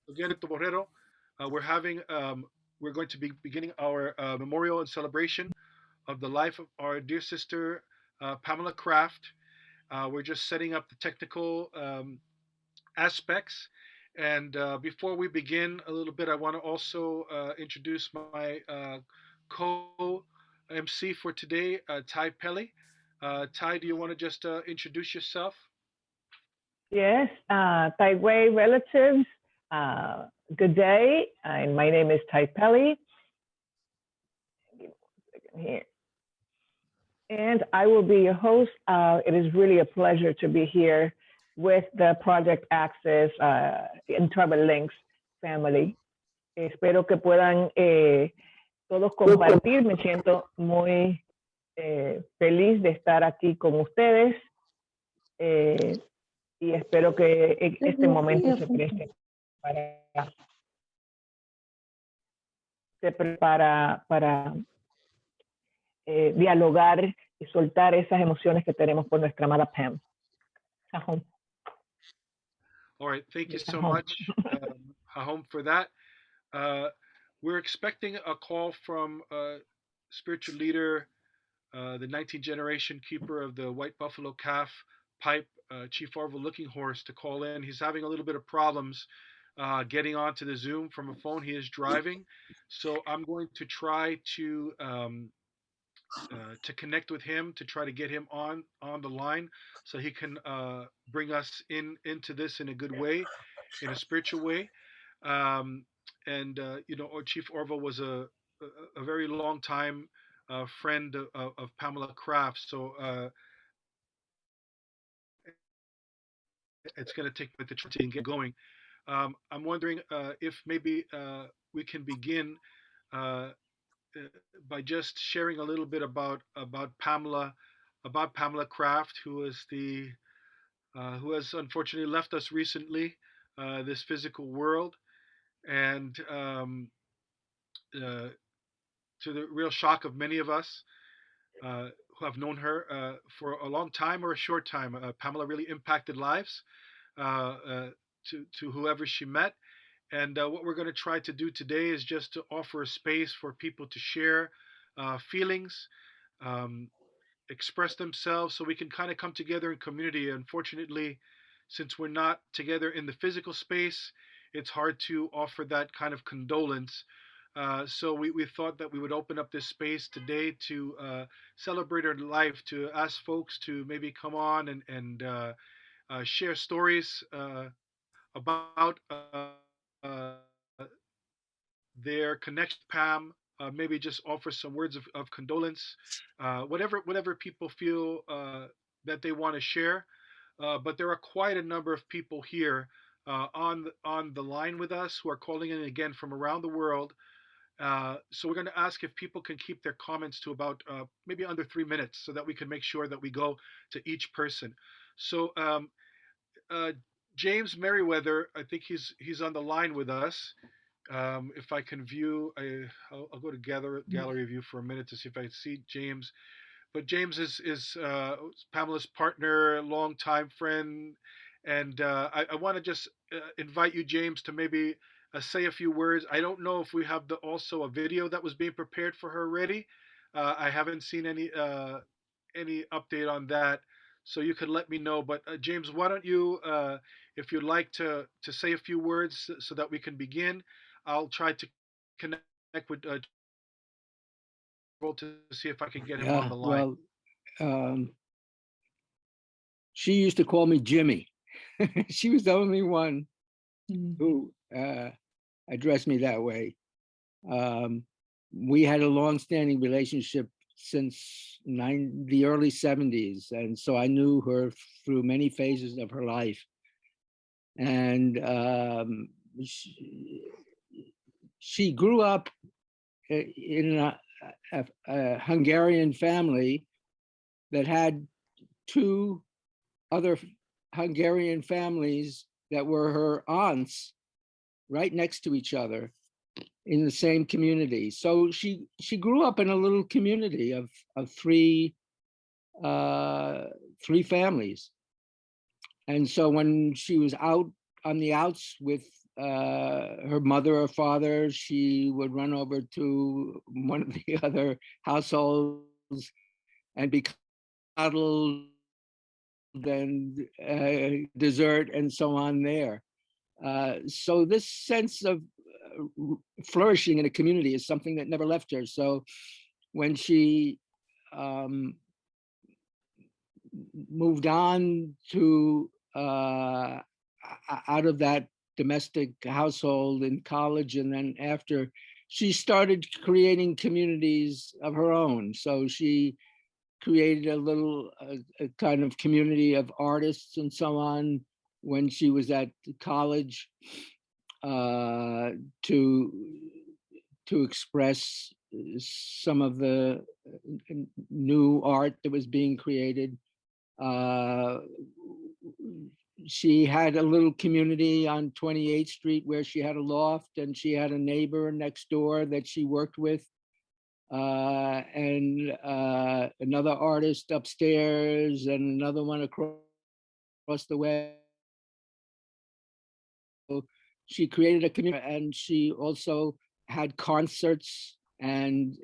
again at the Borrero. We're having we're going to be beginning our memorial and celebration of the life of our dear sister Pamela Kraft. We're just setting up the technical aspects. And before we begin a little bit, I want to also introduce my co MC for today, Ty Pelly. Ty, do you want to just introduce yourself? Yes, Taiwei relatives, good day. And my name is Tai Pelli. Give me a second here. And I will be your host. It is really a pleasure to be here with the Project Access and Tribal Links family. Espero que puedan todos compartir. Me siento muy feliz de estar aquí con ustedes. Y espero que este momento se preste para dialogar y soltar esas emociones que tenemos por nuestra amada Pam. Home. All right, thank you so much, Hahom, for that. We're expecting a call from spiritual leader, the 19th generation keeper of the White Buffalo Calf pipe, Chief Orville Looking Horse, to call in. He's having a little bit of problems getting onto the Zoom from a phone. He is driving, so I'm going to connect with him to try to get him on the line so he can bring us into this in a good way, in a spiritual way. Um, and you know, Chief Orville was a very long time friend of Pamela Kraft, so it's going to take with the trying to get going. I'm wondering if maybe we can begin uh, by just sharing a little bit about Pamela Kraft, who is the who has unfortunately left us recently, this physical world, and uh, to the real shock of many of us who have known her for a long time or a short time. Pamela really impacted lives uh, uh, to whoever she met. And what we're going to try to do today is just to offer a space for people to share feelings, um, express themselves, so we can kind of come together in community. Unfortunately, since we're not together in the physical space, it's hard to offer that kind of condolence. So we thought that we would open up this space today to celebrate her life, to ask folks to maybe come on and share stories about their connection with Pam. Maybe just offer some words of condolence, whatever people feel that they want to share. But there are quite a number of people here on the line with us who are calling in again from around the world. So we're going to ask if people can keep their comments to about maybe under 3 minutes, so that we can make sure that we go to each person. So uh, James Merriweather, I think he's on the line with us. If I can view, I'll go to gallery view for a minute to see if I see James. But James is Pamela's partner, longtime friend, and I want to just invite you, James, to maybe say a few words. I don't know if we have also a video that was being prepared for her already. I haven't seen any update on that, so you could let me know. But James, why don't you, if you'd like to say a few words so that we can begin, I'll try to connect with to see if I can get him on the Yeah, line. well, um, she used to call me Jimmy. She was the only one who addressed me that way. We had a long-standing relationship since the early 70s, and so I knew her through many phases of her life. And she grew up in a Hungarian family that had two other Hungarian families that were her aunts right next to each other in the same community. So she grew up in a little community of three families. And so when she was out on the outs with her mother or father, she would run over to one of the other households and be cuddled and dessert and so on there. So this sense of flourishing in a community is something that never left her. So when she um, moved on to out of that domestic household in college, and then after, she started creating communities of her own. So she created a kind of community of artists and so on when she was at college, uh, to to express some of the new art that was being created. Uh, she had a little community on 28th Street where she had a loft, and she had a neighbor next door that she worked with, and another artist upstairs, and another one across the way. She created a community, and she also had concerts and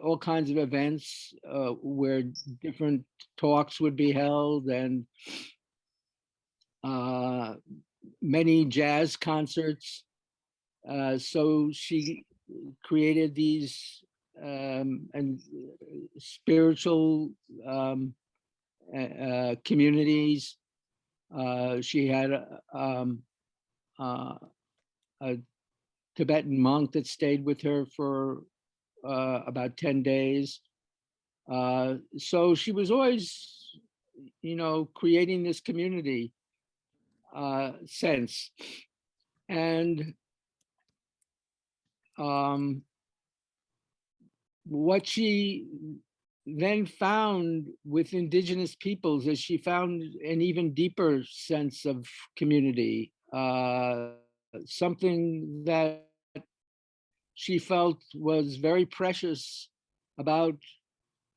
all kinds of events where different talks would be held, and uh, many jazz concerts. So she created these and spiritual communities. She had uh, a Tibetan monk that stayed with her for about 10 days. So she was always, creating this community sense. And what she then found with indigenous peoples is she found an even deeper sense of community, something that she felt was very precious about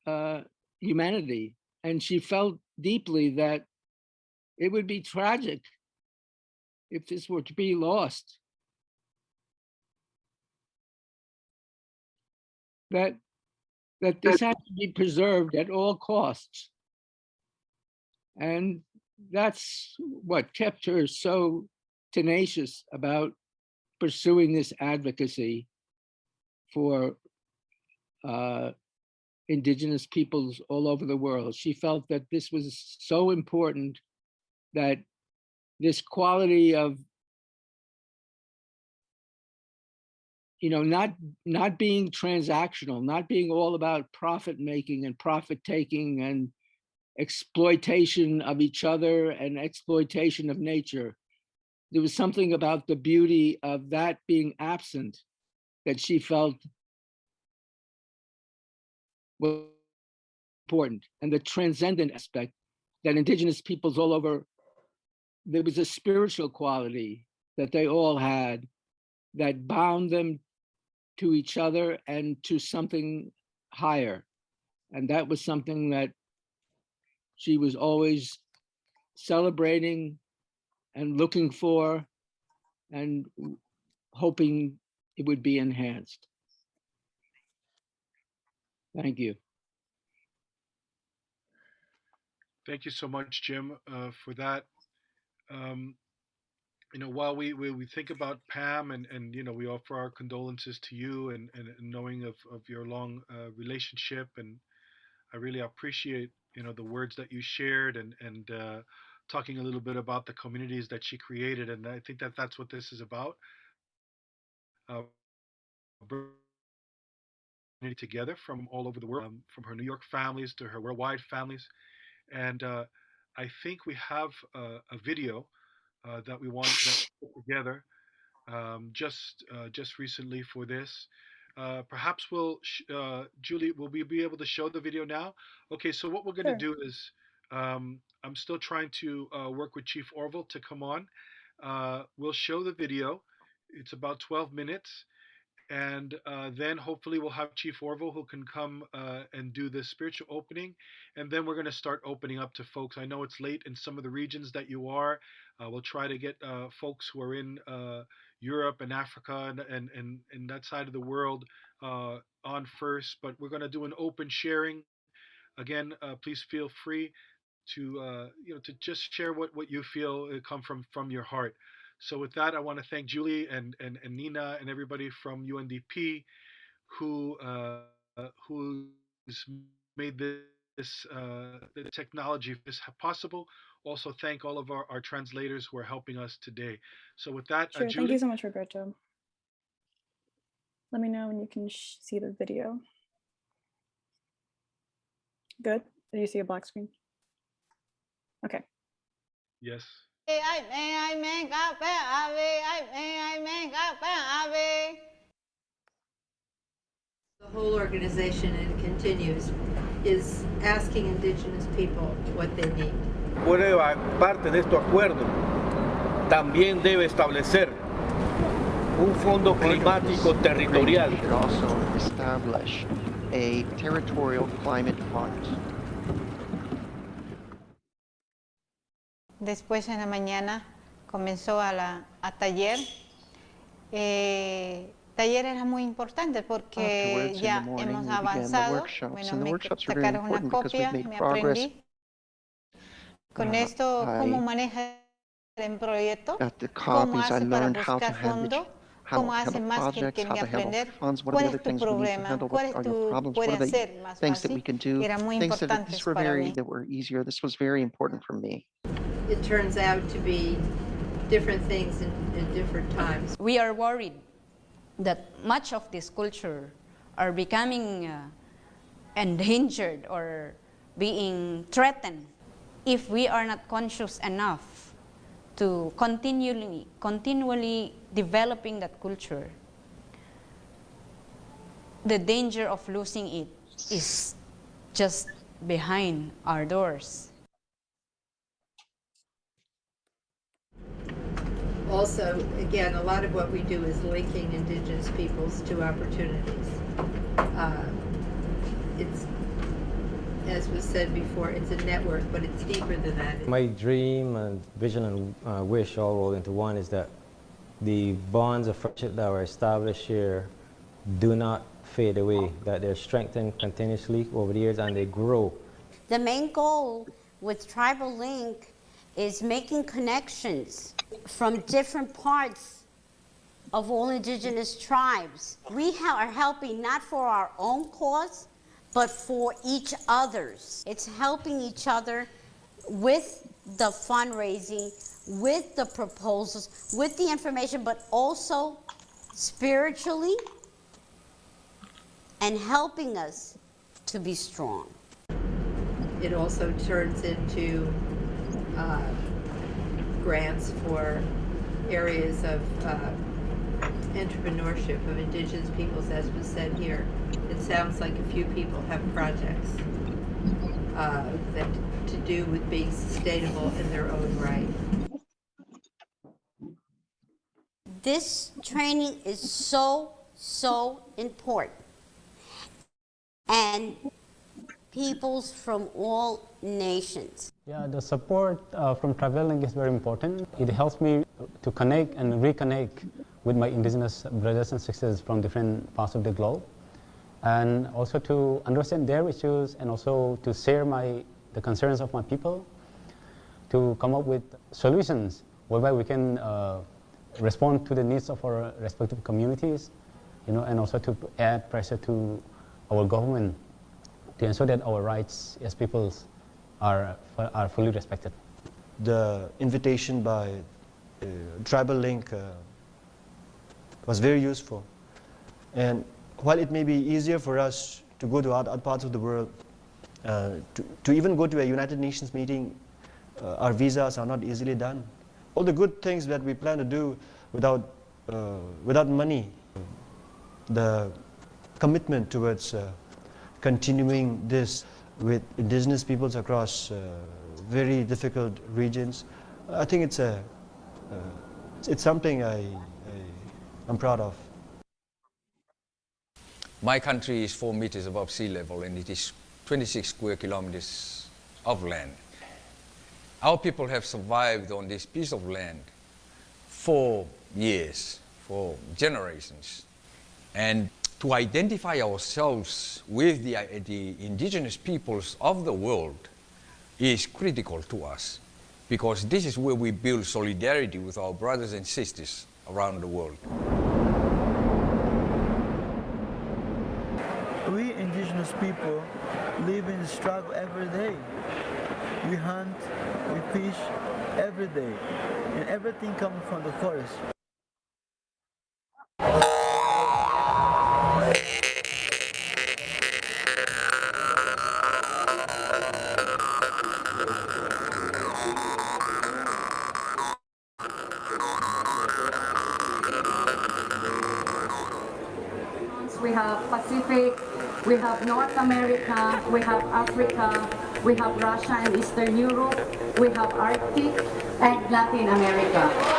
uh, humanity. And she felt deeply that it would be tragic if this were to be lost, that this had to be preserved at all costs. And that's what kept her so tenacious about pursuing this advocacy for uh, indigenous peoples all over the world. She felt that this was so important, that this quality of, not being transactional, not being all about profit making and profit taking and exploitation of each other and exploitation of nature. There was something about the beauty of that being absent that she felt was important, and the transcendent aspect that indigenous peoples all over, there was a spiritual quality that they all had that bound them to each other and to something higher. And that was something that she was always celebrating and looking for and hoping it would be enhanced. Thank you. Thank you so much, Jim, for that. Um, while we think about Pam, and we offer our condolences to you, and knowing of your long relationship, and I really appreciate the words that you shared, and talking a little bit about the communities that she created, and I think that that's what this is about. Bringing together from all over the world, from her New York families to her worldwide families, and I think we have a video that we want that we put together just recently for this. Perhaps Julie, will we be able to show the video now? Okay, so what we're going to Sure. do is, I'm still trying to work with Chief Orville to come on. We'll show the video. It's about 12 minutes, And then hopefully we'll have Chief Orville who can come and do the spiritual opening, and then we're going to start opening up to folks. I know it's late in some of the regions that you are. We'll try to get folks who are in Europe and Africa and that side of the world on first, but we're going to do an open sharing. Again, please feel free to to just share what you feel come from your heart. So with that, I want to thank Julie and Nina and everybody from UNDP who's made this the technology this possible. Also thank all of our translators who are helping us today. So with that, Sure. Thank you Julie. so much, Roberto. Let me know when you can see the video. Good. Do you see a black screen? Okay. Yes. The whole organization, and it continues, is asking Indigenous people what they need. Parte de estos acuerdos también debe establecer un fondo climático territorial. We should also establish a territorial climate fund. Después en la mañana comenzó a taller. Taller era muy importante porque Afterwards, ya in the morning, hemos we began the avanzado. workshops, Bueno, and the me workshops are very sacaron una important because we've copia, made me progress. aprendí. Con esto, cómo I- maneja el proyecto, At the cómo copies, I hace para learned how to buscar fondo, cómo hace handle más que projects, how to handle aprender, funds, what cuál are the es other tu things we need to problema, handle, cuál what es are your tu problems, puede what are the hacer más things that fácil, we can do, que eran muy things that importantes were para mí. that were easier. This was very important for me. It turns out to be different things in different times. We are worried that much of this culture are becoming endangered or being threatened if we are not conscious enough to continually developing that culture. The danger of losing it is just behind our doors. Also, again, a lot of what we do is linking Indigenous peoples to opportunities. It's, as was said before, it's a network, but it's deeper than that. My dream and vision and wish all rolled into one is that the bonds of friendship that were established here do not fade away, that they're strengthened continuously over the years and they grow. The main goal with Tribal Link is making connections from different parts of all indigenous tribes. We are helping not for our own cause, but for each other's. It's helping each other with the fundraising, with the proposals, with the information, but also spiritually and helping us to be strong. It also turns into grants for areas of entrepreneurship of Indigenous peoples, as was said here. It sounds like a few people have projects that to do with being sustainable in their own right. This training is so important. And peoples from all nations. Yeah, the support from traveling is very important. It helps me to connect and reconnect with my indigenous brothers and sisters from different parts of the globe, and also to understand their issues and also to share the concerns of my people, to come up with solutions whereby we can respond to the needs of our respective communities, and also to add pressure to our government to ensure that our rights as peoples are fully respected. The invitation by Tribal Link was very useful. And while it may be easier for us to go to other parts of the world, to even go to a United Nations meeting, our visas are not easily done. All the good things that we plan to do without money, the commitment towards continuing this with indigenous peoples across very difficult regions, I think it's something I'm proud of. My country is 4 meters above sea level, and it is 26 square kilometers of land. Our people have survived on this piece of land for years, for generations. And to identify ourselves with the indigenous peoples of the world is critical to us, because this is where we build solidarity with our brothers and sisters around the world. We indigenous people live in the struggle every day. We hunt, we fish every day, and everything comes from the forest. We have Pacific, we have North America, we have Africa, we have Russia and Eastern Europe, we have Arctic and Latin America.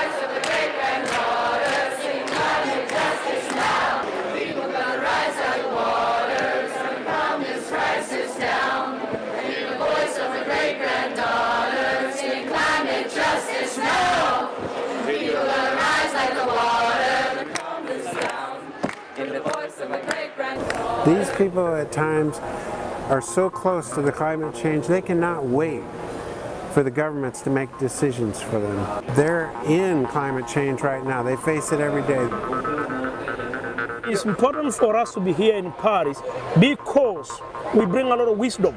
These people at times are so close to the climate change, they cannot wait for the governments to make decisions for them. They're in climate change right now. They face it every day. It's important for us to be here in Paris because we bring a lot of wisdom.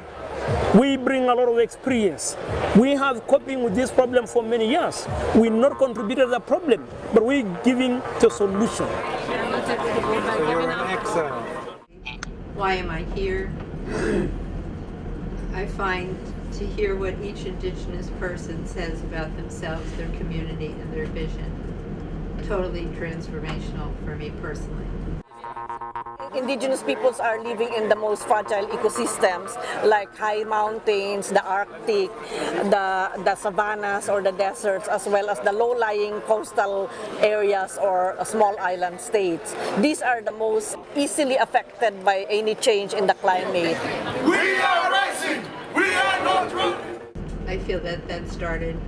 We bring a lot of experience. We have coping with this problem for many years. We not contributed to the problem, but we're giving the solution. So you're in exile. Why am I here? I find to hear what each indigenous person says about themselves, their community, and their vision totally transformational for me personally. Indigenous peoples are living in the most fragile ecosystems like high mountains, the Arctic, the savannas or the deserts, as well as the low-lying coastal areas or small island states. These are the most easily affected by any change in the climate. We are rising! We are not running! I feel that started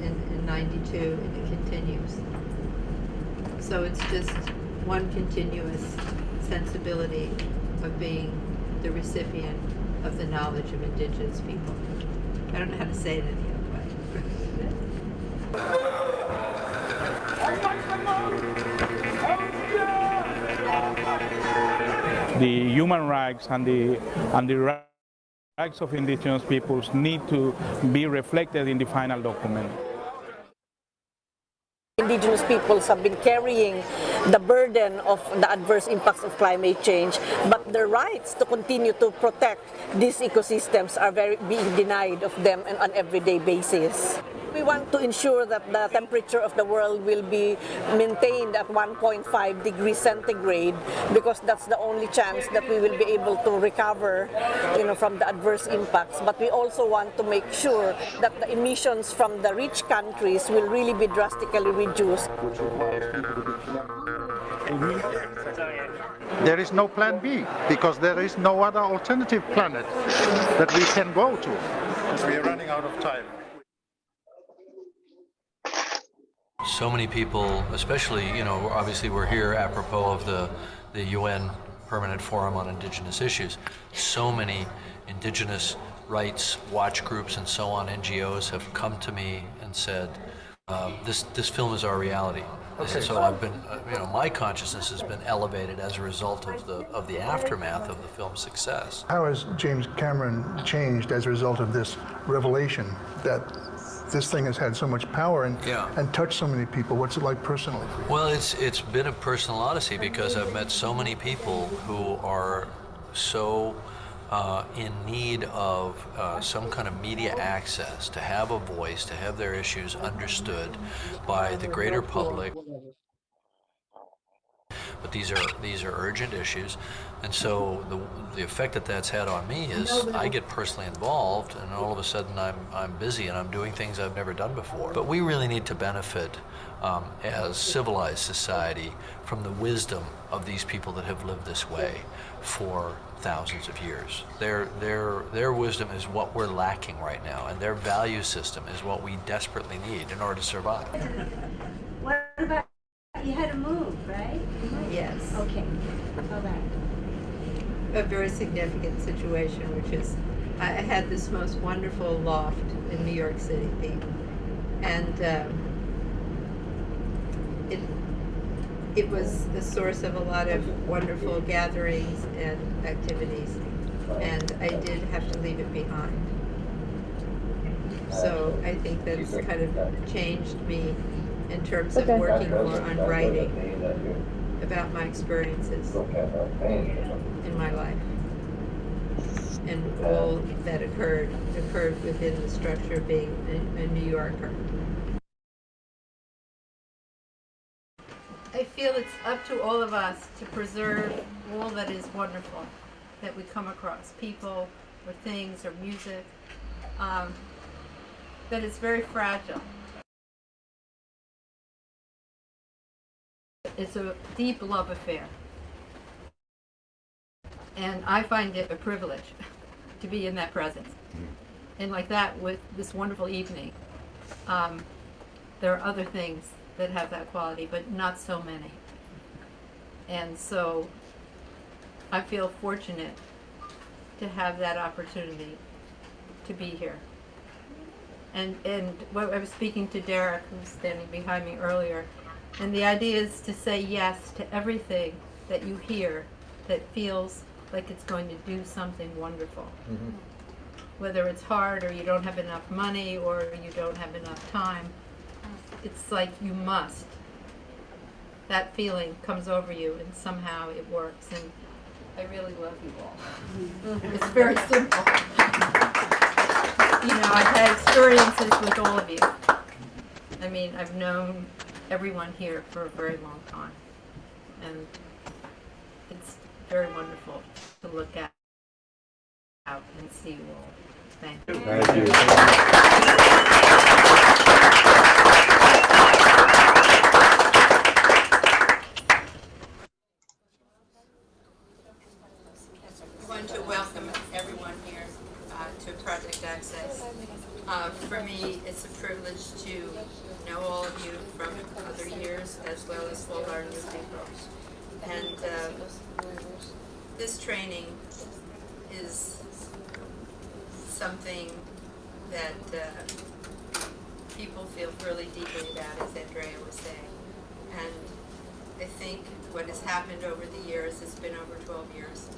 in 92 and it continues. So it's just one continuous sensibility of being the recipient of the knowledge of indigenous people. I don't know how to say it any other way. The human rights and the rights of indigenous peoples need to be reflected in the final document. Indigenous peoples have been carrying the burden of the adverse impacts of climate change, but their rights to continue to protect these ecosystems are being denied of them on an everyday basis. We want to ensure that the temperature of the world will be maintained at 1.5 degrees centigrade, because that's the only chance that we will be able to recover, from the adverse impacts. But we also want to make sure that the emissions from the rich countries will really be drastically reduced. There is no plan B, because there is no other alternative planet that we can go to. We are running out of time. So many people, especially, obviously we're here apropos of the UN Permanent Forum on Indigenous Issues. So many indigenous rights watch groups and so on, NGOs, have come to me and said, this film is our reality. Okay. And so I've been, my consciousness has been elevated as a result of the aftermath of the film's success. How has James Cameron changed as a result of this revelation that this thing has had so much power and touched so many people? What's it like personally for you? Well, it's been a personal odyssey, because I've met so many people who are so in need of some kind of media access, to have a voice, to have their issues understood by the greater public. But these are urgent issues, and so the effect that that's had on me is I get personally involved, and all of a sudden I'm busy and I'm doing things I've never done before. But we really need to benefit as civilized society from the wisdom of these people that have lived this way for thousands of years. Their wisdom is what we're lacking right now, and their value system is what we desperately need in order to survive. What about, you had to move, right? Yes. Okay. All right. A very significant situation, which is I had this most wonderful loft in New York City, Pete, and it was the source of a lot of wonderful gatherings and activities, and I did have to leave it behind. So I think that's kind of changed me in terms of working more on writing about my experiences in my life. And all that occurred within the structure of being a New Yorker. I feel it's up to all of us to preserve all that is wonderful that we come across, people or things or music, that it's very fragile. It's a deep love affair. And I find it a privilege to be in that presence. And like that, with this wonderful evening, there are other things that have that quality, but not so many. And so I feel fortunate to have that opportunity to be here. And what I was speaking to Derek, who was standing behind me earlier, and the idea is to say yes to everything that you hear that feels like it's going to do something wonderful. Mm-hmm. Whether it's hard, or you don't have enough money, or you don't have enough time, it's like you must. That feeling comes over you and somehow it works, and I really love you all. It's very simple. You know, I've had experiences with all of you. I mean, I've known everyone here for a very long time, and it's very wonderful to look out and see you all. Thank you. Thank you. I want to welcome everyone here to Project Access. For me, it's a privilege to know all of you from other years, as well as all our new people. And this training is something that people feel really deeply about, as Andrea was saying. And I think what has happened over the years, it's been over 12 years,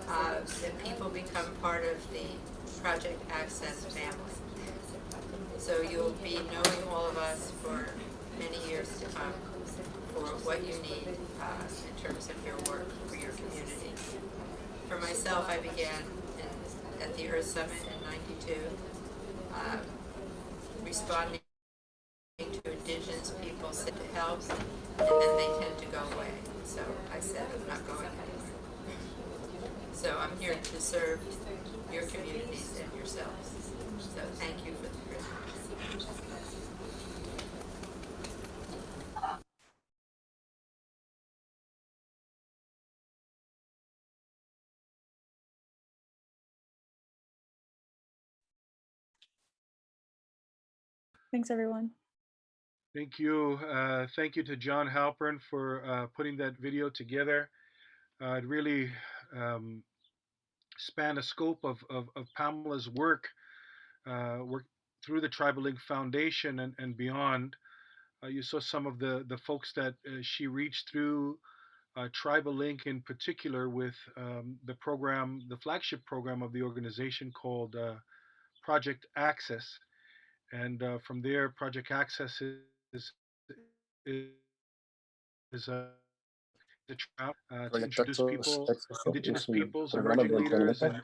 that people become part of the Project Access family. So you'll be knowing all of us for many years to come for what you need in terms of your work for your community. For myself, I began at the Earth Summit in '92, responding to Indigenous people said to help, and then they tend to go away. So I said, I'm not going anywhere. So I'm here to serve your communities and yourselves. So thank you for the privilege. Thanks, everyone. Thank you. Thank you to John Halpern for putting that video together. It really spanned the scope of Pamela's work through the Tribal Link Foundation and beyond. You saw some of the folks that she reached through Tribal Link, in particular, with the program, the flagship program of the organization called Project Access. And from there, Project Access is a to introduce people, indigenous peoples, emerging leaders, and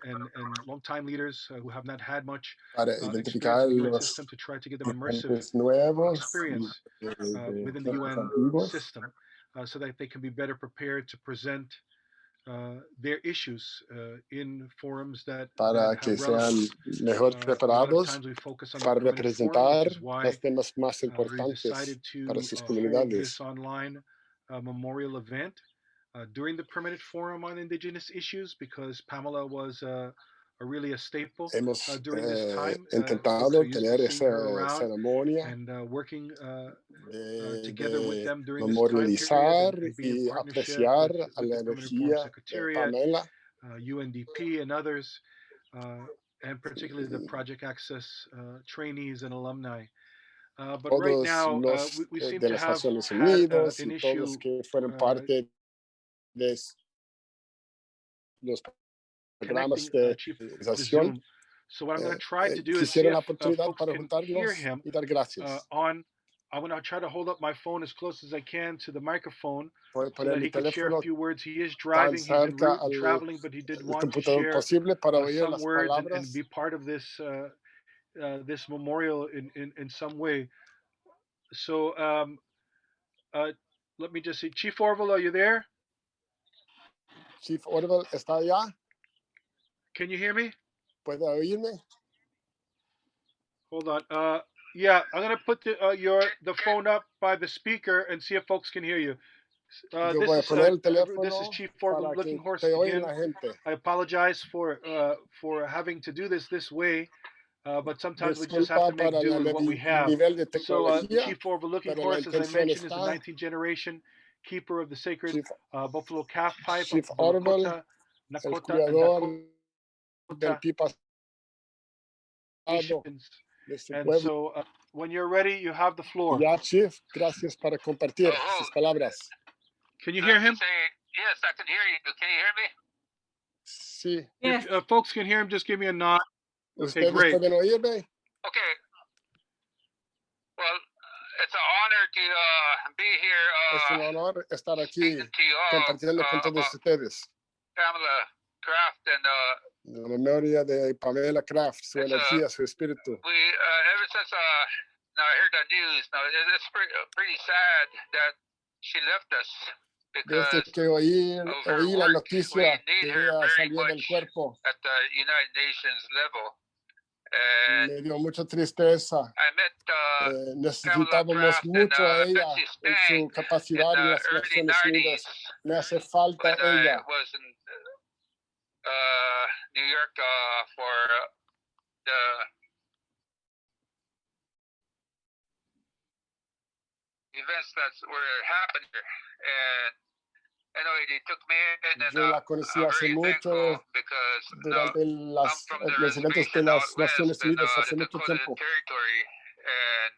longtime leaders who have not had much experience in the UN system, to try to give them immersive experience within the UN system, so that they can be better prepared to present their issues in forums that para have que sean relevance. mejor A lot of preparados times we focus on the para permanent forum, which representar is why los temas más we importantes decided para to sus hold comunidades. this online memorial event during the permanent forum on indigenous issues, because Pamela was really a staple Hemos during this time. Folks are intentado used to tener seeing esa her around ceremonia and working together with de them during this time period, memorializar and being in y partnership apreciar a with la the Permanent Forum energía de Secretariat, Pamela. UNDP, and others, and particularly the Project Access trainees and alumni. But right Todos now, los we seem de to las have Naciones had Unidas an y todos issue. que fueron parte de los programas Connecting de Chief to organización. Zoom. So what I'm going to try to do is see Quisieron la if oportunidad folks para can hear juntarnos him y dar gracias. I'm going to try to hold up my phone as close as I can to the microphone Voy a so poner that mi he could share a teléfono few words. He is tan driving, he's en cerca route and al traveling, but he did want to computador share posible para oír some las words and palabras. be part of this this memorial in some way. So let me just see. Chief Orville, are you there? Chief Orville, ¿está allá? Can you hear me? ¿Puede oírme? Hold on. Yeah, I'm gonna put the phone up by the speaker and see if folks can hear you. Yo voy a poner el This is teléfono Chief Orville, para Looking que Horse te oiga again. la gente. I apologize for having to do this way, but sometimes we just have Disculpa to make para do with el what we have. nivel de So tecnología, Chief Orville, Looking pero la Horse, as I intención mentioned, is the está. 19th generation keeper of the sacred Chief, buffalo calf pipe Chief of the Orville, el Nakota, and cuidador del Dakota pipa nations. de su And pueblo. so when you're ready, you have the floor. Ya, Chief, gracias para compartir sus palabras. Can you hear him? Yes, I can hear you. Can you hear me? Sí. If folks can hear him, just give me a nod. Okay, ¿Ustedes great. pueden oírme? Okay. Well, it's an honor to be here Es un honor estar aquí speaking to you all compartiendo con todos about ustedes. Pamela Kraft and La memoria de Pamela Kraft, su energía, su espíritu. we ever since now I heard the news. Now it's pretty sad that she left us Desde because que oí of her la work. noticia We que need her ella very salió del much cuerpo, at the United Nations level. And me dio mucha tristeza. I met Pamela Necesitábamos Kraft mucho a and ella Betsy en su Stang in capacidad en the las early Naciones 90s Unidas. Me hace falta when I ella. was in New York for the events that were happening here. And anyway, they took me in, and Yo la conocí I'm hace very mucho thankful because durante I'm from the los eventos de reservation las out west Naciones in Unidas hace the mucho Dakota tiempo. Territory, and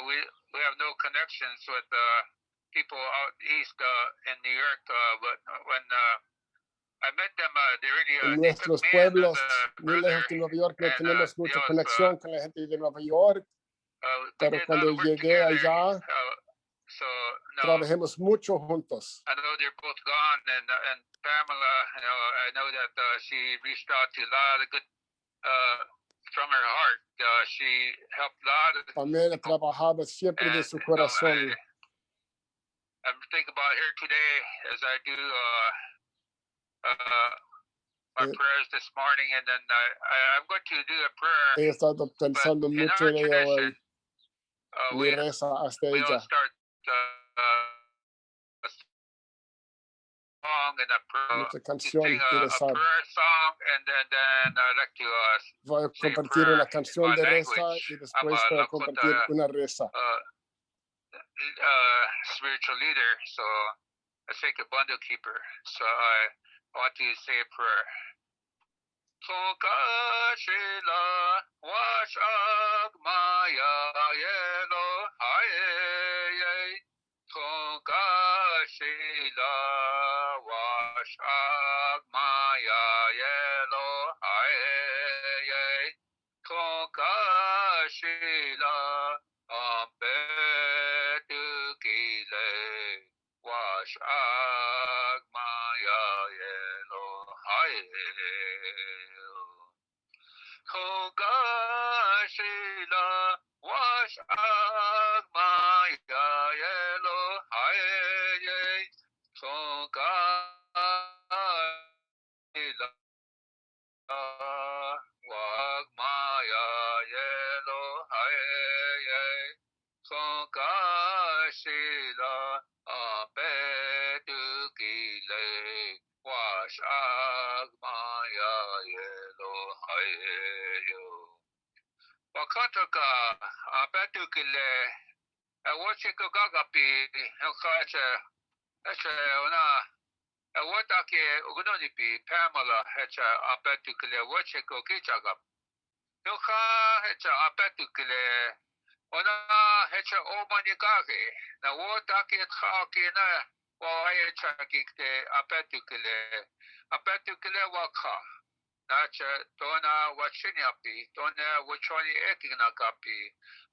we have no connections with people out east in New York. But when I met them, they really En they took nuestros me in as pueblos, a muy brother, lejos de Nueva York, no and tenemos you mucha know, conexión con la gente de Nueva York, we pero did a lot cuando of work llegué together. allá, So no, trabajemos mucho juntos. I know they're both gone, and Pamela, I know that she reached out to a lot of good from her heart. She helped a lot of Pamela trabajaba siempre de su corazón. I'm thinking about her today as I do my prayers this morning, and then I'm going to do a prayer. He estado pensando But in mucho our en ella hoy. tradition, Mi reza hasta we ella. all start a song and a prayer. Nuestra canción Sing y a rezar. prayer song, and then I like to Voy a say a compartir prayer una in canción my de reza language. y I'm después a voy a compartir Lakota una reza. spiritual leader, so I think a bundle keeper. So I want to say a prayer. Tokashila washag maya yelo haye. Tokashila washag maya yelo haye. Tokashila ambetukile washag maya yelo haye. Kogashila washag maya yelo haye. Kogashila Makashila Apetukile Wash Agmaya Yelo Hayo Wakataka Apetukile Wachiko Gagapi Hakacha Ona Watake Ugunonipi Pamela Hecha Apetukile Wachiko Kichagap Yuka Hecha Apetukile Ona Hecha Omanikage Na Watake Haki na Wahecha Kikte Apetukile Waka Nacha Dona Wachiniapi Dona Wachoni Ekinakapi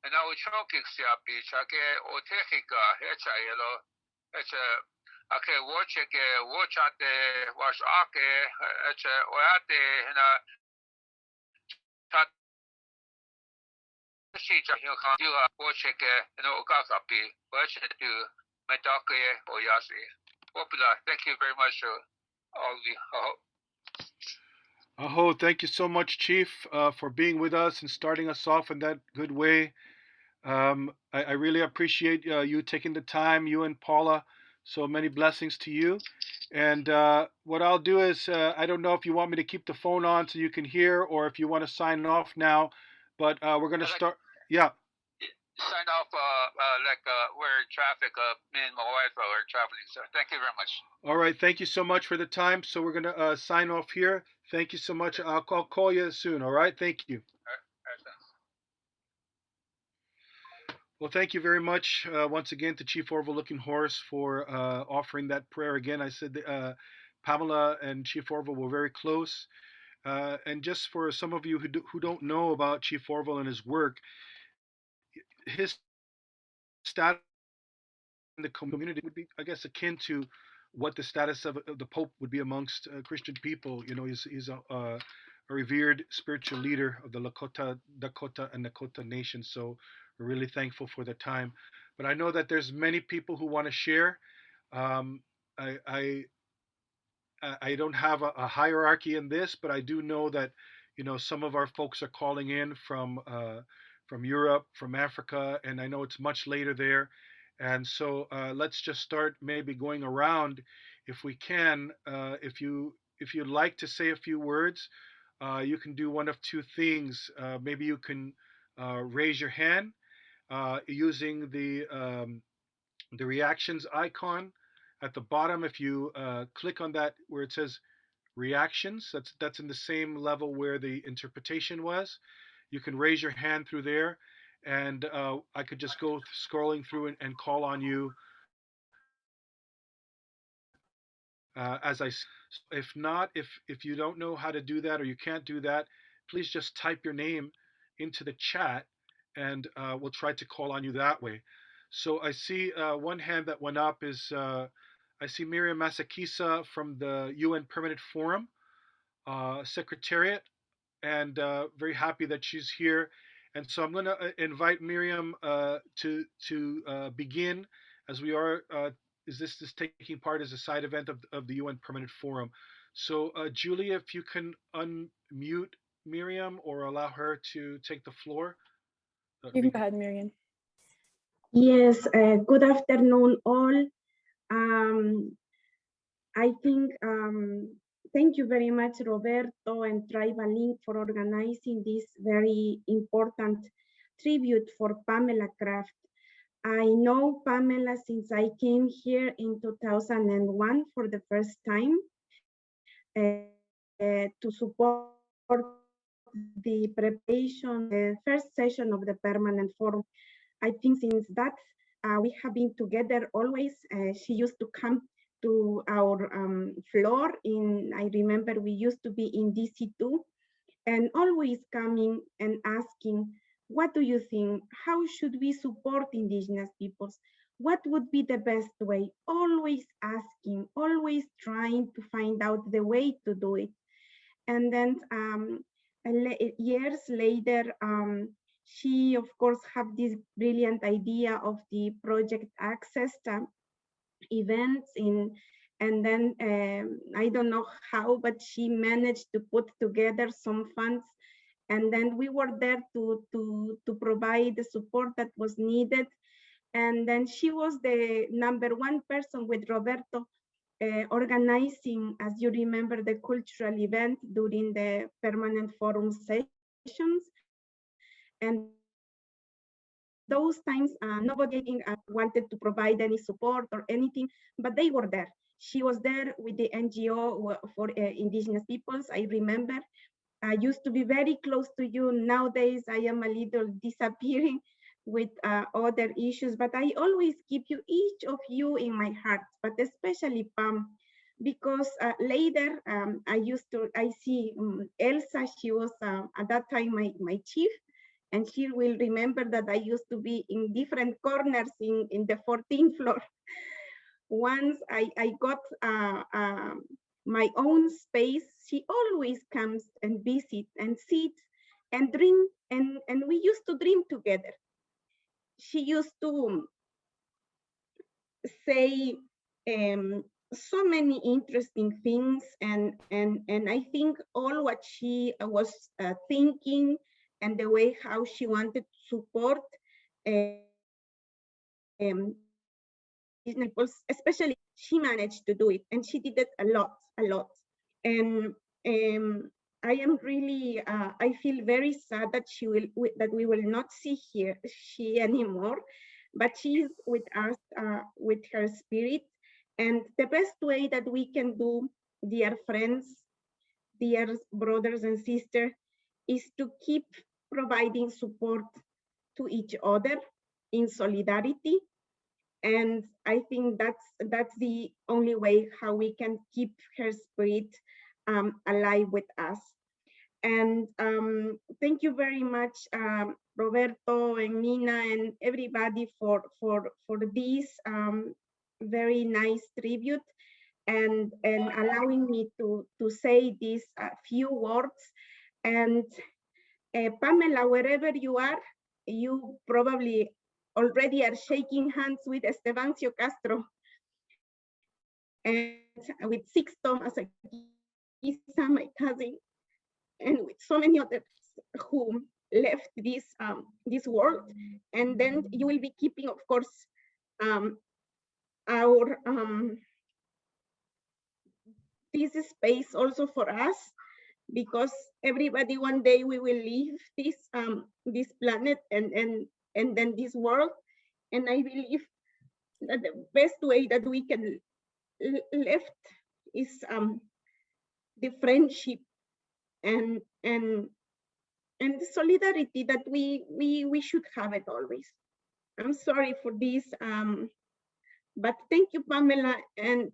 and now Chokixiapi Chake Otehika Hecha Yellow Hecha Ake Wacheke Wachate Wash Ake Hecha Oate Hina Tat Shija Hila Wacheke and Okakapi Wachetu Metake Oyasi. Popular. Thank you very much, all of you. Aho, thank you so much, Chief, for being with us and starting us off in that good way. I really appreciate you taking the time, you and Paula. So many blessings to you. And what I'll do is, I don't know if you want me to keep the phone on so you can hear, or if you want to sign off now. But we're going to start. Yeah. Sign off we're in traffic. Me and my wife are traveling, so thank you very much. All right, thank you so much for the time. So we're going to sign off here. Thank you so much. I'll call you soon, all right? Thank you. All right, thanks. Well, thank you very much once again to Chief Orville Looking Horse for offering that prayer again. I said Pamela and Chief Orville were very close. And just for some of you who don't know about Chief Orville and his work, his status in the community would be, I guess, akin to what the status of the Pope would be amongst Christian people. You know, he's a revered spiritual leader of the Lakota, Dakota, and Nakota nation. So we're really thankful for the time. But I know that there's many people who want to share. Um, I don't have a hierarchy in this, but I do know that some of our folks are calling in from Europe, from Africa, and I know it's much later there. And so let's just start maybe going around, if we can. If you'd like to say a few words, you can do one of two things. Maybe you can raise your hand using the reactions icon at the bottom. If you click on that where it says reactions, that's in the same level where the interpretation was. You can raise your hand through there, and I could just go scrolling through and call on you as I. If not, if you don't know how to do that or you can't do that, please just type your name into the chat, and we'll try to call on you that way. So I see one hand that went up is I see Miriam Masakisa from the UN Permanent Forum Secretariat, and very happy that she's here. And so I'm going to invite Miriam to begin, as we are. Is this taking part as a side event of the UN Permanent Forum? So Julia, if you can unmute Miriam or allow her to take the floor. You can go ahead, Miriam. Yes, good afternoon all. I think, thank you very much, Roberto and Tribal Link, for organizing this very important tribute for Pamela Kraft. I know Pamela since I came here in 2001 for the first time to support the preparation, the first session of the Permanent Forum. I think since that, we have been together always. She used to come to our floor I remember we used to be in DC2, and always coming and asking, what do you think? How should we support indigenous peoples? What would be the best way? Always asking, always trying to find out the way to do it. And then years later, she, of course, had this brilliant idea of the Project Access events and then I don't know how, but she managed to put together some funds, and then we were there to provide the support that was needed. And then she was the #1 person with Roberto organizing, as you remember, the cultural event during the permanent forum sessions. And those times, nobody wanted to provide any support or anything, but they were there. She was there with the NGO for Indigenous peoples. I remember I used to be very close to you. Nowadays, I am a little disappearing with other issues, but I always keep you, each of you, in my heart, but especially Pam, because later I see Elsa. She was at that time my chief, and she will remember that I used to be in different corners in the 14th floor. Once I got my own space, she always comes and visits and sits and dream, and we used to dream together. She used to say so many interesting things, and I think all what she was thinking and the way how she wanted to support especially, she managed to do it, and she did it a lot. And I am really, I feel very sad that that we will not see she anymore, but she is with us, with her spirit. And the best way that we can do, dear friends, dear brothers and sisters, is to keep providing support to each other in solidarity. And I think that's the only way how we can keep her spirit alive with us. And thank you very much, Roberto and Nina and everybody for this very nice tribute, and allowing me to say these few words. And Pamela, wherever you are, you probably already are shaking hands with Estebancio Castro and with Sixto Masakisa, my cousin, and with so many others who left this world. And then you will be keeping, of course, our this space also for us, because everybody one day we will leave this planet and then this world. And I believe that the best way that we can left is the friendship and the solidarity that we should have it always. I'm sorry for this, but thank you, Pamela, and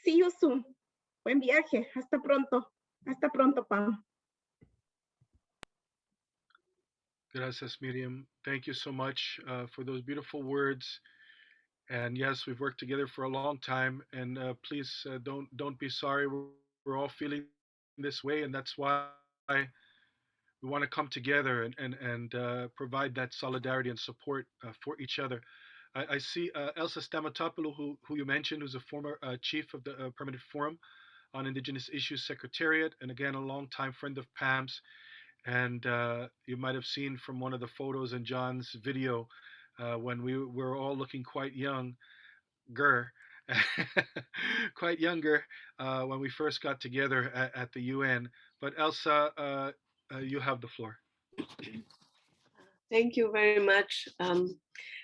see you soon. Buen viaje. Hasta pronto. Hasta pronto, Pam. Gracias, Miriam. Thank you so much for those beautiful words. And yes, we've worked together for a long time. And please don't be sorry. We're all feeling this way, and that's why we want to come together and provide that solidarity and support for each other. I see Elsa Stamatopoulou, who you mentioned, who's a former chief of the Permanent Forum on Indigenous Issues Secretariat, and again, a longtime friend of Pam's. And you might have seen from one of the photos in John's video when we were all looking quite younger, quite younger when we first got together at the UN. But Elsa, you have the floor. Thank you very much,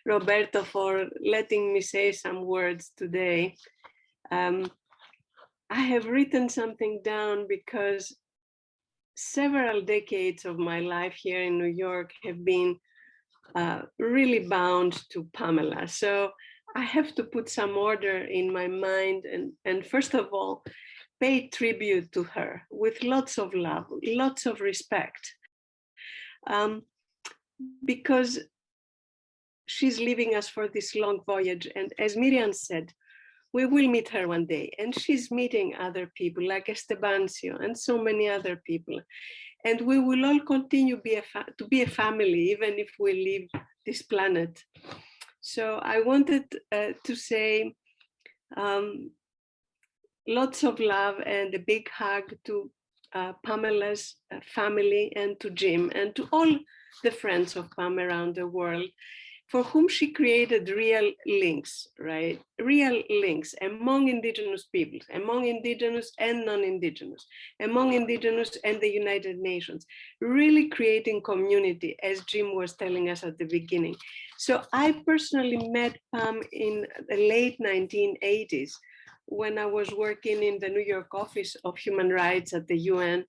Roberto, for letting me say some words today. I have written something down because several decades of my life here in New York have been really bound to Pamela. So I have to put some order in my mind and first of all, pay tribute to her with lots of love, lots of respect. Because she's leaving us for this long voyage. And as Miriam said, we will meet her one day. And she's meeting other people like Estebancio and so many other people. And we will all continue to be a family, even if we leave this planet. So I wanted to say lots of love and a big hug to Pamela's family and to Jim and to all the friends of Pam around the world. for whom she created real links, right? Real links among indigenous peoples, among indigenous and non-indigenous, among indigenous and the United Nations, really creating community, as Jim was telling us at the beginning. So I personally met Pam in the late 1980s when I was working in the New York office of human rights at the UN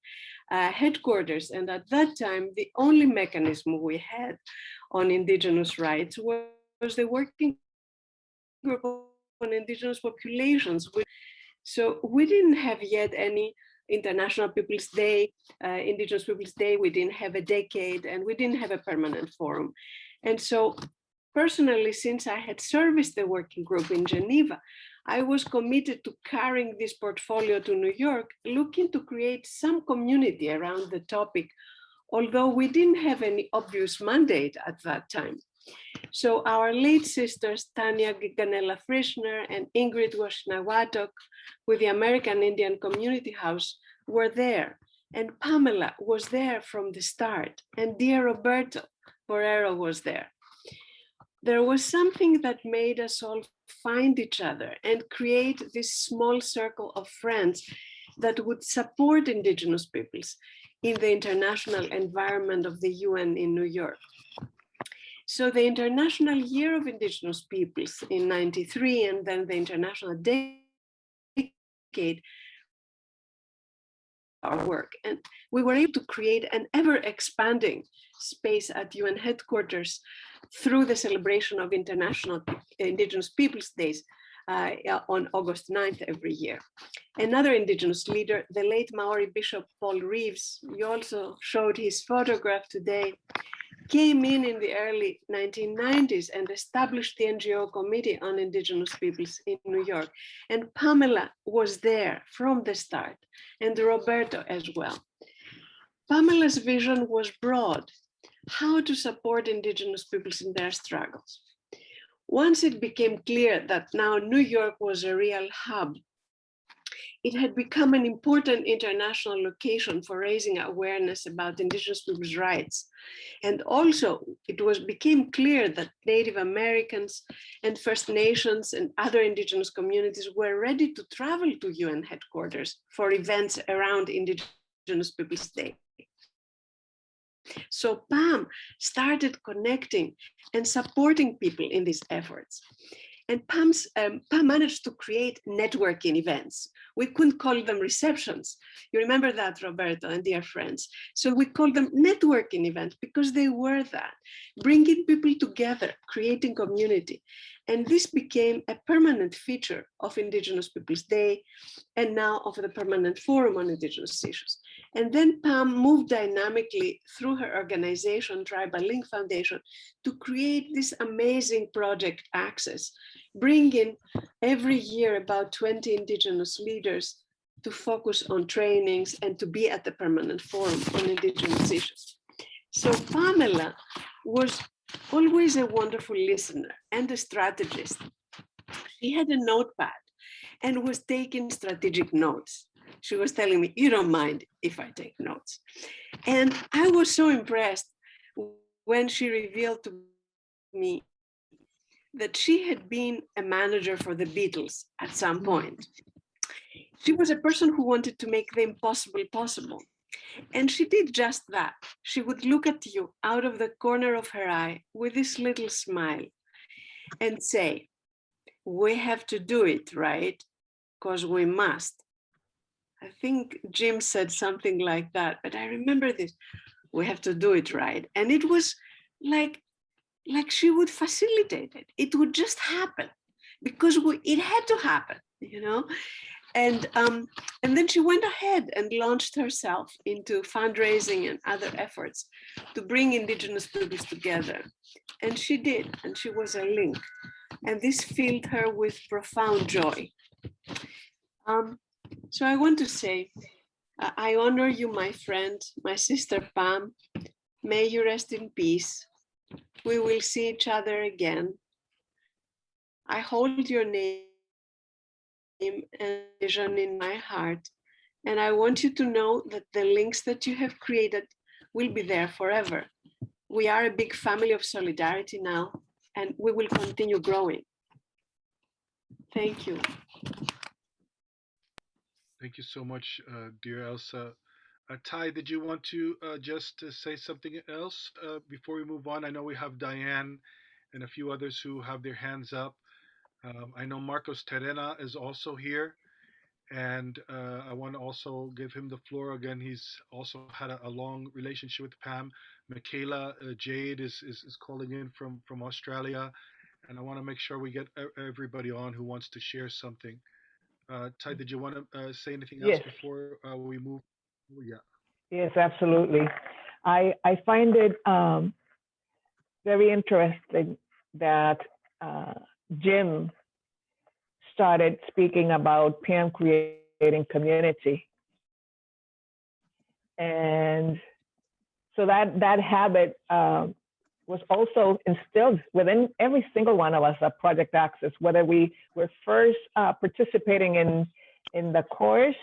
headquarters. And at that time, the only mechanism we had on indigenous rights was the working group on indigenous populations. So we didn't have yet any International People's Day, Indigenous Peoples Day, we didn't have a decade, and we didn't have a permanent forum. And so personally, since I had serviced the working group in Geneva, I was committed to carrying this portfolio to New York, looking to create some community around the topic, although we didn't have any obvious mandate at that time. So our late sisters, Tanya Ganella-Frischner and Ingrid Washnawatok, with the American Indian Community House, were there. And Pamela was there from the start, and dear Roberto Borrero was there. There was something that made us all find each other and create this small circle of friends that would support indigenous peoples in the international environment of the UN in New York. So the International Year of Indigenous Peoples in '93, and then the International Decade, our work. And we were able to create an ever expanding space at UN headquarters through the celebration of International Indigenous Peoples Days on August 9th every year. Another Indigenous leader, the late Maori Bishop Paul Reeves, you also showed his photograph today, came in the early 1990s and established the NGO Committee on Indigenous Peoples in New York. And Pamela was there from the start, and Roberto as well. Pamela's vision was broad: how to support indigenous peoples in their struggles. Once it became clear that now New York was a real hub, it had become an important international location for raising awareness about indigenous people's rights. And also it became clear that Native Americans and First Nations and other indigenous communities were ready to travel to UN headquarters for events around Indigenous Peoples Day. So Pam started connecting and supporting people in these efforts. And Pam managed to create networking events. We couldn't call them receptions. You remember that, Roberto and dear friends. So we called them networking events because they were that, bringing people together, creating community. And this became a permanent feature of Indigenous Peoples Day and now of the Permanent Forum on Indigenous Issues. And then Pam moved dynamically through her organization, Tribal Link Foundation, to create this amazing project Access, bringing every year about 20 indigenous leaders to focus on trainings and to be at the Permanent Forum on Indigenous Issues. So Pamela was always a wonderful listener and a strategist. She had a notepad and was taking strategic notes. She was telling me, you don't mind if I take notes. And I was so impressed when she revealed to me that she had been a manager for the Beatles at some point. She was a person who wanted to make the impossible possible. And she did just that. She would look at you out of the corner of her eye with this little smile and say, we have to do it, right? Because we must. I think Jim said something like that, but I remember this. We have to do it, right? And it was like she would facilitate it. It would just happen because it had to happen, you know? And then she went ahead and launched herself into fundraising and other efforts to bring indigenous peoples together. And she did, and she was a link. And this filled her with profound joy. So I want to say, I honor you, my friend, my sister Pam. May you rest in peace. We will see each other again. I hold your name and vision in my heart. And I want you to know that the links that you have created will be there forever. We are a big family of solidarity now. and we will continue growing. Thank you. Thank you so much, dear Elsa. Ty, did you want to just say something else before we move on? I know we have Diane and a few others who have their hands up. I know Marcos Terena is also here, and I want to also give him the floor again. He's also had a long relationship with Pam. Michaela Jade is calling in from Australia, and I want to make sure we get everybody on who wants to share something. Ty, did you want to say anything else Yes, before we move? Oh, yeah. yes, absolutely. I find it very interesting that Jim started speaking about Pam creating community. And so that habit was also instilled within every single one of us at Project Access, whether we were first participating in the course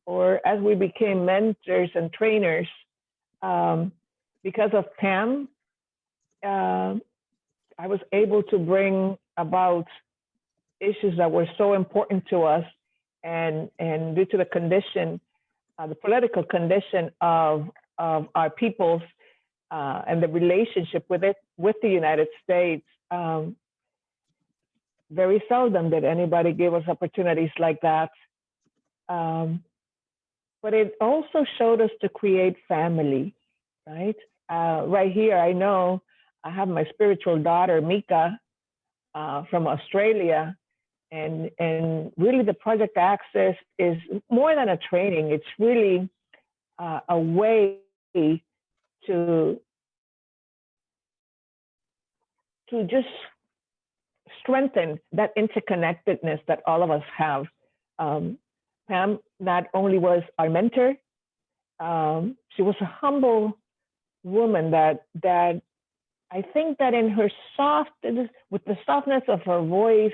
or as we became mentors and trainers. Because of Pam, I was able to bring about issues that were so important to us, and due to the condition, the political condition of our peoples and the relationship with the United States, very seldom did anybody give us opportunities like that. But it also showed us to create family, right? Right here, I know I have my spiritual daughter, Mika, from Australia. And really the Project Access is more than a training. It's really a way to just strengthen that interconnectedness that all of us have. Pam not only was our mentor, she was a humble woman that I think that in her with the softness of her voice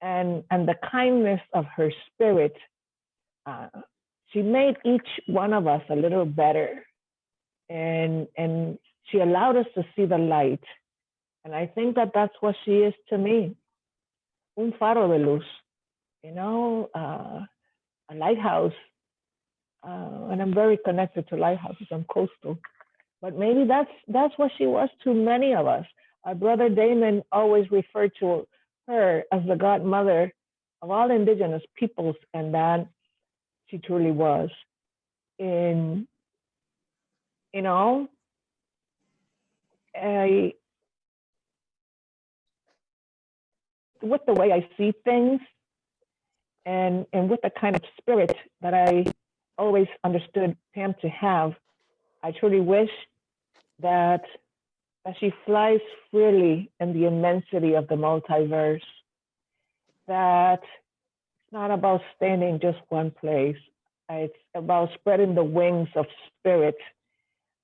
and the kindness of her spirit, she made each one of us a little better. And she allowed us to see the light. And I think that that's what she is to me. Un faro de luz, you know, a lighthouse. And I'm very connected to lighthouses. I'm coastal. But maybe that's what she was to many of us. Our brother Damon always referred to her as the godmother of all indigenous peoples, and that she truly was. In you know, with the way I see things, and with the kind of spirit that I always understood Pam to have, I truly wish that she flies freely in the immensity of the multiverse. That it's not about staying in just one place. It's about spreading the wings of spirit,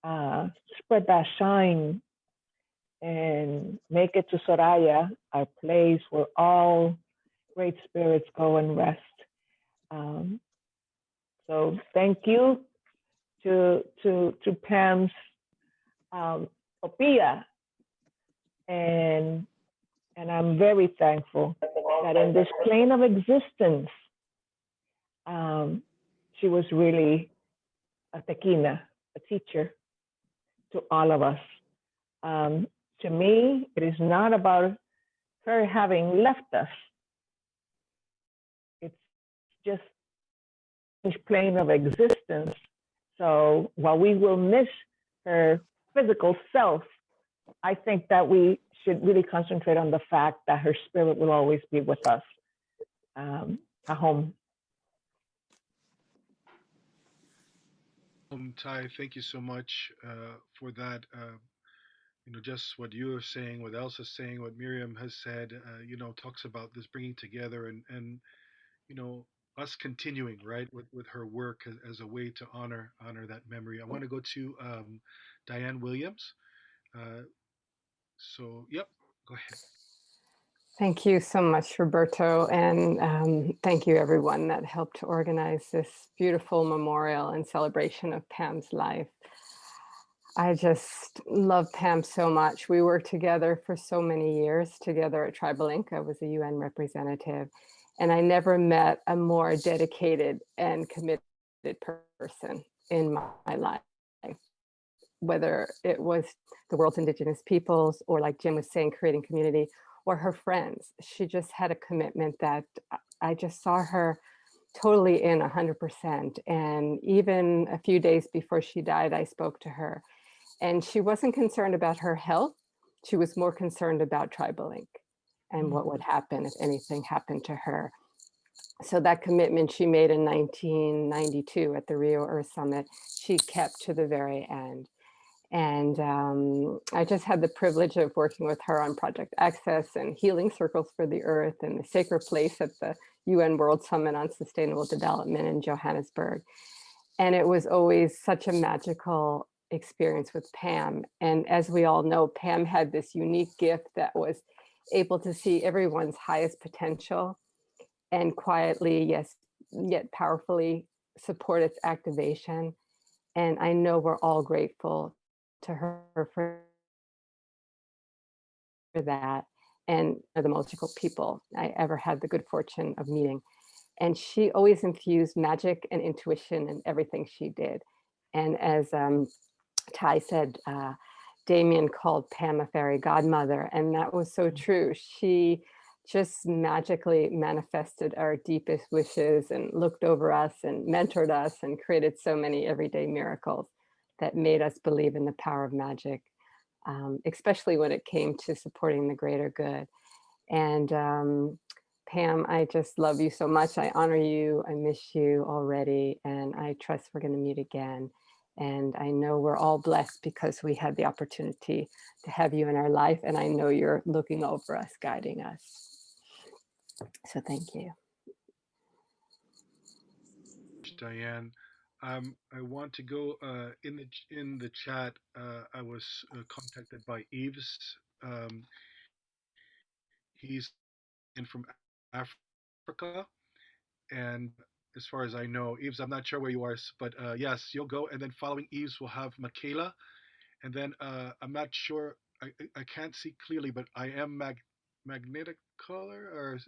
spread that shine, and make it to Soraya, our place where all great spirits go and rest. So thank you to Pam's Opia, and I'm very thankful that in this plane of existence, she was really a tequila, a teacher to all of us. To me, it is not about her having left us. It's just this plane of existence. So while we will miss her physical self, I think that we should really concentrate on the fact that her spirit will always be with us at home. Ty, thank you so much for that. You know, just what you're saying, what Elsa's saying, what Miriam has said, you know, talks about this bringing together and you know, us continuing, right, with her work as a way to honor that memory. I want to go to Diane Williams. So, yep, go ahead. Thank you so much, Roberto, and thank you everyone that helped to organize this beautiful memorial and celebration of Pam's life. I just love Pam so much. We worked together for so many years together at Tribal Inc. I was a UN representative, and I never met a more dedicated and committed person in my life, whether it was the world's indigenous peoples or, like Jim was saying, creating community, or her friends. She just had a commitment that I just saw her totally in 100%. And even a few days before she died, I spoke to her, and she wasn't concerned about her health. She was more concerned about Tribal Inc. and what would happen if anything happened to her. So that commitment she made in 1992 at the Rio Earth Summit, she kept to the very end. And I just had the privilege of working with her on Project Access and Healing Circles for the Earth and the Sacred Place at the UN World Summit on Sustainable Development in Johannesburg. And it was always such a magical experience with Pam. And as we all know, Pam had this unique gift that was able to see everyone's highest potential and quietly, yes, yet powerfully support its activation. And I know we're all grateful to her for that, and the most magical people I ever had the good fortune of meeting. And she always infused magic and intuition in everything she did. And as Ty said, Damien called Pam a fairy godmother, and that was so true. She just magically manifested our deepest wishes and looked over us and mentored us and created so many everyday miracles that made us believe in the power of magic, especially when it came to supporting the greater good. And Pam, I just love you so much. I honor you. I miss you already. And I trust we're going to meet again. And I know we're all blessed because we had the opportunity to have you in our life. And I know you're looking over us, guiding us. So thank you. Diane. I want to go in the chat. I was contacted by Eves. Um, he's in from Africa, and as far as I know, Eves, I'm not sure where you are, but yes, you'll go, and then following Eves, we'll have Michaela, and then I'm not sure. I can't see clearly, but I am magnetic color, or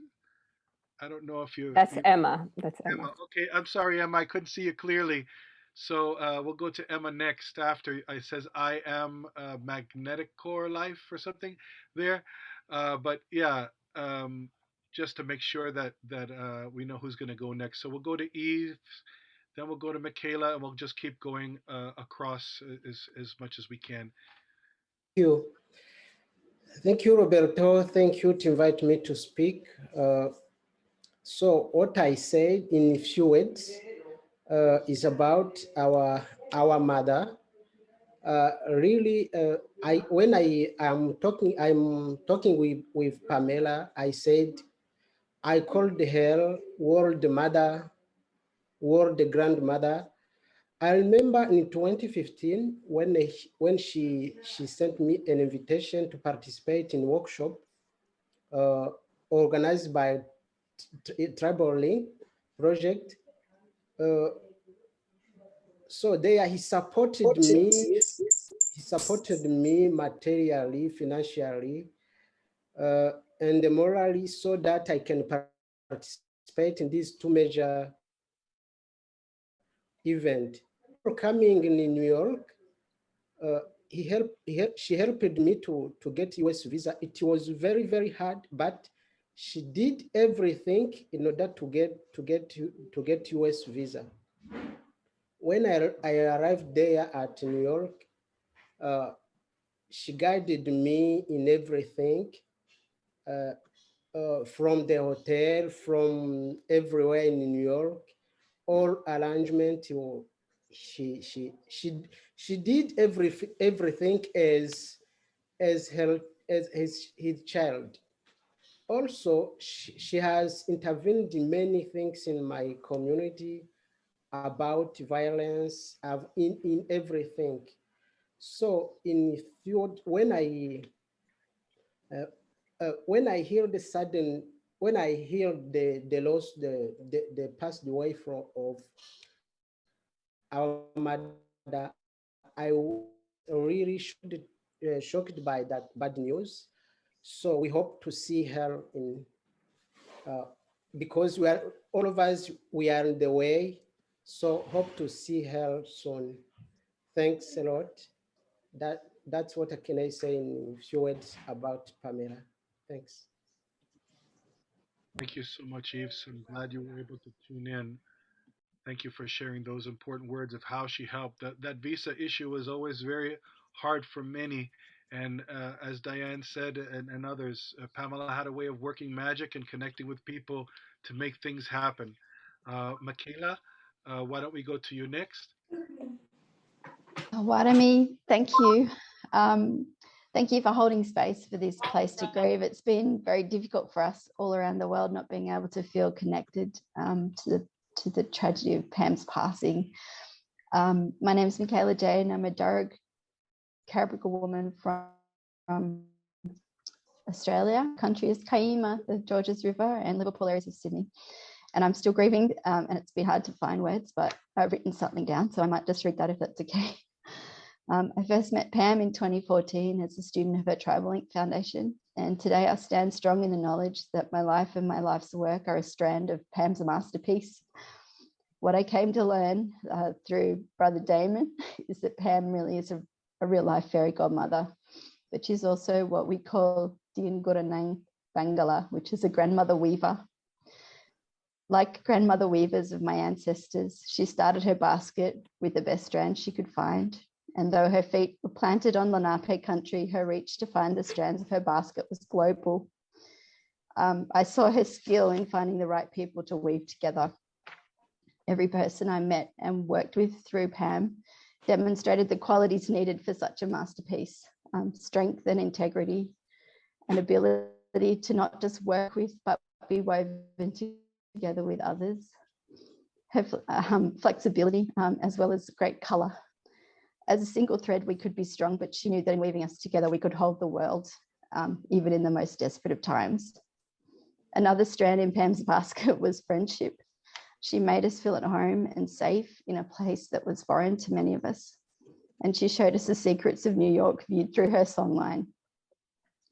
I don't know if That's you Emma. That's Emma. Emma. Okay, I'm sorry, Emma. I couldn't see you clearly. So we'll go to Emma next after I says I am magnetic core life or something there. But yeah, just to make sure that we know who's going to go next. So we'll go to Eve, then we'll go to Michaela, and we'll just keep going across as much as we can. You. Thank you, Roberto. Thank you to invite me to speak. So what I said in a few words is about our mother. Really, when I'm talking with Pamela, I said I called her world mother, world grandmother. I remember in 2015 when she sent me an invitation to participate in workshop organized by Tribal Link project. So there he supported me. He supported me materially, financially, and morally, so that I can participate in these two major events. Coming in New York, she helped me to get US visa. It was very, very hard, but she did everything in order to get US visa. When I arrived there at New York, she guided me in everything, from the hotel, from everywhere in New York, all arrangement. She did everything as his child. Also, she has intervened in many things in my community about violence, in everything. So when I hear the loss, the passed away of our mother, I really shocked by that bad news. So we hope to see her in, because we are, all of us, we are in the way. So hope to see her soon. Thanks a lot. That's what can I say in few words about Pamela. Thanks. Thank you so much, Yves. I'm glad you were able to tune in. Thank you for sharing those important words of how she helped. That visa issue was always very hard for many. And as Diane said, and others, Pamela had a way of working magic and connecting with people to make things happen. Michaela, why don't we go to you next? Warami, thank you. Thank you for holding space for this place to grieve. It's been very difficult for us all around the world not being able to feel connected to the tragedy of Pam's passing. My name is Michaela Jane. I'm a Darug Carabrical woman from Australia. Country is Kaima, the Georges River, and Liverpool areas of Sydney. And I'm still grieving, and it's been hard to find words, but I've written something down, so I might just read that if that's okay. I first met Pam in 2014 as a student of her Tribal Link Foundation, and today I stand strong in the knowledge that my life and my life's work are a strand of Pam's masterpiece. What I came to learn through Brother Damon is that Pam really is a real-life fairy godmother, but she's also what we call Dien Guranang Bangala, which is a grandmother weaver. Like grandmother weavers of my ancestors, she started her basket with the best strands she could find. And though her feet were planted on Lenape country, her reach to find the strands of her basket was global. I saw her skill in finding the right people to weave together. Every person I met and worked with through Pam demonstrated the qualities needed for such a masterpiece: strength and integrity, and ability to not just work with, but be woven together with others. Her flexibility, as well as great color. As a single thread, we could be strong, but she knew that in weaving us together, we could hold the world, even in the most desperate of times. Another strand in Pam's basket was friendship. She made us feel at home and safe in a place that was foreign to many of us. And she showed us the secrets of New York viewed through her songline.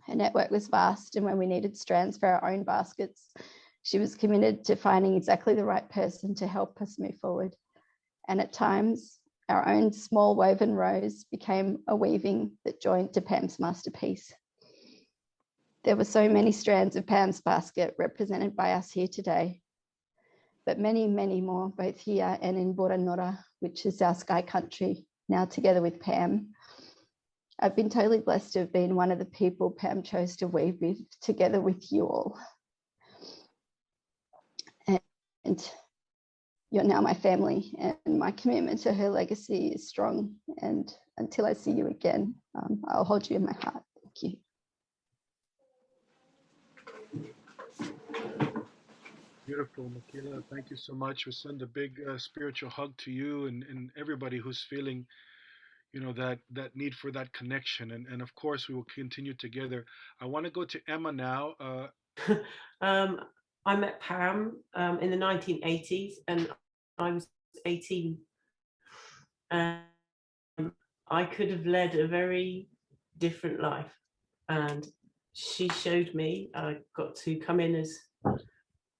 Her network was vast, and when we needed strands for our own baskets, she was committed to finding exactly the right person to help us move forward. And at times, our own small woven rose became a weaving that joined to Pam's masterpiece. There were so many strands of Pam's basket represented by us here today, but many, many more, both here and in Bora Nora, which is our sky country, now together with Pam. I've been totally blessed to have been one of the people Pam chose to weave with, together with you all. And you're now my family, and my commitment to her legacy is strong. And until I see you again, I'll hold you in my heart. Thank you. Beautiful, Michaela. Thank you so much. We send a big spiritual hug to you and everybody who's feeling, that need for that connection. And of course, we will continue together. I want to go to Emma now. I met Pam in the 1980s, and I was 18. I could have led a very different life, and she showed me. I got to come in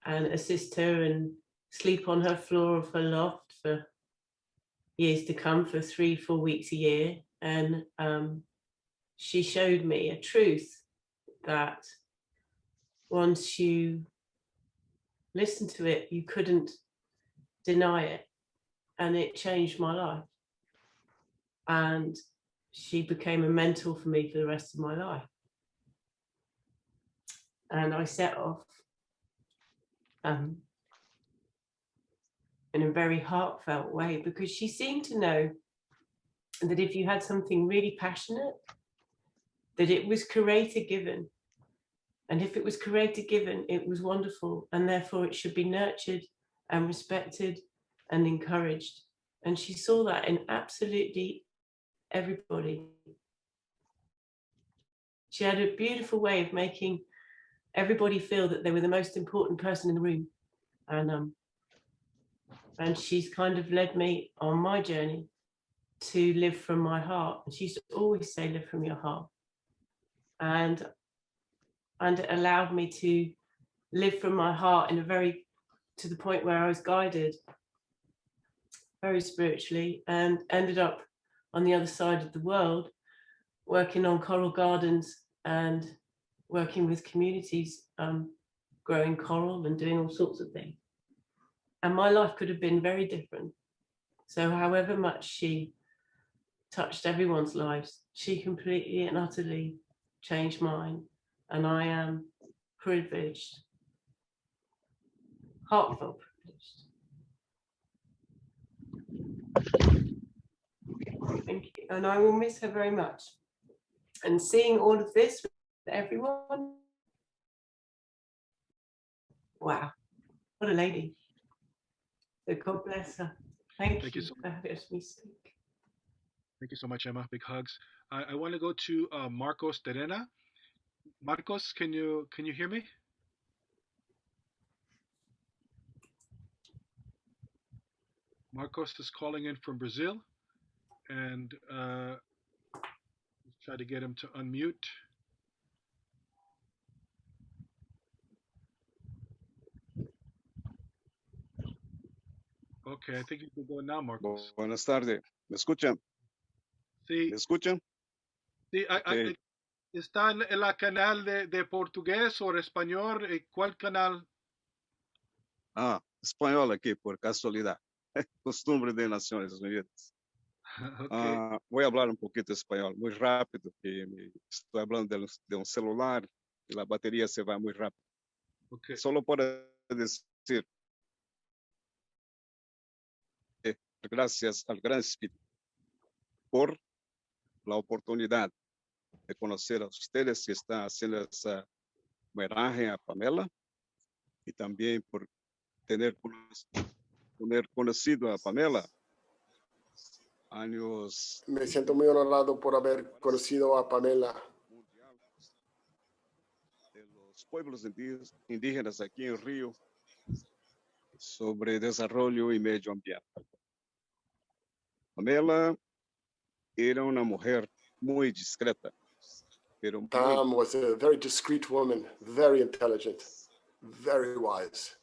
and assist her and sleep on her floor of her loft for years to come, for 3-4 weeks a year. And she showed me a truth that once you listen to it, you couldn't deny it. And it changed my life. And she became a mentor for me for the rest of my life. And I set off in a very heartfelt way, because she seemed to know that if you had something really passionate, that it was creator given. And if it was creator given, it was wonderful, and therefore it should be nurtured and respected and encouraged. And she saw that in absolutely everybody. She had a beautiful way of making everybody feel that they were the most important person in the room. And she's kind of led me on my journey to live from my heart. And she used to always say, live from your heart. And it allowed me to live from my heart to the point where I was guided very spiritually, and ended up on the other side of the world working on coral gardens and working with communities, growing coral and doing all sorts of things. And my life could have been very different. So however much she touched everyone's lives, she completely and utterly changed mine. And I am privileged, heartfelt privileged. Thank you. And I will miss her very much. And seeing all of this with everyone, wow, what a lady. So God bless her. Thank you so for having me speak. Thank you so much, Emma. Big hugs. I want to go to Marcos Terena. Marcos, can you hear me? Marcos is calling in from Brazil, and let's try to get him to unmute. Okay, I think you can go now, Marcos. Buenas tardes. ¿Me escuchan? Sí. ¿Me escuchan? Sí, Okay. ¿está en la canal de portugués o español? ¿Cuál canal? Ah, español aquí, por casualidad. Costumbre de Naciones Unidas. Okay. Voy a hablar un poquito español, muy rápido, que estoy hablando de un celular y la batería se va muy rápido. Okay. Solo para decir, gracias al Gran Espíritu por la oportunidad de conocer a ustedes que están haciendo esa homenaje a Pamela y también por tener conocido a Pamela años. Me siento muy honorado por haber conocido a Pamela. De los pueblos indígenas aquí en Río sobre desarrollo y medio ambiente. Pamela era una mujer muy discreta, pero Pam was a very discreet woman, very intelligent, very wise.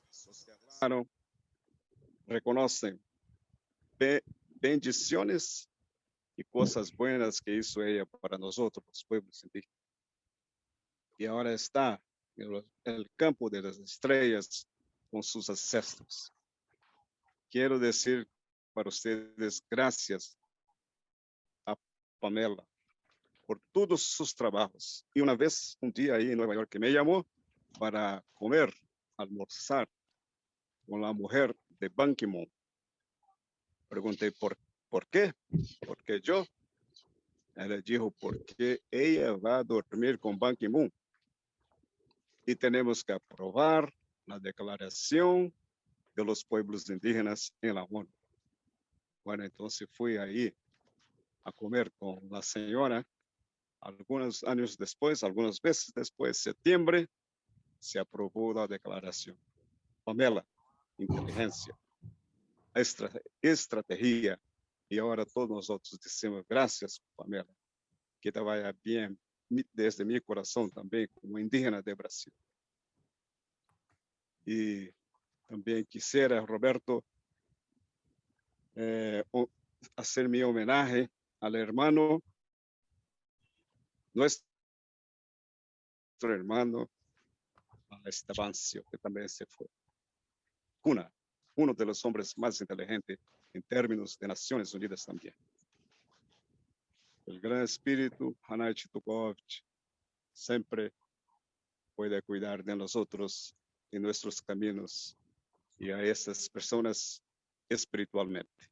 Claro, reconocen bendiciones y cosas buenas que hizo ella para nosotros, los pueblos indígenas. Y ahora está en el campo de las estrellas con sus ancestros. Quiero decir para ustedes gracias a Pamela por todos sus trabajos. Y una vez, un día ahí en Nueva York, que me llamó para comer, almorzar con la mujer de Ban Ki-moon. Pregunté por qué, porque yo. Ella dijo, porque ella va a dormir con Ban Ki-moon. Y tenemos que aprobar la declaración de los pueblos indígenas en la ONU. Bueno, entonces fui ahí a comer con la señora. Algunos años después, algunos meses después, septiembre, se aprobó la declaración. Pamela, inteligencia, estrategia. Y ahora todos nosotros decimos gracias, Pamela. Que te vaya bien desde mi corazón también como indígena de Brasil. Y también quisiera, Roberto, hacer mi homenaje al hermano, nuestro hermano, a Estebancio, que también se fue. Uno de los hombres más inteligentes en términos de Naciones Unidas también. El Gran Espíritu, Hanai Chitukovich, siempre puede cuidar de nosotros en nuestros caminos y a esas personas espiritualmente.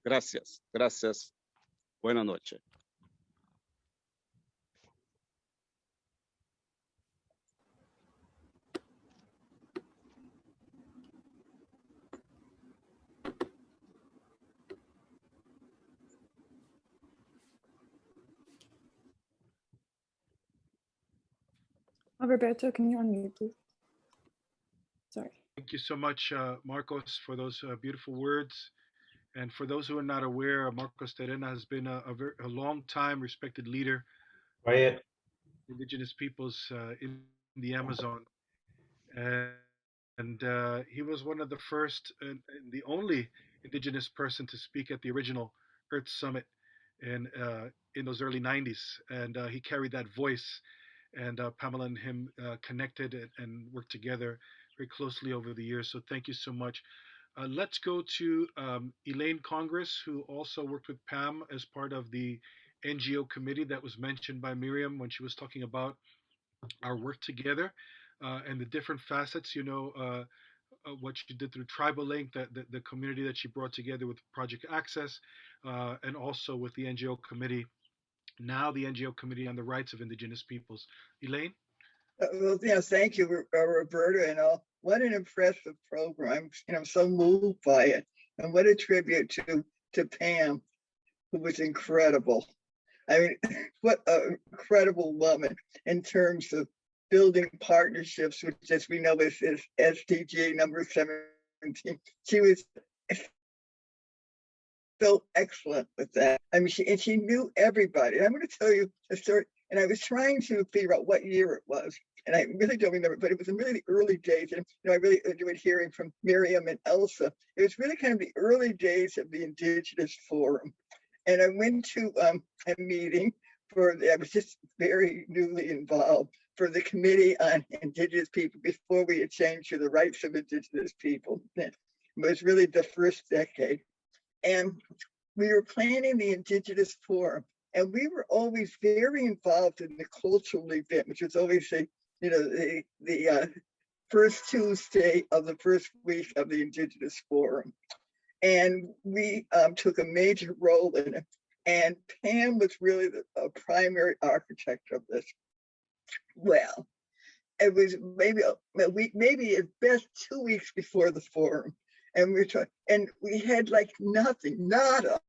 Gracias, gracias. Buenas noches. Roberto, can you unmute, please? Sorry. Thank you so much, Marcos, for those beautiful words. And for those who are not aware, Marcos Terena has been a long time respected leader of Quiet. indigenous peoples in the Amazon. And he was one of the first and the only indigenous person to speak at the original Earth Summit in those early 90s. And he carried that voice. And Pamela and him connected and worked together very closely over the years. So thank you so much. Let's go to Elaine Congress, who also worked with Pam as part of the NGO committee that was mentioned by Miriam when she was talking about our work together and the different facets, what she did through Tribal Link, the community that she brought together with Project Access, and also with the NGO committee, now the NGO committee on the rights of indigenous peoples. Elaine? Well, thank you, Roberta, and all. What an impressive program. I'm so moved by it. And what a tribute to Pam, who was incredible. I mean, what an incredible woman in terms of building partnerships, which, as we know, is SDG number 17. She was so excellent with that. I mean, she knew everybody. And I'm going to tell you a story. And I was trying to figure out what year it was. And I really don't remember, but it was in really the early days. And I really enjoyed hearing from Miriam and Elsa. It was really kind of the early days of the Indigenous Forum. And I went to a meeting I was just very newly involved for the Committee on Indigenous People before we had changed to the rights of Indigenous people. It was really the first decade. And we were planning the Indigenous Forum. And we were always very involved in the cultural event, which was always the first Tuesday of the first week of the Indigenous Forum. And we took a major role in it. And Pam was really the primary architect of this. Well, it was maybe at best 2 weeks before the forum. And we had like nothing, nada.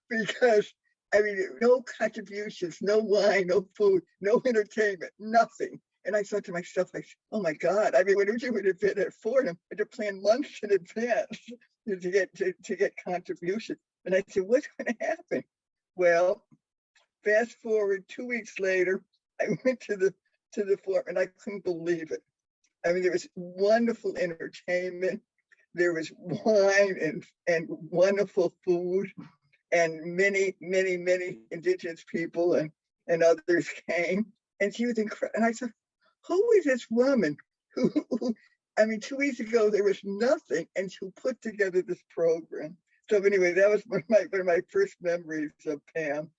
Because, I mean, no contributions, no wine, no food, no entertainment, nothing. And I thought to myself, oh my God, I mean, when you would have been at Fordham, I had to plan months in advance to get contributions. And I said, what's going to happen? Well, fast forward 2 weeks later, I went to the forum and I couldn't believe it. I mean, there was wonderful entertainment. There was wine and wonderful food. And many, many, many Indigenous people and others came. And she was incredible. And I said, who is this woman who, I mean, 2 weeks ago, there was nothing, and she put together this program. So anyway, that was one of my first memories of Pam.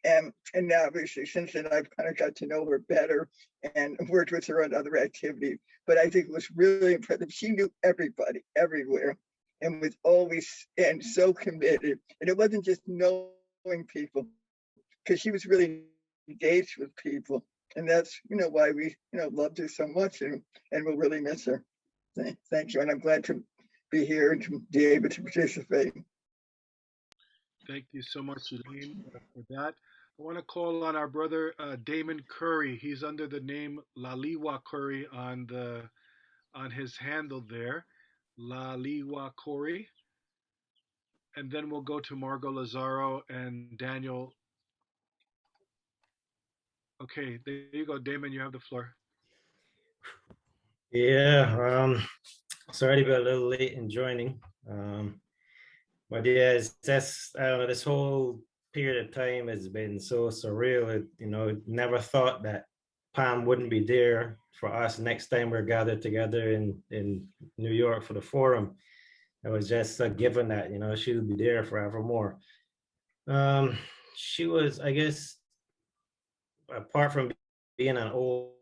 And now, obviously, since then, I've kind of got to know her better and worked with her on other activities. But I think it was really impressive. She knew everybody, everywhere, and was always and so committed. And it wasn't just knowing people, because she was really engaged with people. And that's, why we, loved her so much and we'll really miss her. Thank you. And I'm glad to be here and to be able to participate. Thank you so much, Elaine, for that. I want to call on our brother Damon Curry. He's under the name Laliwa Curry on his handle there, Laliwa Curry. And then we'll go to Margot Lazaro and Daniel. Okay, there you go, Damon. You have the floor. Yeah, sorry to be a little late in joining. But yeah, it's just, I don't know, this whole period of time has been so surreal. Never thought that Pam wouldn't be there for us next time we're gathered together in New York for the forum. It was just a given that, she would be there forevermore. She was, I guess, apart from being an old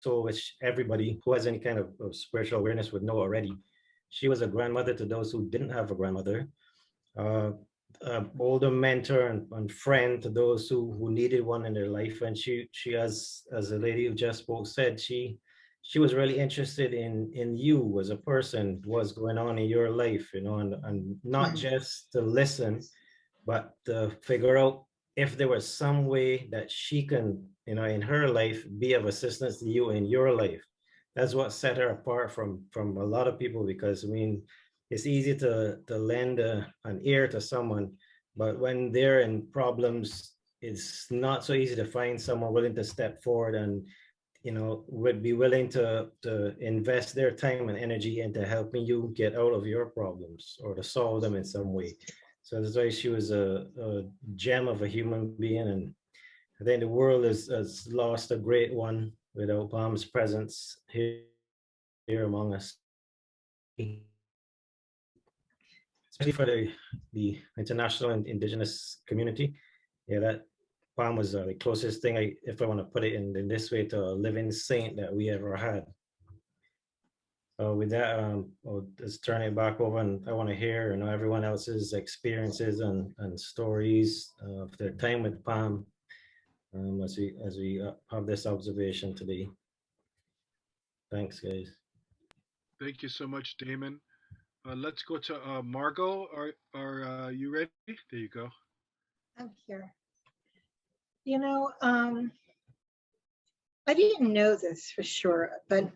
soul, which everybody who has any kind of spiritual awareness would know already, she was a grandmother to those who didn't have a grandmother, older mentor and friend to those who needed one in their life. And she as the lady who just spoke said, she was really interested in you as a person, what's going on in your life, and not just to listen, but to figure out if there was some way that she can, in her life, be of assistance to you in your life. that's what set her apart from a lot of people, because I mean, it's easy to lend an ear to someone, but when they're in problems, it's not so easy to find someone willing to step forward and, you know, would be willing to invest their time and energy into helping you get out of your problems or to solve them in some way. So that's why she was a gem of a human being, and I think the world has lost a great one without Pam's presence here among us, especially for the international and indigenous community. Yeah, that Pam was the closest thing, if I want to put it in this way, to a living saint that we ever had. So with that, I'll just turn it back over, and I want to hear, you know, everyone else's experiences and stories of their time with Pam, as we have this observation today. Thanks, guys. Thank you so much, Damon. Let's go to Margot. Are you ready? There you go. I'm here. You know, I didn't know this for sure, but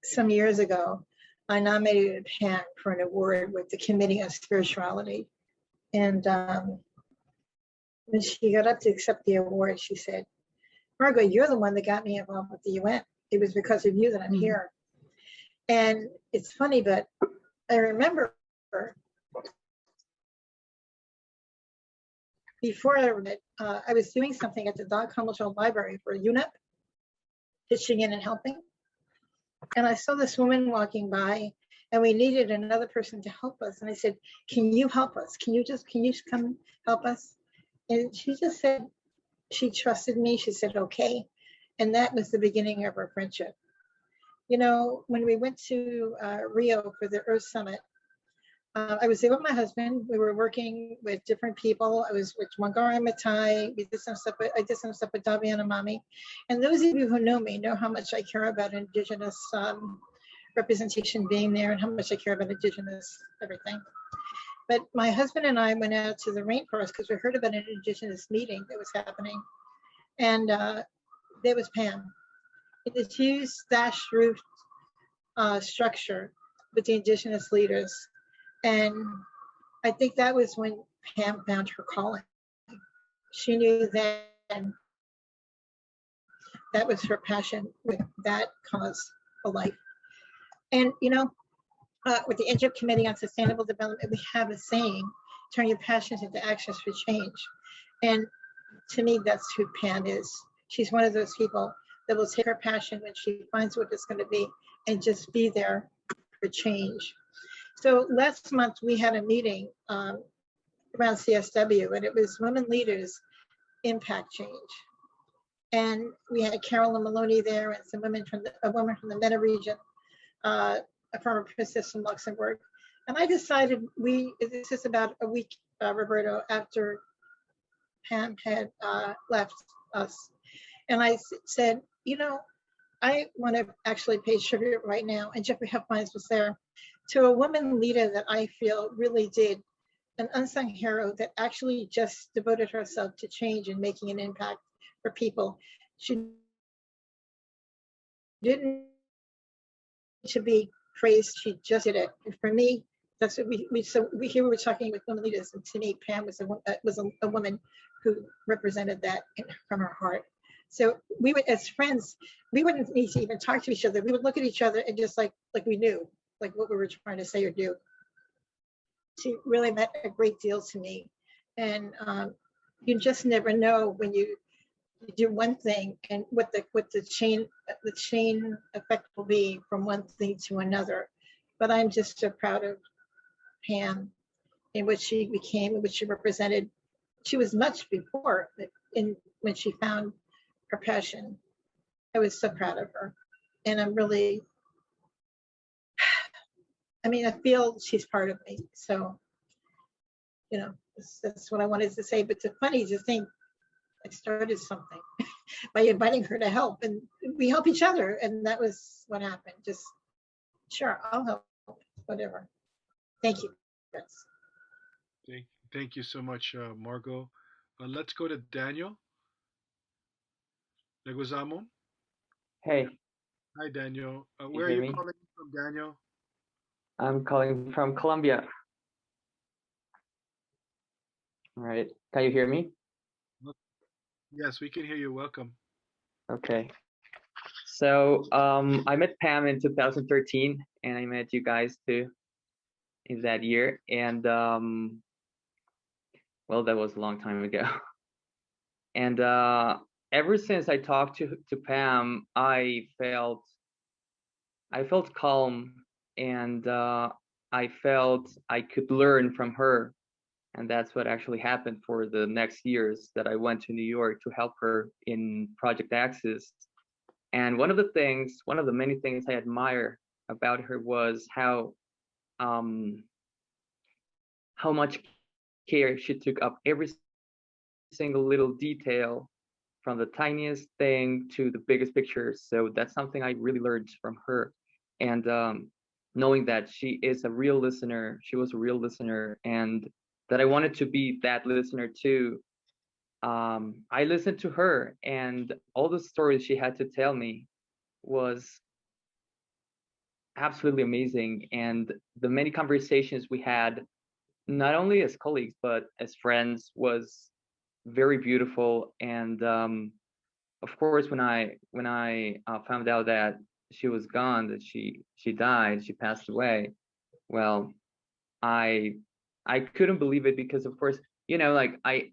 some years ago, I nominated Pam for an award with the Committee on Spirituality. And when she got up to accept the award, she said, Margot, you're the one that got me involved with the UN. It was because of you that I'm here. And it's funny, but I remember before I was doing something at the Don Commonwealth Library for UNEP, pitching in and helping. And I saw this woman walking by, and we needed another person to help us. And I said, can you help us? Can you just come help us? And she just said, she trusted me. She said, okay. And that was the beginning of our friendship. You know, when we went to Rio for the Earth Summit, I was there with my husband. We were working with different people. I was with Wangari Maathai. I did some stuff with Daviana Mami. And those of you who know me know how much I care about Indigenous representation being there, and how much I care about Indigenous everything. But my husband and I went out to the rainforest because we heard about an Indigenous meeting that was happening. And there was Pam in this huge thatched roof structure with the Indigenous leaders. And I think that was when Pam found her calling. She knew then that was her passion with that cause for life. And, you know, with the Egypt Committee on Sustainable Development, we have a saying, turn your passions into actions for change. And to me, that's who Pam is. She's one of those people that will take her passion when she finds what it's going to be and just be there for change. So last month we had a meeting around CSW, and it was Women Leaders Impact Change. And we had Carolyn Maloney there and some women from a woman from the MENA region, a former princess from Luxembourg. And I decided this is about a week, Roberto, after Pam had left us. And I said, you know, I want to actually pay tribute right now, and Jeffrey Huffines was there, to a woman leader that I feel really did, an unsung hero that actually just devoted herself to change and making an impact for people. She didn't need to be praised, she just did it. And for me, that's what we here we were talking with women leaders, and to me, Pam was a woman who represented that from her heart. So we would, as friends, we wouldn't need to even talk to each other. We would look at each other and just like we knew, like what we were trying to say or do. She really meant a great deal to me. And you just never know when you do one thing and what the chain effect will be from one thing to another. But I'm just so proud of Pam and what she became and what she represented. She was much before when she found her passion. I was so proud of her. And I'm really, I mean, I feel she's part of me. So, you know, that's what I wanted to say. But it's funny to think I started something by inviting her to help, and we help each other. And that was what happened. Just, sure, I'll help, whatever. Thank you. Yes. Thank you so much, Margot. Let's go to Daniel Leguizamon. Hey, Hi, Daniel. You Where are hear you me? calling from, Daniel? I'm calling from Colombia. All right. Can you hear me? Yes, we can hear you. Welcome. Okay. So I met Pam in 2013, and I met you guys too in that year. And well, that was a long time ago. And ever since I talked to Pam, I felt calm, and I felt I could learn from her. And that's what actually happened for the next years that I went to New York to help her in Project Access. And one of the many things I admire about her was how much care she took of every single little detail, from the tiniest thing to the biggest picture. So that's something I really learned from her. And knowing that she is a real listener, she was a real listener, and that I wanted to be that listener too. I listened to her, and all the stories she had to tell me was absolutely amazing. And the many conversations we had, not only as colleagues but as friends, was very beautiful. And of course, when I found out that she was gone, that she died, she passed away, well, I I couldn't believe it, because of course, like I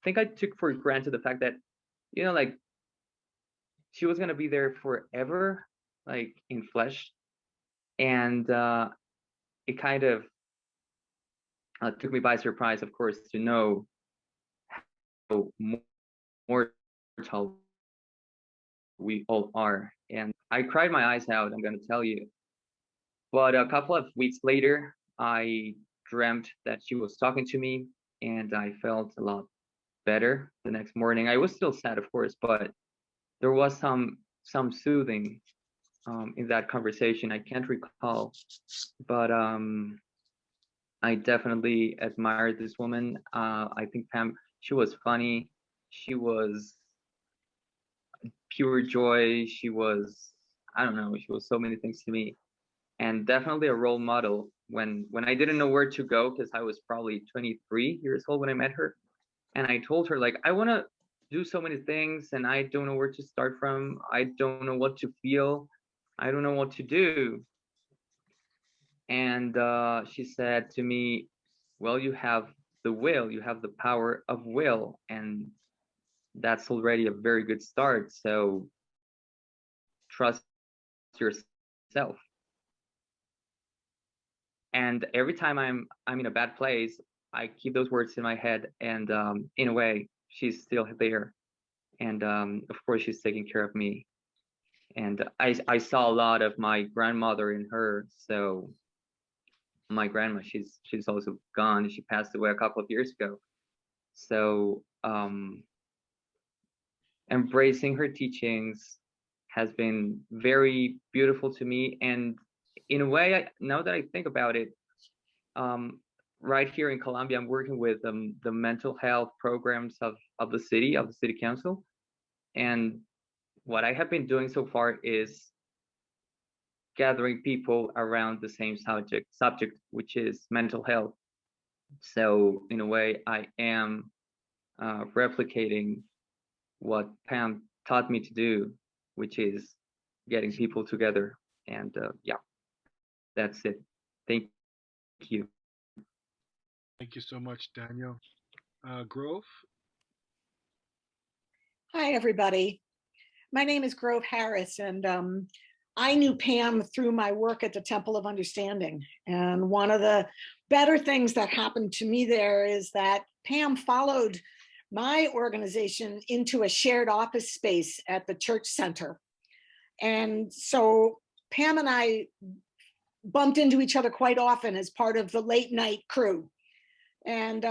think I took for granted the fact that, like, she was gonna be there forever, like in flesh. And it kind of took me by surprise, of course, to know how mortal we all are. And I cried my eyes out, I'm gonna tell you. But a couple of weeks later, I dreamt that she was talking to me, and I felt a lot better the next morning. I was still sad, of course, but there was some soothing in that conversation. I can't recall, but I definitely admired this woman. I think Pam, she was funny. She was pure joy. She was, I don't know, she was so many things to me, and definitely a role model when I didn't know where to go, because I was probably 23 years old when I met her. And I told her, like, I want to do so many things, and I don't know where to start from. I don't know what to feel. I don't know what to do. And she said to me, well, you have the will, you have the power of will, and that's already a very good start. So trust yourself. And every time I'm in a bad place, I keep those words in my head, and in a way, she's still there. And of course, she's taking care of me. And I saw a lot of my grandmother in her. So my grandma, she's also gone. She passed away a couple of years ago. So embracing her teachings has been very beautiful to me. And in a way, now that I think about it, right here in Colombia, I'm working with the mental health programs of the city council. And what I have been doing so far is gathering people around the same subject, which is mental health. So in a way, I am replicating what Pam taught me to do, which is getting people together. And yeah, that's it. Thank you. Thank you so much, Daniel. Grove? Hi, everybody. My name is Grove Harris, and I knew Pam through my work at the Temple of Understanding. And one of the better things that happened to me there is that Pam followed my organization into a shared office space at the church center. And so Pam and I bumped into each other quite often as part of the late night crew. And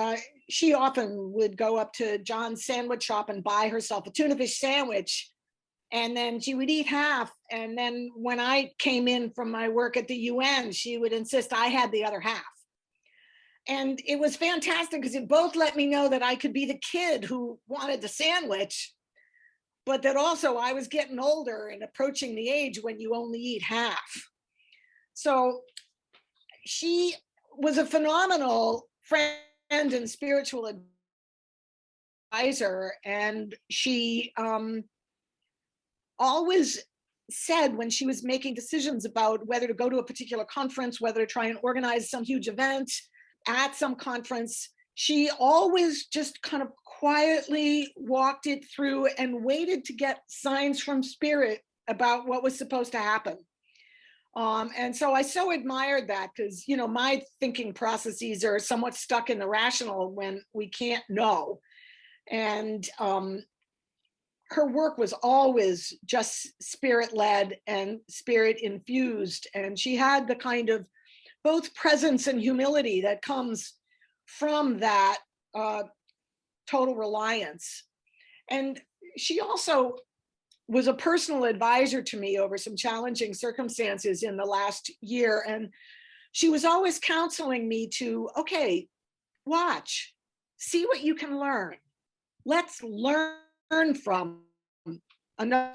she often would go up to John's sandwich shop and buy herself a tuna fish sandwich. And then she would eat half. And then when I came in from my work at the UN, she would insist I had the other half. And it was fantastic because it both let me know that I could be the kid who wanted the sandwich, but that also I was getting older and approaching the age when you only eat half. So she was a phenomenal friend and spiritual advisor. And she always said when she was making decisions about whether to go to a particular conference, whether to try and organize some huge event at some conference, she always just kind of quietly walked it through and waited to get signs from spirit about what was supposed to happen. And so I so admired that, because, you know, my thinking processes are somewhat stuck in the rational when we can't know. And her work was always just spirit-led and spirit-infused. And she had the kind of both presence and humility that comes from that total reliance. And she also was a personal advisor to me over some challenging circumstances in the last year. And she was always counseling me to, okay, watch, see what you can learn. Let's learn from another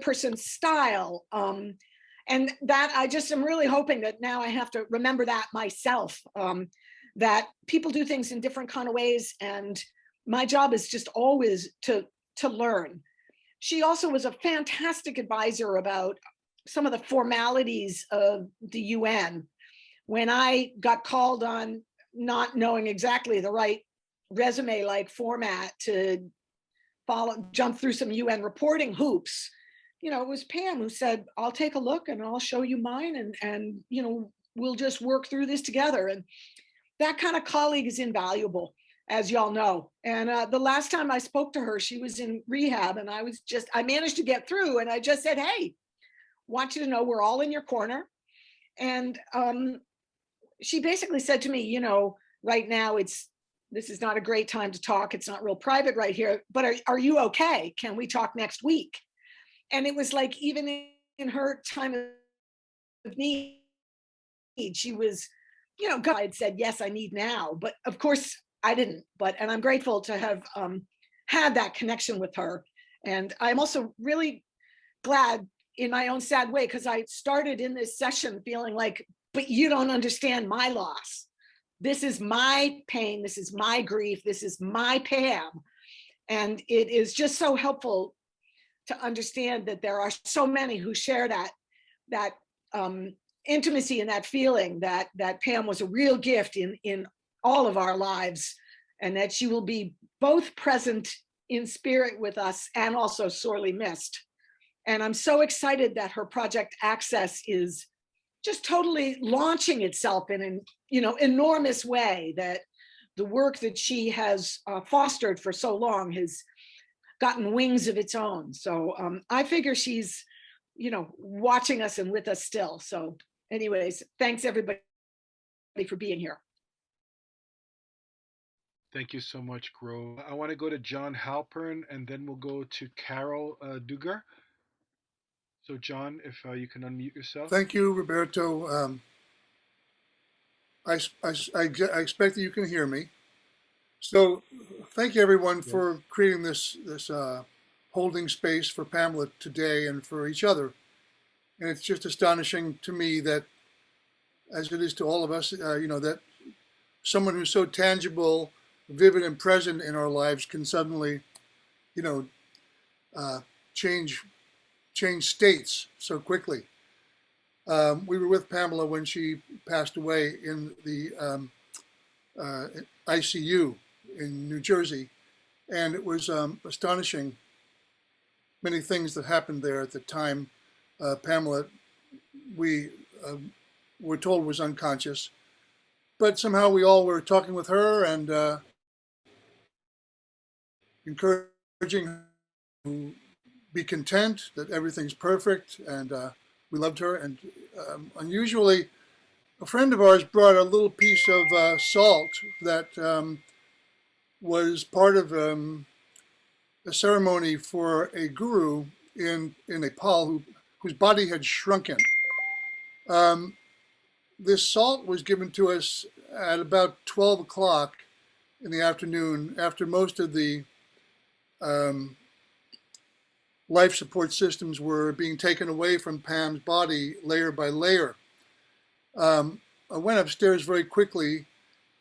person's style. And that I just am really hoping that now I have to remember that myself, that people do things in different kind of ways. And my job is just always to learn. She also was a fantastic advisor about some of the formalities of the UN. When I got called on not knowing exactly the right resume-like format to jump through some UN reporting hoops, you know, it was Pam who said, I'll take a look and I'll show you mine, and you know, we'll just work through this together. And that kind of colleague is invaluable, as y'all know. And the last time I spoke to her, she was in rehab, and I managed to get through, and I just said, hey, want you to know we're all in your corner. And she basically said to me, you know, right now this is not a great time to talk. It's not real private right here, but are you okay? Can we talk next week? And it was like, even in her time of need, she was, you know, God had said, yes, I need now. But of course I didn't, and I'm grateful to have had that connection with her. And I'm also really glad in my own sad way, because I started in this session feeling like, but you don't understand my loss. This is my pain. This is my grief. This is my Pam. And it is just so helpful to understand that there are so many who share that intimacy and that feeling that Pam was a real gift in all of our lives, and that she will be both present in spirit with us and also sorely missed. And I'm so excited that her project Access is just totally launching itself in an, you know, enormous way, that the work that she has fostered for so long has gotten wings of its own. So I figure she's, you know, watching us and with us still. So anyways, thanks everybody for being here. Thank you so much, Grove. I want to go to John Halpern, and then we'll go to Carol Dugar. So John, if you can unmute yourself. Thank you, Roberto. I expect that you can hear me. So thank you everyone for creating this holding space for Pamela today and for each other. And it's just astonishing to me that, as it is to all of us, you know, that someone who's so tangible, vivid, and present in our lives can suddenly, you know, change states so quickly. We were with Pamela when she passed away in the ICU in New Jersey, and it was astonishing, many things that happened there at the time. Pamela, we were told, was unconscious, but somehow we all were talking with her and encouraging her to be content that everything's perfect, and we loved her. And unusually, a friend of ours brought a little piece of salt that was part of a ceremony for a guru in Nepal whose body had shrunken. This salt was given to us at about 12 o'clock in the afternoon, after most of the life support systems were being taken away from Pam's body layer by layer. I went upstairs very quickly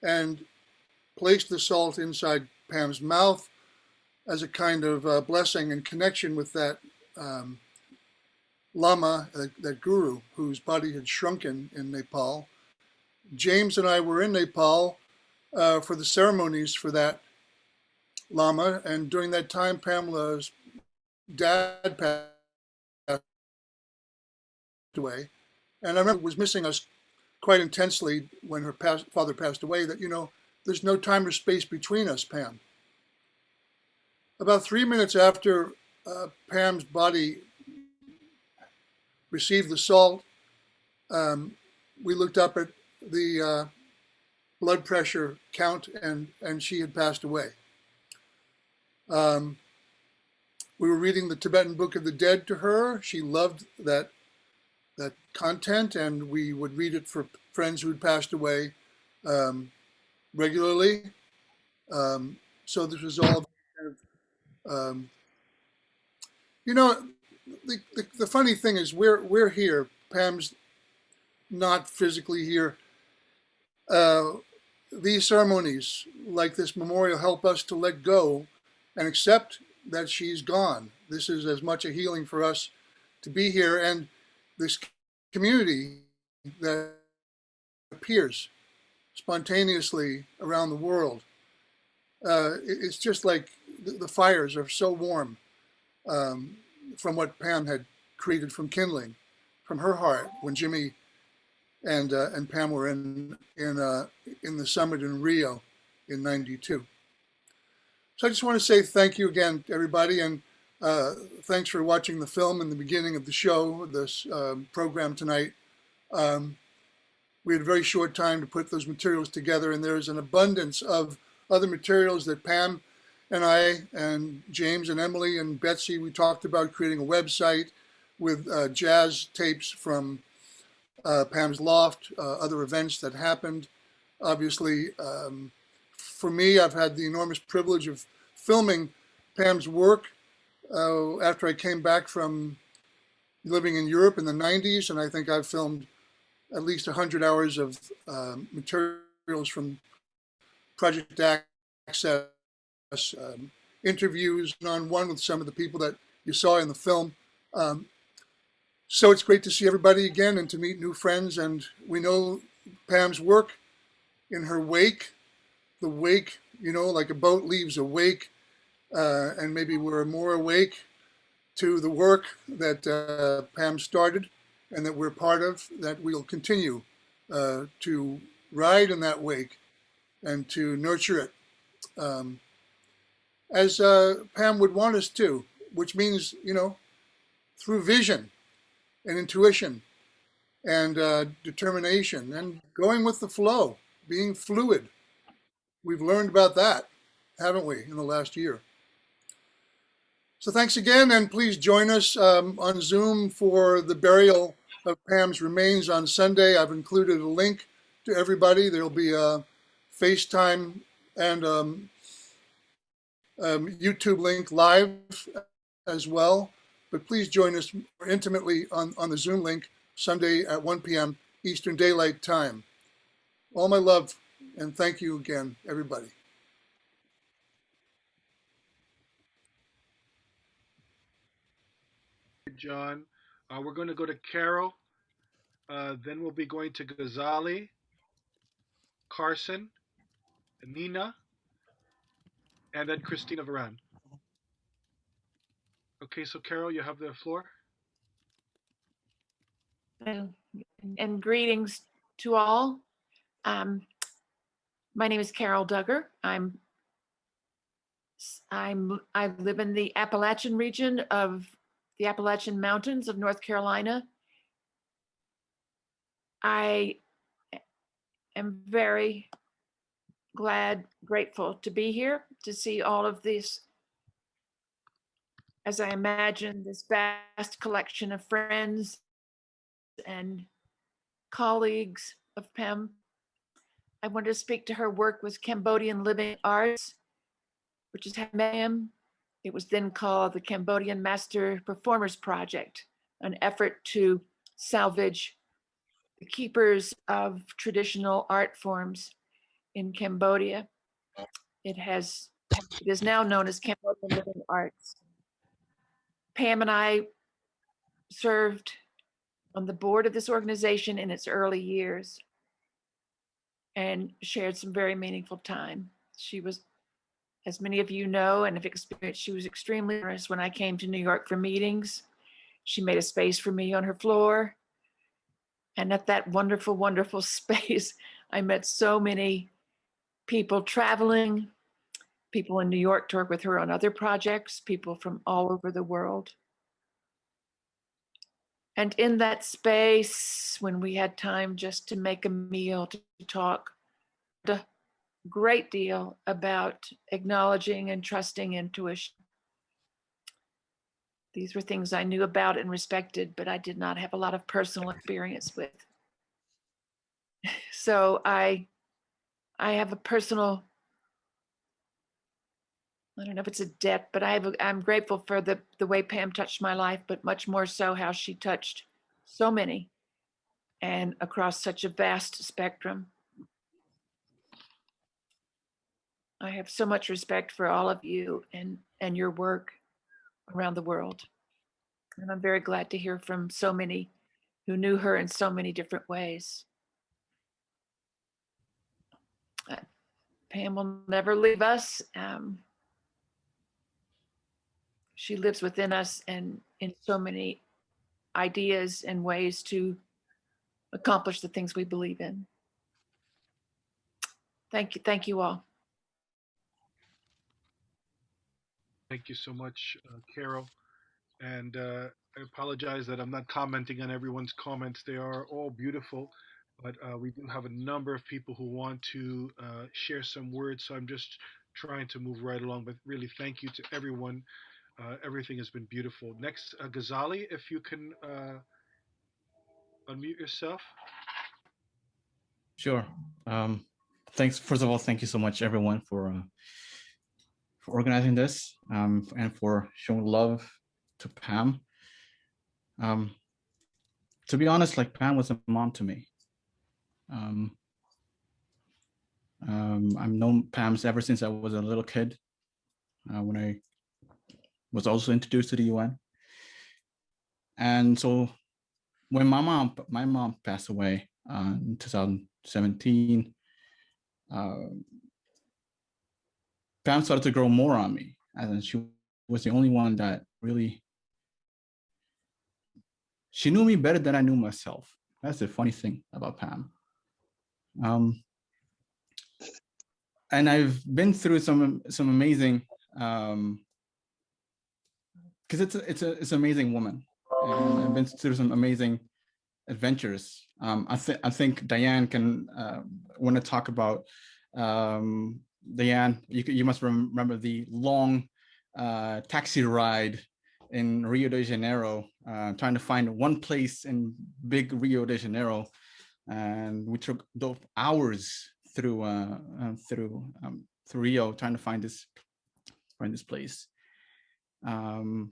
and placed the salt inside Pam's mouth as a kind of blessing and connection with that Lama, that guru whose body had shrunken in Nepal. James and I were in Nepal for the ceremonies for that Lama, and during that time, Pamela's dad passed away. And I remember was missing us quite intensely when her father passed away, that, you know, there's no time or space between us, Pam. About 3 minutes after Pam's body received the salt, we looked up at the blood pressure count, and she had passed away. We were reading the Tibetan Book of the Dead to her. She loved that content, and we would read it for friends who had passed away regularly. So this was all kind of, you know, the funny thing is we're here. Pam's not physically here. These ceremonies, like this memorial, help us to let go and accept that she's gone. This is as much a healing for us to be here, and this community that appears spontaneously around the world. It's just like the fires are so warm from what Pam had created from kindling, from her heart when Jimmy and Pam were in the summit in Rio in '92. So I just want to say thank you again to everybody, and thanks for watching the film in the beginning of the show, this program tonight. We had a very short time to put those materials together, and there's an abundance of other materials that Pam and I and James and Emily and Betsy, we talked about creating a website with jazz tapes from Pam's loft, other events that happened. Obviously, for me, I've had the enormous privilege of filming Pam's work after I came back from living in Europe in the 90s, and I think I've filmed at least 100 hours of materials from Project Access, interviews one-on-one with some of the people that you saw in the film. So it's great to see everybody again and to meet new friends. And we know Pam's work in her wake, the wake, you know, like a boat leaves a wake, and maybe we're more awake to the work that Pam started and that we're part of, that we'll continue to ride in that wake and to nurture it as Pam would want us to, which means, you know, through vision and intuition and determination and going with the flow, being fluid. We've learned about that, haven't we, in the last year? So thanks again, and please join us on Zoom for the burial of Pam's remains on Sunday. I've included a link to everybody. There'll be a FaceTime and YouTube link live as well. But please join us more intimately on the Zoom link Sunday at 1 p.m. Eastern Daylight Time. All my love, and thank you again, everybody. John. We're going to go to Carol. Then we'll be going to Ghazali, Carson, Nina, and then Christina Varan. Okay, so Carol, you have the floor. And greetings to all. My name is Carol Duggar. I live in the Appalachian region of the Appalachian Mountains of North Carolina. I am very glad, grateful to be here, to see all of this, as I imagine, this vast collection of friends and colleagues of Pam. I want to speak to her work with Cambodian Living Arts, which is Pam, It was then called the Cambodian Master Performers Project, an effort to salvage the keepers of traditional art forms in Cambodia. It is now known as Cambodian Living Arts. Pam and I served on the board of this organization in its early years and shared some very meaningful time. She was, as many of you know and have experienced, she was extremely generous when I came to New York for meetings. She made a space for me on her floor. And at that wonderful, wonderful space, I met so many people traveling, people in New York to work with her on other projects, people from all over the world. And in that space, when we had time just to make a meal, to talk, a great deal about acknowledging and trusting intuition. These were things I knew about and respected, but I did not have a lot of personal experience with. So I have a personal, I don't know if it's a debt, but I'm grateful for the way Pam touched my life, but much more so how she touched so many and across such a vast spectrum. I have so much respect for all of you and your work around the world. And I'm very glad to hear from so many who knew her in so many different ways. Pam will never leave us. She lives within us and in so many ideas and ways to accomplish the things we believe in. Thank you all. Thank you so much, Carol. And I apologize that I'm not commenting on everyone's comments. They are all beautiful, but we do have a number of people who want to share some words. So I'm just trying to move right along. But really, thank you to everyone. Everything has been beautiful. Next, Ghazali, if you can unmute yourself. Sure. Thanks. First of all, thank you so much, everyone, for organizing this and for showing love to Pam. To be honest, like Pam was a mom to me. I've known Pam's ever since I was a little kid, when I was also introduced to the UN. And so when my mom passed away in 2017, Pam started to grow more on me, and she was the only one that really, she knew me better than I knew myself. That's the funny thing about Pam. And I've been through some amazing, because it's an amazing woman, and I've been through some amazing adventures. I think Diane can want to talk about. Diane, you must remember the long taxi ride in Rio de Janeiro, trying to find one place in big Rio de Janeiro, and we took hours through Rio trying to find this place. Well,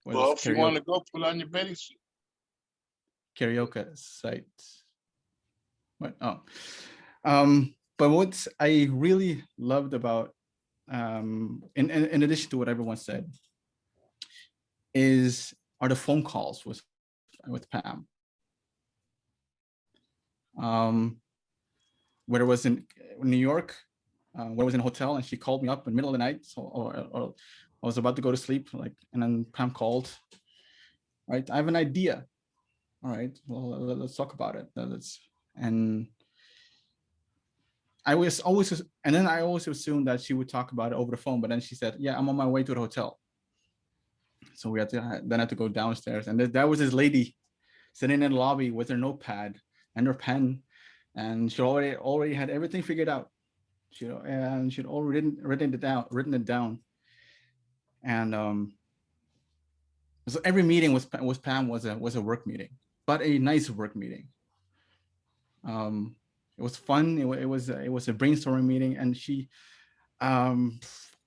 if you want to go, put on your bathing suit. Karaoke site. What? Oh, but what I really loved about, in addition to what everyone said, are the phone calls with Pam. Where it was in New York, where I was in a hotel, and she called me up in the middle of the night, or I was about to go to sleep, and then Pam called. Right, I have an idea. All right, well, let's talk about it. And I always assumed that she would talk about it over the phone, but then she said, "Yeah, I'm on my way to the hotel." So we had to go downstairs, and there was this lady sitting in the lobby with her notepad and her pen, and she already had everything figured out. She'd already written it down, and so every meeting with Pam was a work meeting, but a nice work meeting. It was fun. It was a brainstorming meeting, and she,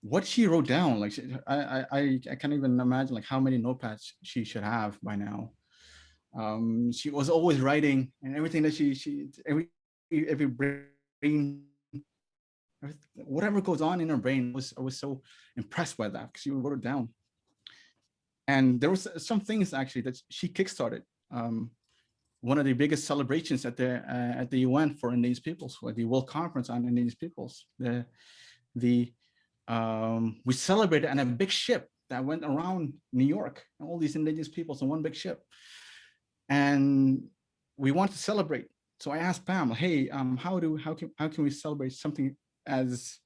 what she wrote down, like I can't even imagine like how many notepads she should have by now. She was always writing, and everything that every brain, whatever goes on in her brain, I was so impressed by that because she wrote it down. And there was some things actually that she kickstarted. One of the biggest celebrations at the UN for Indigenous peoples, or the World Conference on Indigenous Peoples. We celebrated on a big ship that went around New York, and all these Indigenous peoples on one big ship. And we want to celebrate. So I asked Pam, hey, how can we celebrate something as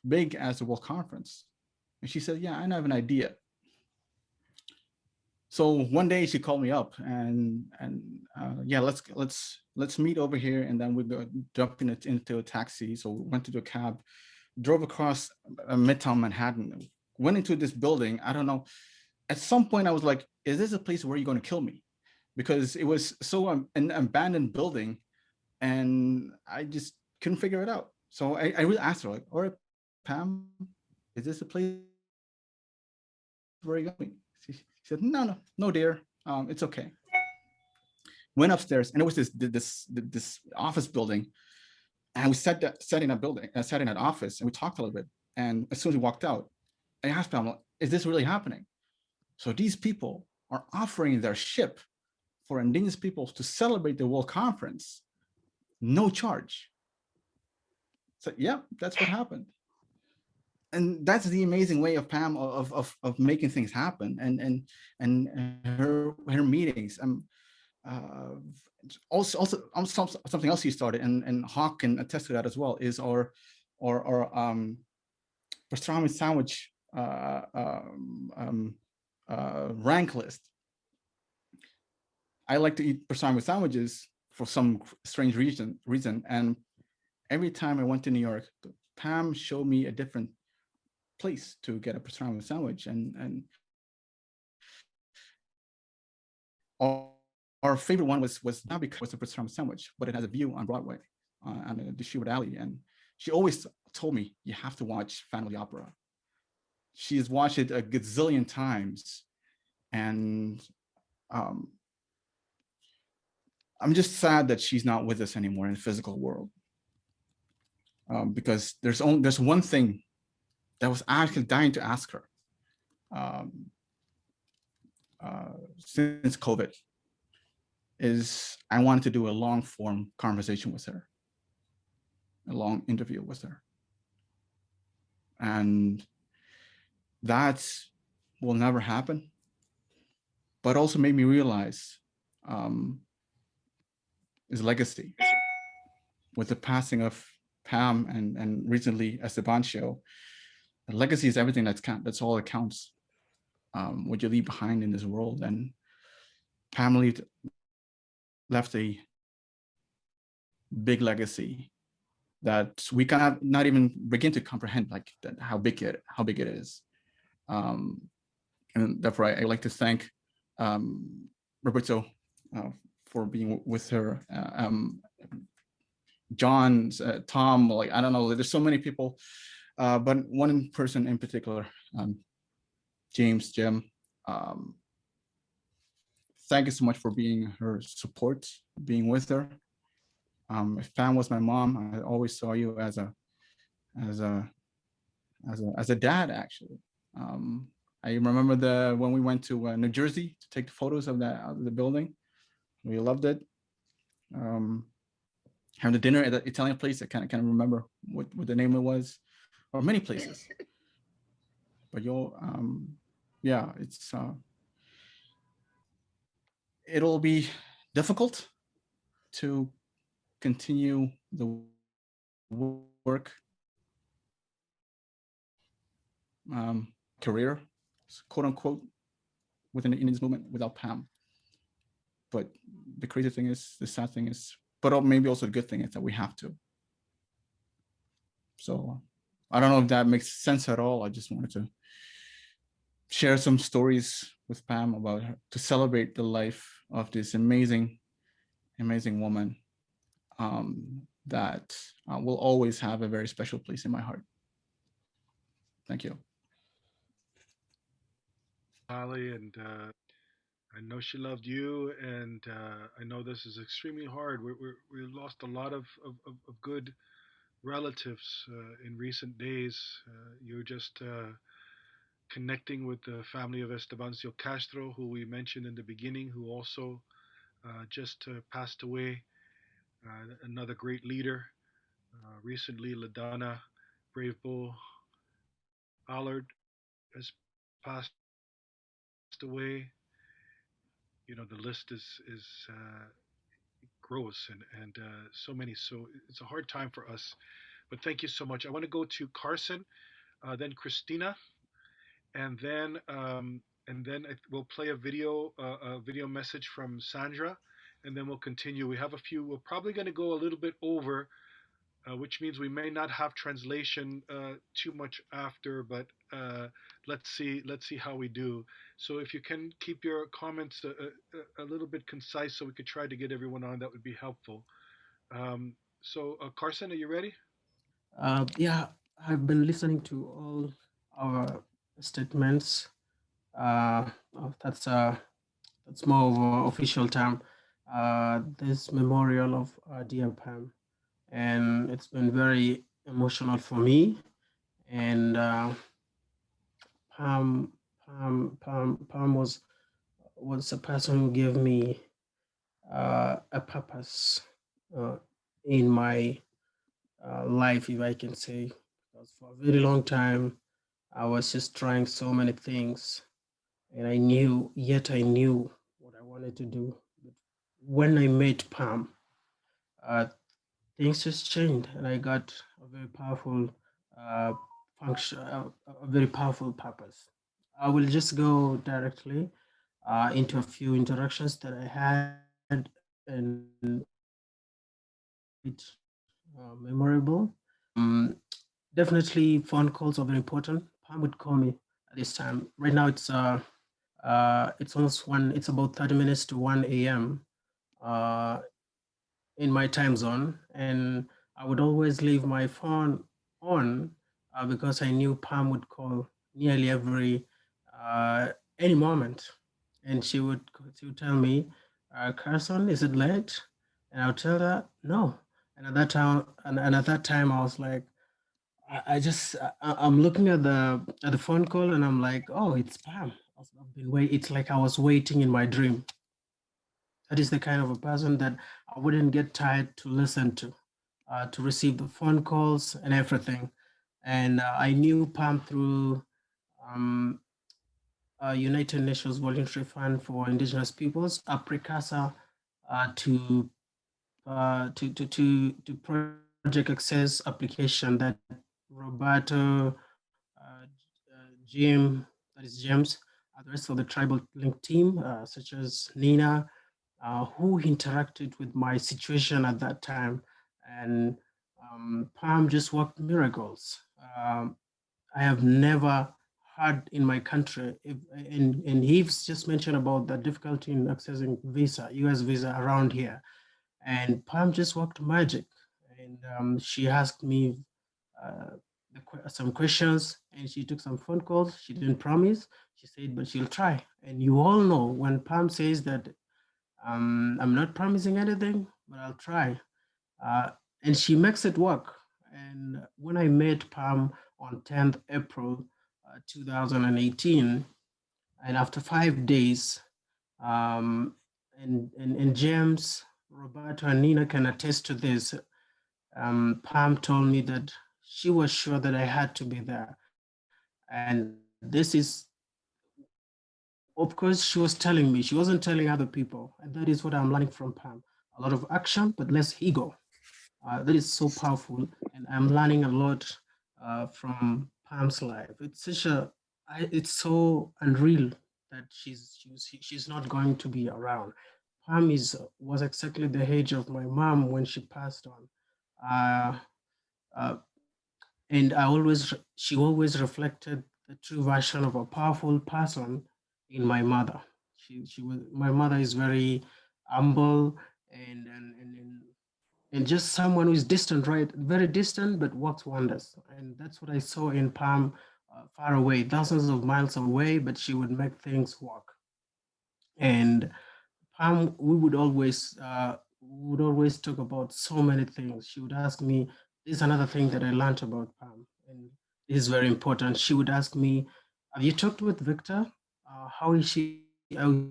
big as the World Conference? And she said, yeah, I have an idea. So one day she called me up and yeah, let's meet over here, and then we go jump into a taxi. So we went to a cab, drove across Midtown Manhattan, went into this building. I don't know. At some point I was like, is this a place where you're going to kill me? Because it was so an abandoned building, and I just couldn't figure it out. So I really asked her, like, all right, Pam, is this a place where you're going? She said, no, dear, it's okay. Went upstairs, and it was this office building, and we sat in that office, and we talked a little bit. And as soon as we walked out, I asked Pam, is this really happening? So these people are offering their ship for Indigenous peoples to celebrate the World Conference, no charge. So yeah, that's what happened. And that's the amazing way of Pam of making things happen, and her meetings. Also something else she started, and Hawk can attest to that as well, is our pastrami sandwich rank list. I like to eat pastrami sandwiches for some strange reason, and every time I went to New York, Pam showed me a different place to get a pastrami sandwich, and our favorite one was not because it was a pastrami sandwich, but it has a view on Broadway, on the Shewwood Alley. And she always told me, you have to watch Phantom of the Opera. She has watched it a gazillion times, and I'm just sad that she's not with us anymore in the physical world, because there's one thing that was actually dying to ask her since COVID, is I wanted to do a long form conversation with her, a long interview with her. And that will never happen, but also made me realize his legacy. With the passing of Pam and recently Esteban show, the legacy is everything that's all that counts. What you leave behind in this world. And Pam left a big legacy that we cannot not even begin to comprehend, like how big it is. And therefore I like to thank Roberto for being with her, John, Tom, like, I don't know, there's so many people, but one person in particular, James, Jim, thank you so much for being her support, being with her. If Pam was my mom, I always saw you as a dad, actually. I remember when we went to New Jersey to take the photos of the building. We loved it. Having the dinner at the Italian place, I can't remember what the name it was, or many places. But yeah, it'll be difficult to continue the work, career, quote unquote, within the Indigenous movement without Pam. But the crazy thing is, the sad thing is, but maybe also the good thing is that we have to. So I don't know if that makes sense at all. I just wanted to share some stories with Pam about her, to celebrate the life of this amazing woman that will always have a very special place in my heart. Thank you. Ali, and I know she loved you, and I know this is extremely hard. We lost a lot of good relatives in recent days. You're just connecting with the family of Estebancio Castro, who we mentioned in the beginning, who also just passed away. Another great leader. Recently, Ladana Brave Bull Allard has passed away. You know, the list is grows and so many. So it's a hard time for us. But thank you so much. I want to go to Carson, then Christina, and then we'll play a video message from Sandra, and then we'll continue. We have a few. We're probably going to go a little bit over, which means we may not have translation too much after, but let's see how we do. So if you can keep your comments a little bit concise, so we could try to get everyone on, that would be helpful. So Carson, are you ready? Yeah, I've been listening to all our statements. That's more of an official term. This memorial of dear Pam, and it's been very emotional for me. And Pam was a person who gave me a purpose uh, in my life, if I can say, because for a very long time I was just trying so many things, and yet I knew what I wanted to do. But when I met Pam, uh, things just changed, and I got a very powerful function, a very powerful purpose. I will just go directly into a few interactions that I had, and it's memorable. Definitely, phone calls are very important. Pam would call me at this time. Right now, it's almost one. It's about 30 minutes to 1 a.m. Uh, in my time zone, and I would always leave my phone on because I knew Pam would call nearly uh, any moment, and she would tell me, "Carson, is it late?" And I'll tell her no. And at that time, I was like, I'm looking at the phone call, and I'm like, oh, it's Pam. It's like I was waiting in my dream. That is the kind of a person that I wouldn't get tired to listen to receive the phone calls and everything. And I knew Pam through um, United Nations Voluntary Fund for Indigenous Peoples, a precursor to Project Access application that Roberto, Jim, that is James, the rest of the Tribal Link team, such as Nina, who interacted with my situation at that time. And Pam just worked miracles. I have never heard in my country, and he's just mentioned about the difficulty in accessing visa, US visa around here. And Pam just worked magic. And she asked me some questions, and she took some phone calls. She didn't promise. She said, but she'll try. And you all know when Pam says that I'm not promising anything, but I'll try. Uh, and she makes it work. And when I met Pam on 10th April 2018, and after 5 days, and James, Roberto, and Nina can attest to this, Pam told me that she was sure that I had to be there. And this is, of course, she was telling me, she wasn't telling other people. And that is what I'm learning from Pam. A lot of action, but less ego. That is so powerful. And I'm learning a lot from Pam's life. It's so unreal that she's not going to be around. Pam was exactly the age of my mom when she passed on. Uh, uh, and she always reflected the true version of a powerful person in my mother. My mother is very humble and just someone who is distant, right? Very distant, but works wonders. And that's what I saw in Pam far away, thousands of miles away, but she would make things work. And Pam, we would always talk about so many things. She would ask me, this is another thing that I learned about Pam, and this is very important. She would ask me, have you talked with Victor? How is she? How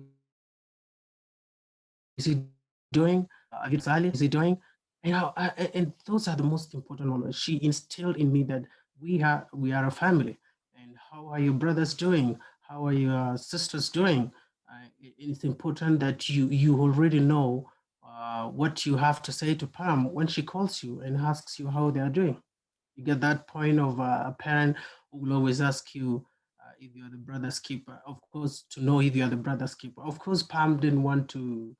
is he doing? Is he doing? And those are the most important moments. She instilled in me that we are a family. And how are your brothers doing? How are your sisters doing? It's important that you already know what you have to say to Pam when she calls you and asks you how they are doing. You get that point of a parent who will always ask you if you're the brother's keeper. Of course, to know if you're the brother's keeper. Of course, Pam didn't want to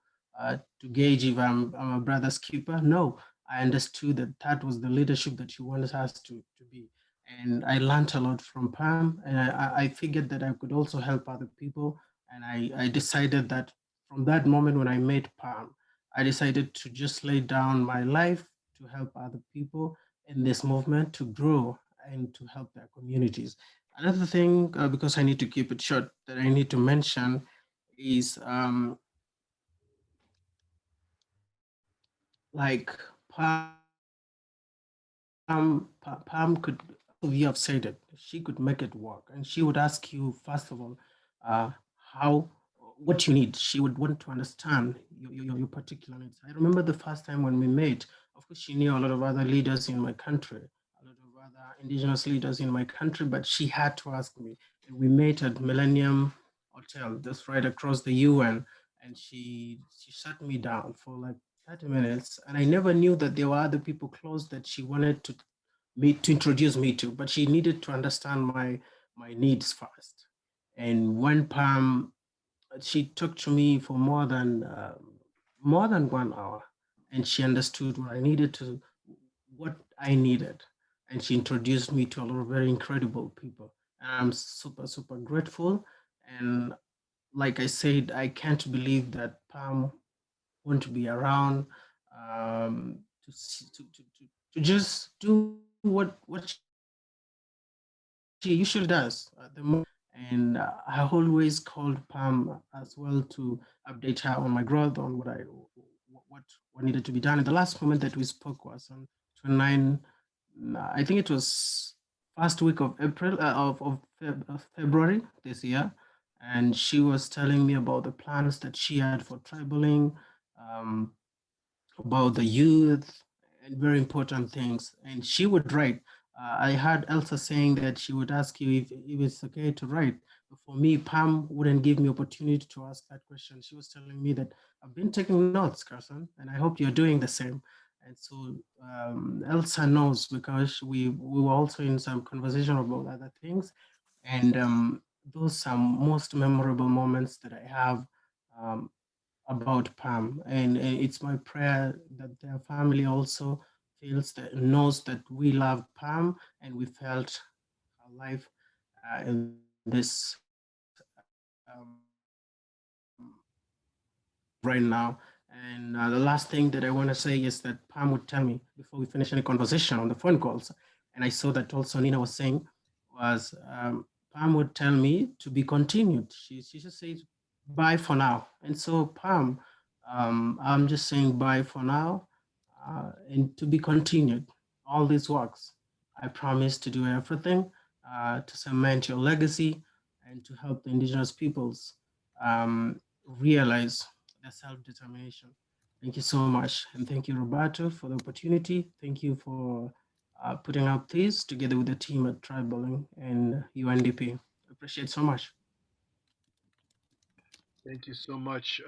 gauge if I'm a brother's keeper. No, I understood that that was the leadership that she wanted us to be. And I learned a lot from Pam, and I figured that I could also help other people. And I decided that from that moment when I met Pam, I decided to just lay down my life to help other people in this movement to grow and to help their communities. Another thing, because I need to keep it short, that I need to mention is like Pam could, you have said it, she could make it work. And she would ask you, first of all, how, what you need. She would want to understand your particular needs. I remember the first time when we met, of course, she knew a lot of other leaders in my country, a lot of other indigenous leaders in my country, but she had to ask me. And we met at Millennium Hotel, just right across the UN. And she sat me down for like 30 minutes, and I never knew that there were other people close that she wanted to introduce me to, but she needed to understand my needs first. And when Pam, she talked to me for more than 1 hour, and she understood what I needed, and she introduced me to a lot of very incredible people. And I'm super grateful. And like I said, I can't believe that Pam won't be around to just do what she usually does at the moment. And I always called Pam as well to update her on my growth, on what needed to be done. And the last moment that we spoke was on 29, I think it was first week of April of February this year. And she was telling me about the plans that she had for tribaling, um, about the youth, and very important things. And she would write. I heard Elsa saying that she would ask you if it's okay to write. But for me, Pam wouldn't give me opportunity to ask that question. She was telling me that I've been taking notes, Carson, and I hope you're doing the same. And so Elsa knows because we were also in some conversation about other things. And those are most memorable moments that I have um, about Pam. And it's my prayer that their family also knows that we love Pam and we felt her life in this right now. And the last thing that I want to say is that Pam would tell me before we finish any conversation on the phone calls, and I saw that also Nina was saying, was Pam would tell me to be continued. She just says, bye for now. And so Pam, I'm just saying bye for now and to be continued. All these works. I promise to do everything to cement your legacy and to help the indigenous peoples realize their self-determination. Thank you so much. And thank you, Roberto, for the opportunity. Thank you for putting up this together with the team at Tribaling and UNDP. Appreciate so much. Thank you so much.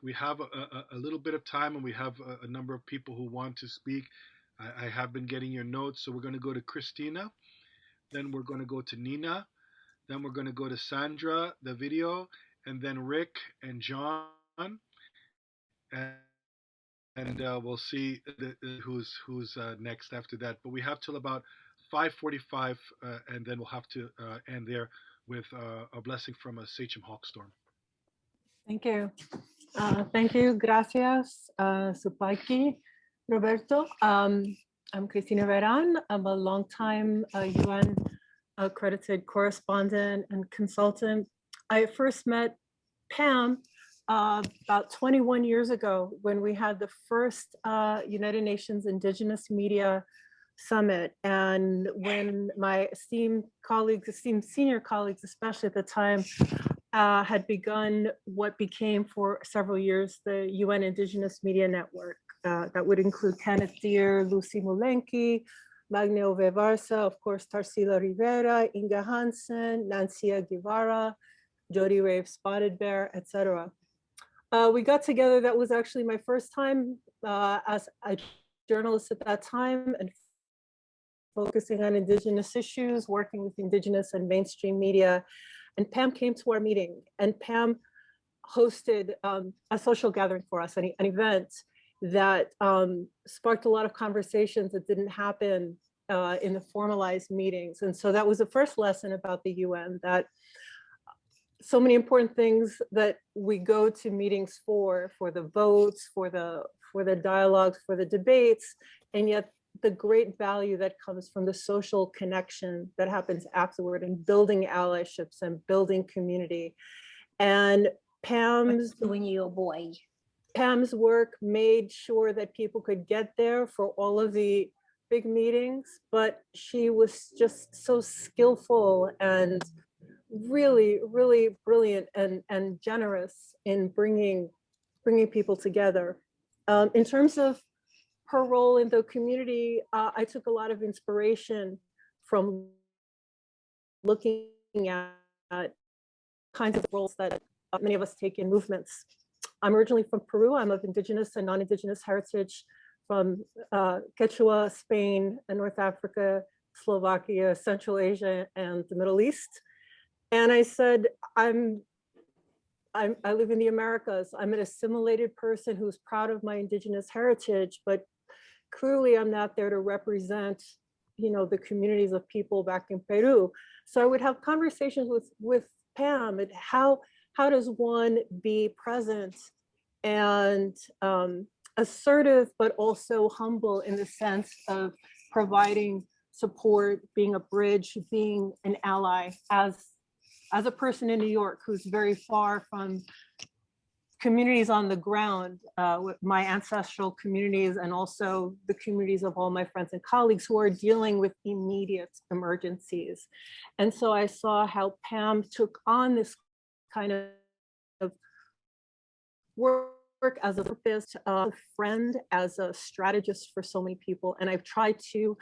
We have a little bit of time, and we have a number of people who want to speak. I have been getting your notes, so we're going to go to Christina, then we're going to go to Nina, then we're going to go to Sandra, the video, and then Rick and John, and we'll see who's next after that. But we have till about 5:45, and then we'll have to end there with a blessing from a Sachem Hawkstorm. Thank you. Thank you. Gracias, Supaki, Roberto. I'm Cristina Veran. I'm a longtime UN accredited correspondent and consultant. I first met Pam about 21 years ago when we had the first United Nations Indigenous Media Summit. And when my esteemed colleagues, esteemed senior colleagues, especially at the time, had begun what became for several years the UN Indigenous Media Network. That would include Kenneth Deere, Lucy Mulenki, Magneo Vevarsa, of course, Tarsila Rivera, Inga Hansen, Nancia Guevara, Jody Rave, Spotted Bear, etc. We got together. That was actually my first time as a journalist at that time and focusing on Indigenous issues, working with Indigenous and mainstream media. And Pam came to our meeting, and Pam hosted a social gathering for us, an event that sparked a lot of conversations that didn't happen in the formalized meetings. And so that was the first lesson about the UN, that so many important things that we go to meetings for the votes, for the dialogues, for the debates, and yet the great value that comes from the social connection that happens afterward and building allyships and building community. And Pam's work made sure that people could get there for all of the big meetings, but she was just so skillful and really, really brilliant and generous in bringing people together. In terms of her role in the community, I took a lot of inspiration from looking at kinds of roles that many of us take in movements. I'm originally from Peru. I'm of Indigenous and non-Indigenous heritage from Quechua, Spain, and North Africa, Slovakia, Central Asia, and the Middle East. And I said, I live in the Americas. I'm an assimilated person who's proud of my Indigenous heritage, but clearly I'm not there to represent, the communities of people back in Peru. So I would have conversations with Pam and how does one be present and assertive, but also humble in the sense of providing support, being a bridge, being an ally as a person in New York who's very far from communities on the ground, with my ancestral communities and also the communities of all my friends and colleagues who are dealing with immediate emergencies. And so I saw how Pam took on this kind of work as a therapist, a friend, as a strategist for so many people. And I've tried to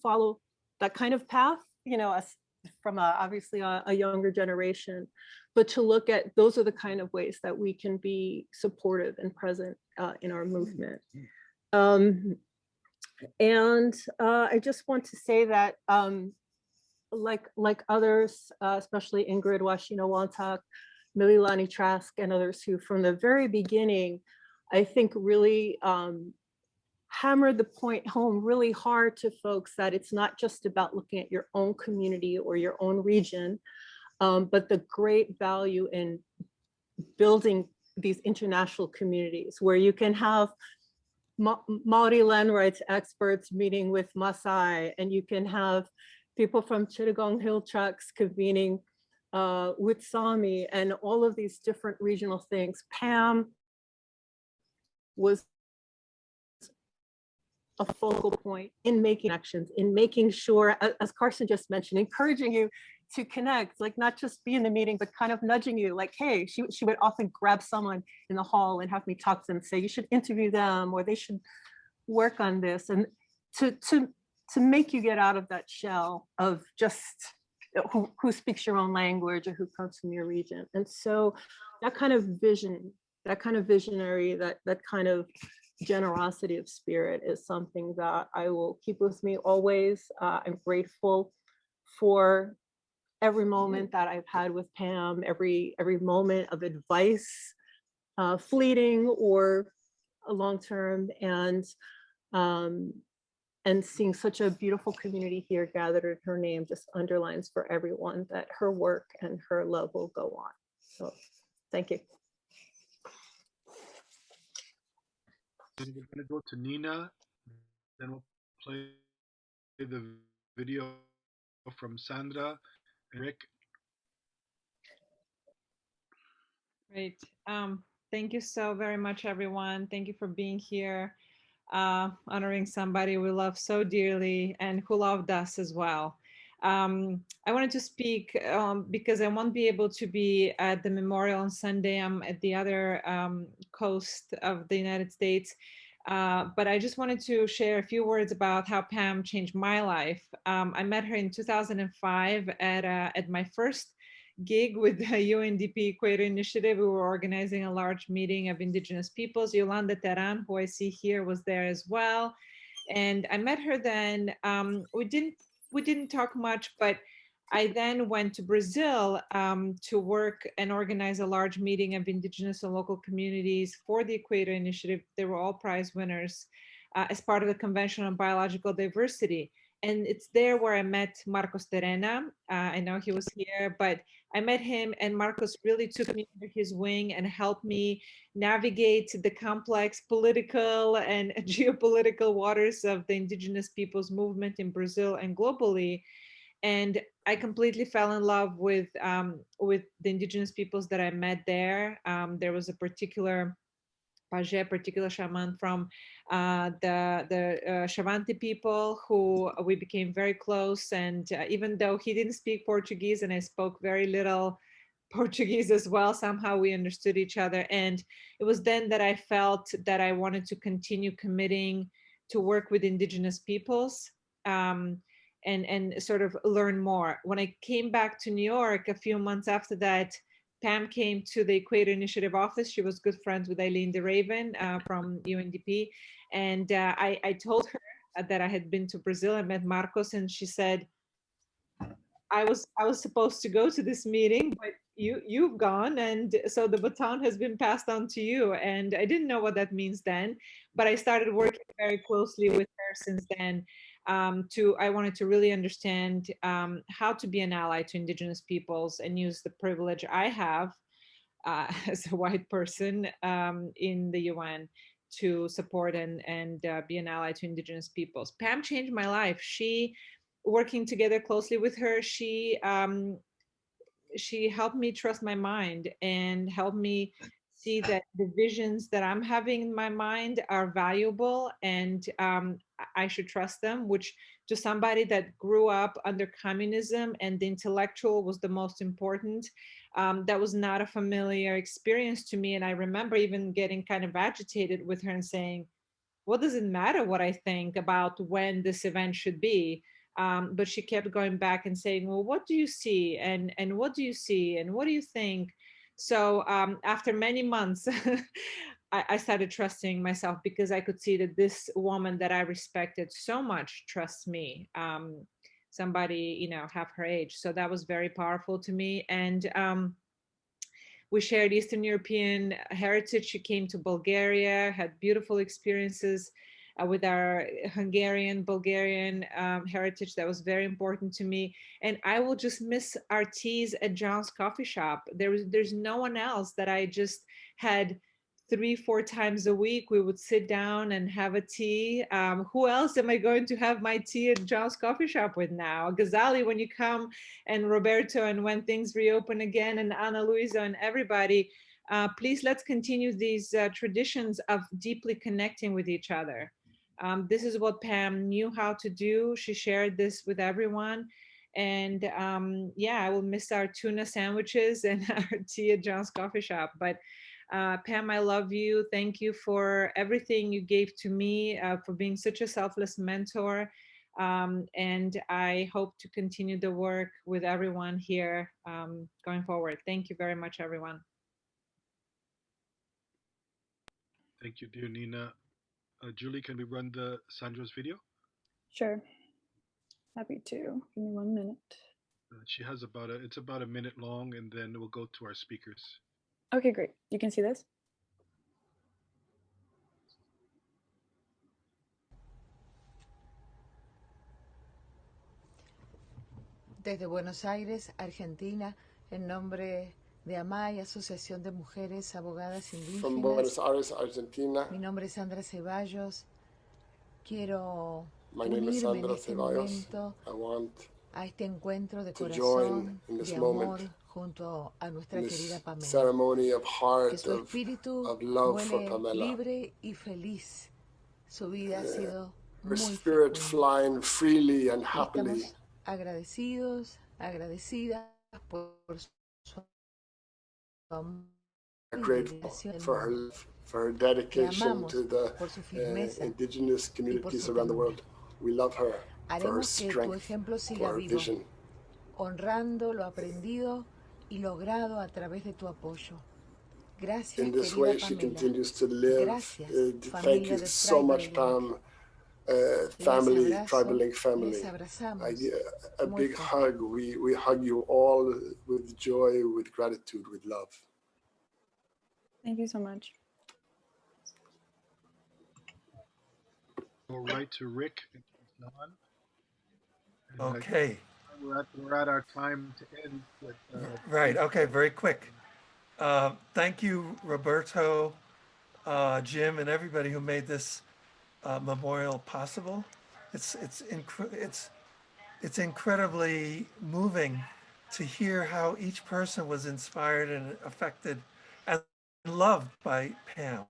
follow that kind of path, as from obviously a younger generation, but to look at those are the kind of ways that we can be supportive and present in our movement. And I just want to say that like others, especially Ingrid Washino-Wantak, Mililani Trask, and others who from the very beginning, I think really hammered the point home really hard to folks that it's not just about looking at your own community or your own region, but the great value in building these international communities where you can have Maori land rights experts meeting with Maasai, and you can have people from Chittagong Hill Tracts convening with Sami, and all of these different regional things. Pam was a focal point in making actions, in making sure, as Carson just mentioned, encouraging you to connect, like not just be in the meeting, but kind of nudging you like, hey, she would often grab someone in the hall and have me talk to them and say, you should interview them or they should work on this. And to make you get out of that shell of just who speaks your own language or who comes from your region. And so that kind of vision, that kind of visionary, that kind of generosity of spirit is something that I will keep with me always. I'm grateful for every moment that I've had with Pam, every moment of advice, fleeting or long-term, and seeing such a beautiful community here gathered in her name just underlines for everyone that her work and her love will go on. So thank you. And we're going to go to Nina, then we'll play the video from Sandra and Rick. Great. Thank you so very much, everyone. Thank you for being here, honoring somebody we love so dearly and who loved us as well. I wanted to speak because I won't be able to be at the memorial on Sunday. I'm at the other coast of the United States. But I just wanted to share a few words about how Pam changed my life. I met her in 2005 at my first gig with the UNDP Equator Initiative. We were organizing a large meeting of Indigenous peoples. Yolanda Teran, who I see here, was there as well. And I met her then. We didn't talk much, but I then went to Brazil to work and organize a large meeting of Indigenous and local communities for the Equator Initiative. They were all prize winners as part of the Convention on Biological Diversity. And it's there where I met Marcos Terena. I know he was here, but I met him, and Marcos really took me under his wing and helped me navigate the complex political and geopolitical waters of the Indigenous peoples movement in Brazil and globally. And I completely fell in love with the Indigenous peoples that I met there. There was a particular shaman from the Shavante people who we became very close. And even though he didn't speak Portuguese and I spoke very little Portuguese as well, somehow we understood each other. And it was then that I felt that I wanted to continue committing to work with Indigenous peoples and sort of learn more. When I came back to New York a few months after that, Pam came to the Equator Initiative office. She was good friends with Eileen de Raven from UNDP. And I told her that I had been to Brazil. I met Marcos, and she said, I was supposed to go to this meeting, but you've gone, and so the baton has been passed on to you. And I didn't know what that means then, but I started working very closely with her since then. I wanted to really understand how to be an ally to Indigenous peoples and use the privilege I have as a white person in the UN to support and be an ally to Indigenous peoples. Pam changed my life. Working together closely with her, she helped me trust my mind and helped me see that the visions that I'm having in my mind are valuable and I should trust them, which to somebody that grew up under communism and the intellectual was the most important, that was not a familiar experience to me. And I remember even getting kind of agitated with her and saying, what does it matter what I think about when this event should be? But she kept going back and saying, well, what do you see? And what do you see? And what do you think? So after many months, I started trusting myself because I could see that this woman that I respected so much trusts me, somebody, half her age. So that was very powerful to me. And we shared Eastern European heritage. She came to Bulgaria, had beautiful experiences with our Hungarian, Bulgarian heritage. That was very important to me. And I will just miss our teas at John's Coffee Shop. There's no one else that I just had 3-4 times a week. We would sit down and have a tea. Who else am I going to have my tea at John's Coffee Shop with now? Ghazali, when you come, and Roberto, and when things reopen again, and Ana Luisa and everybody, please let's continue these traditions of deeply connecting with each other. This is what Pam knew how to do. She shared this with everyone. And yeah, I will miss our tuna sandwiches and our tea at John's Coffee Shop. But Pam, I love you. Thank you for everything you gave to me, for being such a selfless mentor. And I hope to continue the work with everyone here going forward. Thank you very much, everyone. Thank you, dear Nina. Julie, can we run the Sandra's video? Sure. Happy to. Give me 1 minute. She has it's about a minute long, and then we'll go to our speakers. Okay, great. You can see this? Desde Buenos Aires, Argentina, en nombre de AMAI, Asociación de Mujeres Abogadas From Buenos Indígenas. Aires, Argentina. Mi nombre es Sandra Ceballos. Quiero My name is unirme en Sandra este Ceballos. momento I want a este encuentro de to join corazón, in this de moment, amor junto a nuestra in querida this Pamela. ceremony of Que heart, su espíritu of love for vuele Pamela. libre y feliz. Su vida ha sido Her muy spirit fecunda. flying freely and Y happily. estamos agradecidos, agradecidas por su amor y Grateful dedicación al for her mundo. love, for her Le dedication amamos to the por su firmeza indigenous y por communities su around the ternura. world. We love her for her Haremos que tu strength, ejemplo for siga her vivo, vision. honrando lo aprendido y logrado a través de tu apoyo. Gracias, In this querida way, she Pamela. continues to live. Gracias, Thank you familia de so much, Tribal Pam. Les Family, abrazo, Tribal Link les family. abrazamos A muy big fuerte. hug. We hug you all with joy, with gratitude, with love. Thank you so much. Go right to Rick and Don. And, Okay. We're at our time to end. But, Right. Okay. Very quick. Thank you, Roberto, Jim, and everybody who made this memorial possible. It's incredibly moving to hear how each person was inspired and affected and loved by Pam.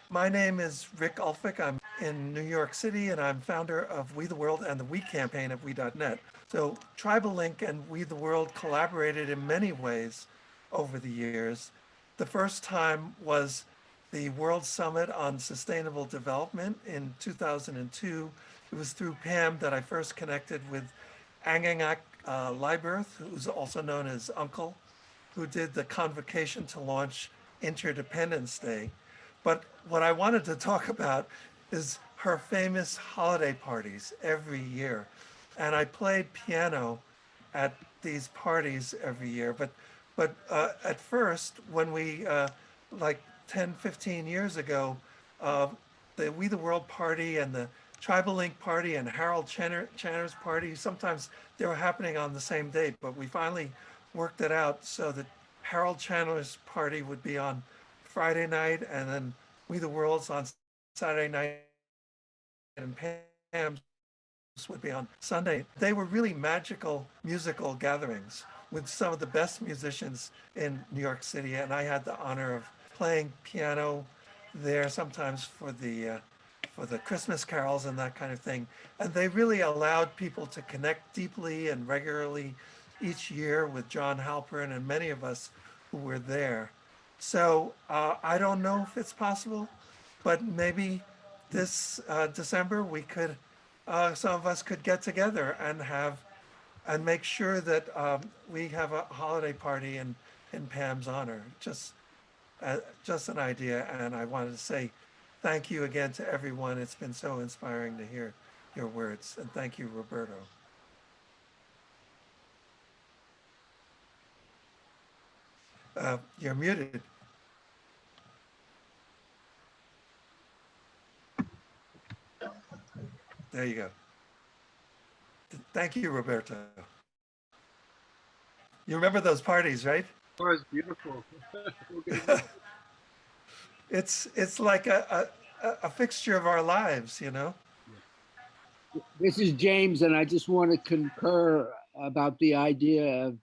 My name is Rick Ulfik. I'm in New York City, and I'm founder of We the World and the We campaign at we.net. So Tribal Link and We the World collaborated in many ways over the years. The first time was the World Summit on Sustainable Development in 2002. It was through Pam that I first connected with Angangak Liebirth, who's also known as Uncle, who did the convocation to launch Interdependence Day. But what I wanted to talk about is her famous holiday parties every year. And I played piano at these parties every year. But at first, when we, like 10, 15 years ago, the We the World party and the Tribal Link party and Harold Channer's party, sometimes they were happening on the same day, but we finally worked it out so that Harold Chandler's party would be on Friday night, and then We the World's on Saturday night, and Pam's would be on Sunday. They were really magical musical gatherings with some of the best musicians in New York City, and I had the honor of playing piano there sometimes for the Christmas carols and that kind of thing. And they really allowed people to connect deeply and regularly each year with John Halpern and many of us who were there. So I don't know if it's possible, but maybe this December we could, some of us could get together and make sure that we have a holiday party in Pam's honor. Just an idea, and I wanted to say thank you again to everyone. It's been so inspiring to hear your words, and thank you, Roberto. You're muted. There you go. Thank you, Roberto. You remember those parties, right? It was beautiful. It's like a fixture of our lives, you know? This is James, and I just want to concur about the idea of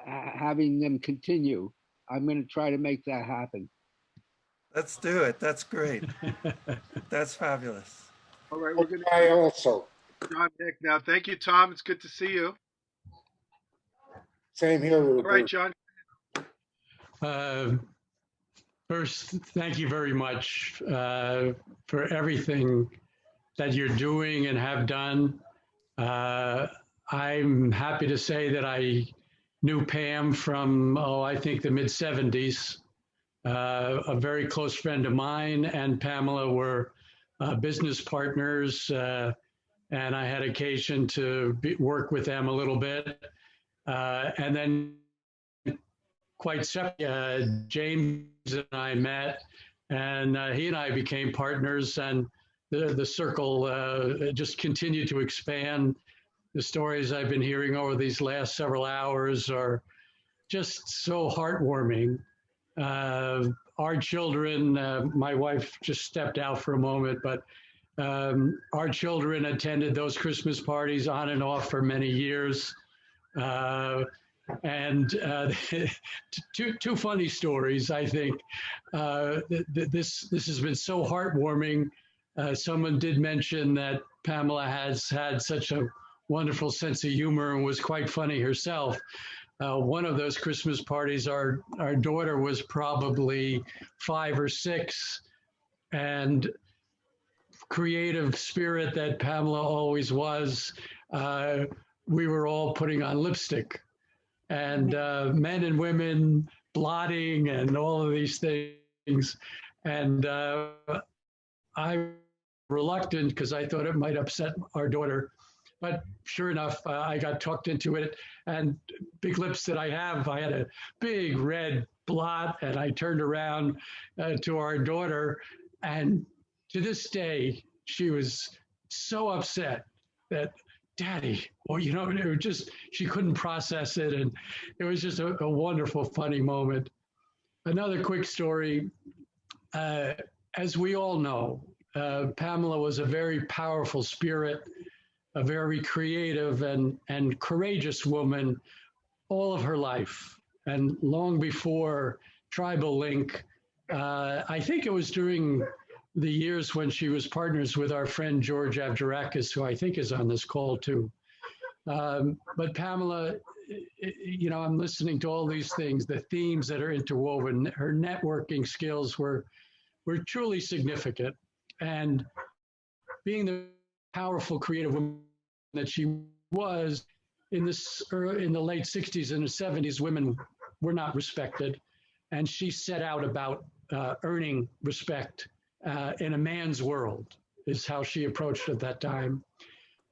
having them continue. I'm going to try to make that happen. Let's do it. That's great. That's fabulous. All right, we're going to. I also. John Nick now. Thank you, Tom. It's good to see you. Same here, Robert. All right, John. First, thank you very much for everything that you're doing and have done. I'm happy to say that I knew Pam from, I think the mid-70s. A very close friend of mine and Pamela were business partners, and I had occasion to work with them a little bit. And then quite separately, James and I met, and he and I became partners, and the circle just continued to expand. The stories I've been hearing over these last several hours are just so heartwarming. Our children, my wife just stepped out for a moment, but Our children attended those Christmas parties on and off for many years. And two funny stories, I think. This has been so heartwarming. Someone did mention that Pamela has had such a wonderful sense of humor and was quite funny herself. One of those Christmas parties, our daughter was probably 5 or 6, and creative spirit that Pamela always was, we were all putting on lipstick, and men and women blotting and all of these things. And I reluctant because I thought it might upset our daughter. But sure enough, I got talked into it. And big lips that I have, I had a big red blot, and I turned around to our daughter. And to this day, she was so upset that, Daddy, well, you know, it was just, she couldn't process it. And it was just a wonderful, funny moment. Another quick story. As we all know, Pamela was a very powerful spirit, a very creative and courageous woman all of her life. And long before Tribal Link, I think it was during the years when she was partners with our friend George Avgerakis, who I think is on this call too. But Pamela, you know, I'm listening to all these things, the themes that are interwoven. Her networking skills were truly significant. And being the powerful creative woman that she was, in the late 60s and the 70s, women were not respected. And she set out about earning respect in a man's world, is how she approached it at that time,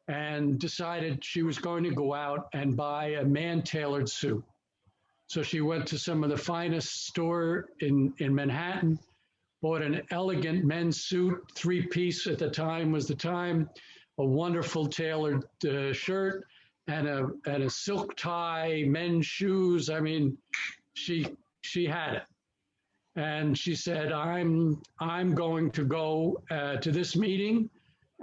and decided she was going to go out and buy a man-tailored suit. So she went to some of the finest store in Manhattan, bought an elegant men's suit, 3-piece at the time was the time, a wonderful tailored shirt, and a silk tie, men's shoes. I mean, she had it. And she said, I'm going to go to this meeting,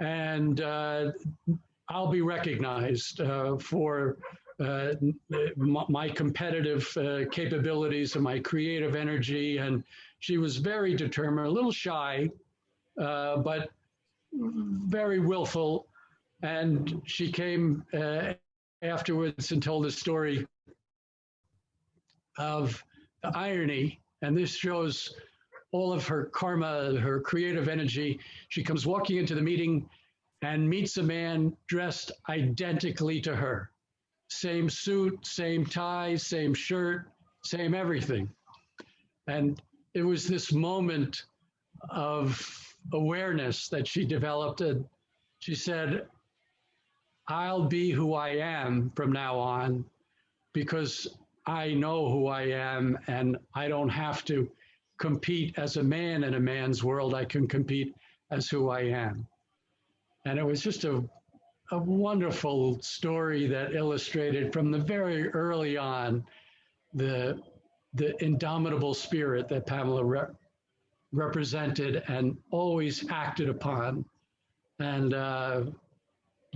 and I'll be recognized for my competitive capabilities and my creative energy. And she was very determined, a little shy, but very willful. And she came afterwards and told the story of the irony. And this shows all of her karma, her creative energy. She comes walking into the meeting and meets a man dressed identically to her. Same suit, same tie, same shirt, same everything. And it was this moment of awareness that she developed. And she said, I'll be who I am from now on because I know who I am and I don't have to compete as a man in a man's world. I can compete as who I am. And it was just a wonderful story that illustrated from the very early on the indomitable spirit that Pamela represented and always acted upon. And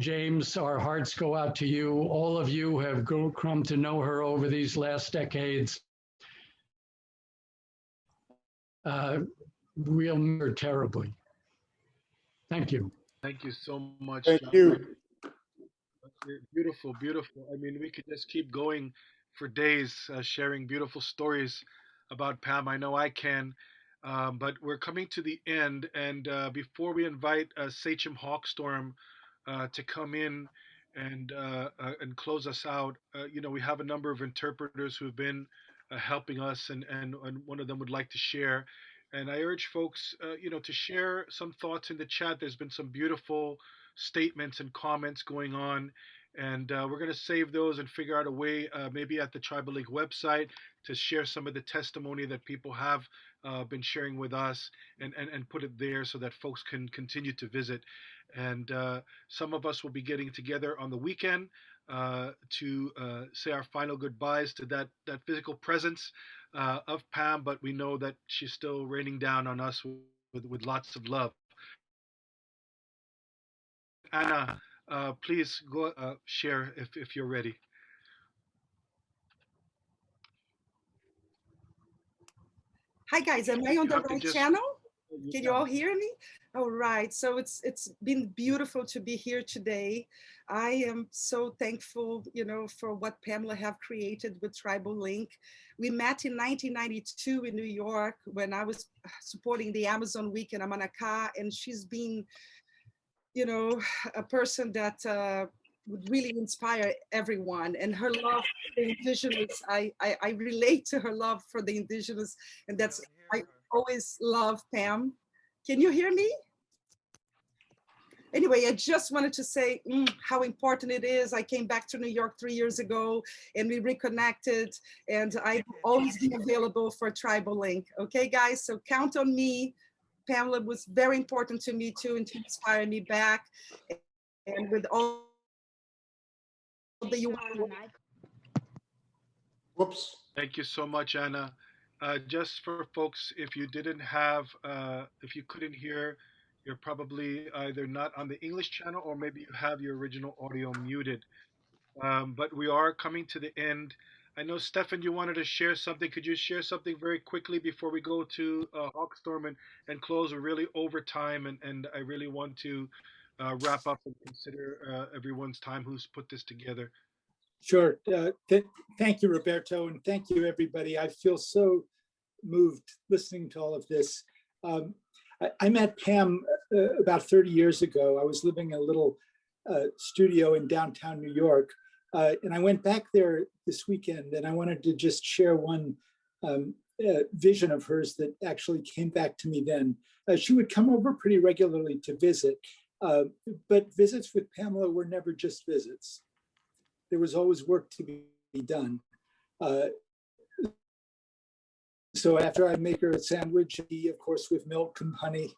James, our hearts go out to you. All of you have come to know her over these last decades. We'll miss her terribly. Thank you. Thank you so much. Thank you. Beautiful, beautiful. I mean, we could just keep going for days, sharing beautiful stories about Pam. I know I can. But we're coming to the end. And before we invite Sachem Hawkstorm to come in and close us out, you know, we have a number of interpreters who've been helping us, and one of them would like to share. And I urge folks, you know, to share some thoughts in the chat. There's been some beautiful statements and comments going on, and we're going to save those and figure out a way, maybe at the Tribal League website, to share some of the testimony that people have been sharing with us, and put it there so that folks can continue to visit. And some of us will be getting together on the weekend to say our final goodbyes to that physical presence of Pam, but we know that she's still raining down on us with lots of love. Anna, please go share if you're ready. Hi guys, am I on You the have to right just channel? mute Can you down. all hear me? All right, so it's been beautiful to be here today. I am so thankful, for what Pamela have created with Tribal Link. We met in 1992 in New York when I was supporting the Amazon Week in Amanacá, and she's been, a person that would really inspire everyone. And her love for the indigenous, I relate to her love for the indigenous, and that's, I always love Pam. Can you hear me? Anyway, I just wanted to say how important it is. I came back to New York 3 years ago and we reconnected, and I've always been available for Tribal Link. Okay, guys, so count on me. Pamela was very important to me too, and to inspire me back. And with all the Whoops. Thank you so much, Anna. Just for folks, if you didn't have, if you couldn't hear, you're probably either not on the English channel or maybe you have your original audio muted. But we are coming to the end. I know, Stefan, you wanted to share something. Could you share something very quickly before we go to Hawkstorm and close? We're really over time, and I really want to wrap up and consider everyone's time who's put this together. Sure. Thank you, Roberto, and thank you, everybody. I feel so moved listening to all of this. I met Pam about 30 years ago. I was living in a little studio in downtown New York, and I went back there this weekend, and I wanted to just share one vision of hers that actually came back to me then. She would come over pretty regularly to visit, but visits with Pamela were never just visits. There was always work to be done. So after I make her a sandwich, of course, with milk and honey,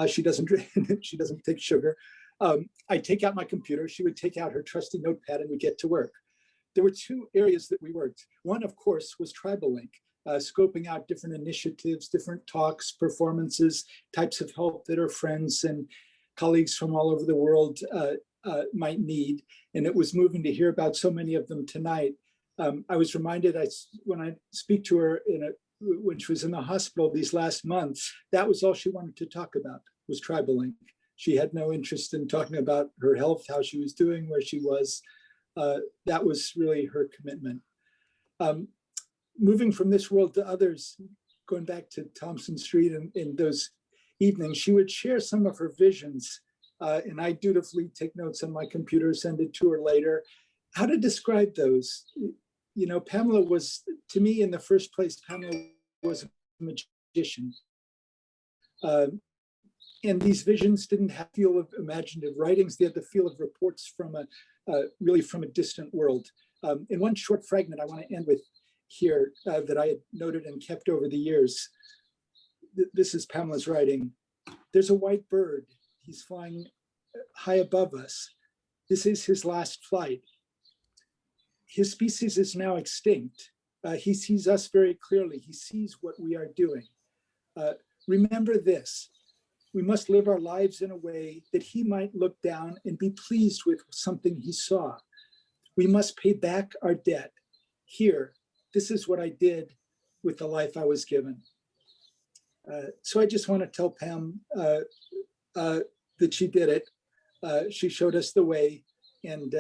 she doesn't drink, she doesn't take sugar. I take out my computer. She would take out her trusty notepad and we get to work. There were two areas that we worked. One, of course, was Tribal Link, scoping out different initiatives, different talks, performances, types of help that our friends and colleagues from all over the world might need. And it was moving to hear about so many of them tonight. I was reminded when I speak to her when she was in the hospital these last months, that was all she wanted to talk about was Tribal Link. She had no interest in talking about her health, how she was doing, where she was. That was really her commitment. Moving from this world to others, going back to Thompson Street in those evenings, she would share some of her visions, and I dutifully take notes on my computer, send it to her later. How to describe those? Pamela was, to me, in the first place, Pamela was a magician. And these visions didn't have the feel of imaginative writings. They had the feel of reports from really from a distant world. In one short fragment I want to end with here that I had noted and kept over the years. This is Pamela's writing. There's a white bird. He's flying high above us. This is his last flight. His species is now extinct. He sees us very clearly. He sees what we are doing. Remember this. We must live our lives in a way that he might look down and be pleased with something he saw. We must pay back our debt. Here, this is what I did with the life I was given. So I just want to tell Pam that she did it. She showed us the way, and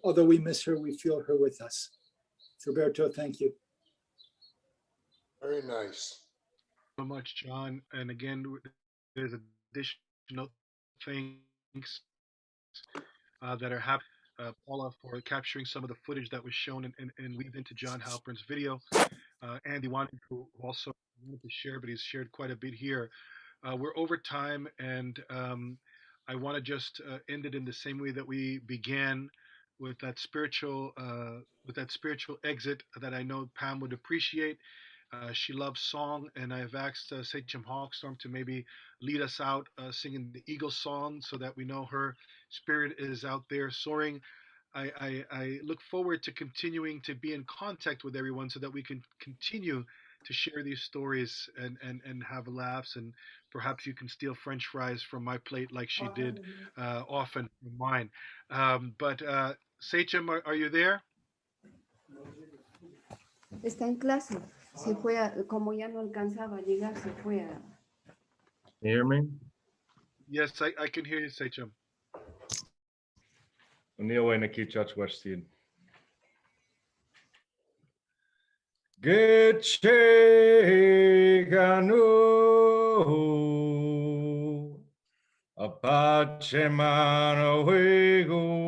although we miss her, we feel her with us. Roberto, thank you. Very nice. So much, John. And again, there's additional things that are happening. Paula for capturing some of the footage that was shown and weaved into John Halpern's video. Andy wanted to also wanted to share, but he's shared quite a bit here. We're over time, and I want to just end it in the same way that we began, with that spiritual exit that I know Pam would appreciate. She loves song, and I've asked Sachem Hawkstorm to maybe lead us out singing the Eagle song so that we know her spirit is out there soaring. I look forward to continuing to be in contact with everyone so that we can continue to share these stories and have laughs and perhaps you can steal French fries from my plate like she did often from mine. But Sachem, are you there? Está en clase. Se fue como ya no alcanzaba a llegar, se fue a. Can you hear me? Yes, I can hear you, Sachem. Uniawe Nakichach Westin. Getche Ganu Apache Mano Wego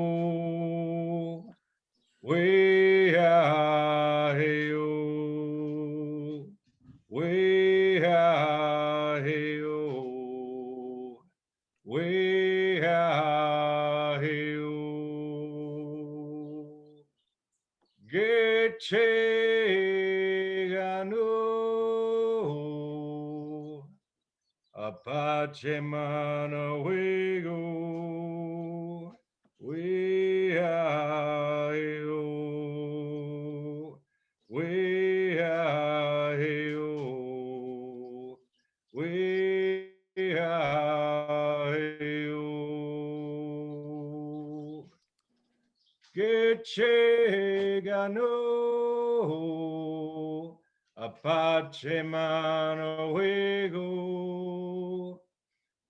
We are Heo We are Heo We are Heo Getche Ganu Apache Mano Wego We are Heo We are Heo We are Heo Getche Gano Apache Mano Wego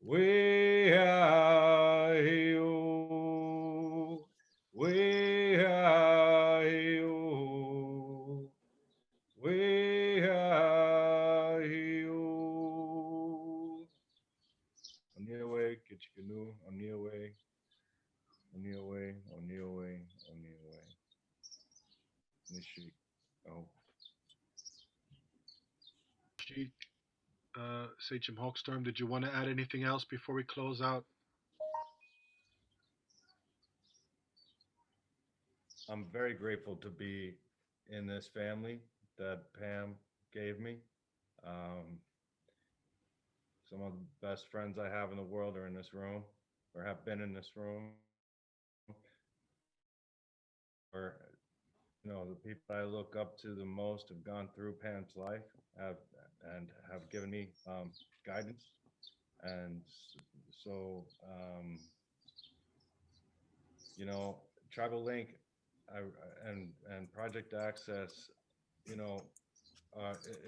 We are Heo We are Heo We are Heo Oniawe, Kitchiganu, Oniawe, Oniawe, Oniawe, Oniawe. Nishi. Oh. Sheik, Sachem Hawkstorm, did you want to add anything else before we close out? I'm very grateful to be in this family that Pam gave me. Some of the best friends I have in the world are in this room or have been in this room. Or, you know, the people I look up to the most have gone through Pam's life and have given me guidance. And so, you know, Tribal Link and Project Access, you know,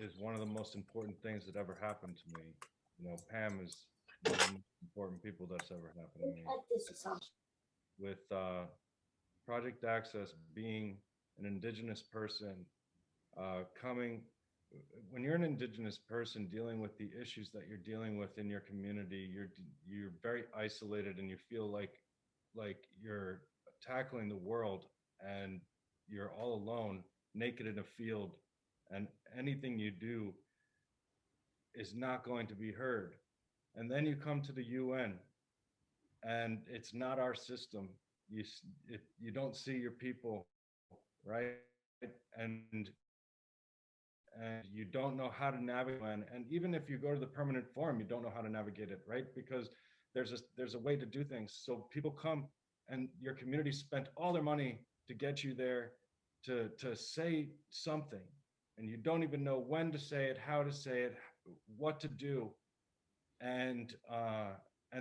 is one of the most important things that ever happened to me. You know, Pam is one of the most important people that's ever happened to me. With Project Access being an Indigenous person, when you're an Indigenous person dealing with the issues that you're dealing with in your community, you're very isolated and you feel like you're tackling the world and you're all alone, naked in a field, and anything you do is not going to be heard. And then you come to the UN and it's not our system. You don't see your people, right? And you don't know how to navigate. And even if you go to the permanent forum, you don't know how to navigate it, right? Because there's a way to do things. So people come and your community spent all their money to get you there to say something. And you don't even know when to say it, how to say it, what to do. And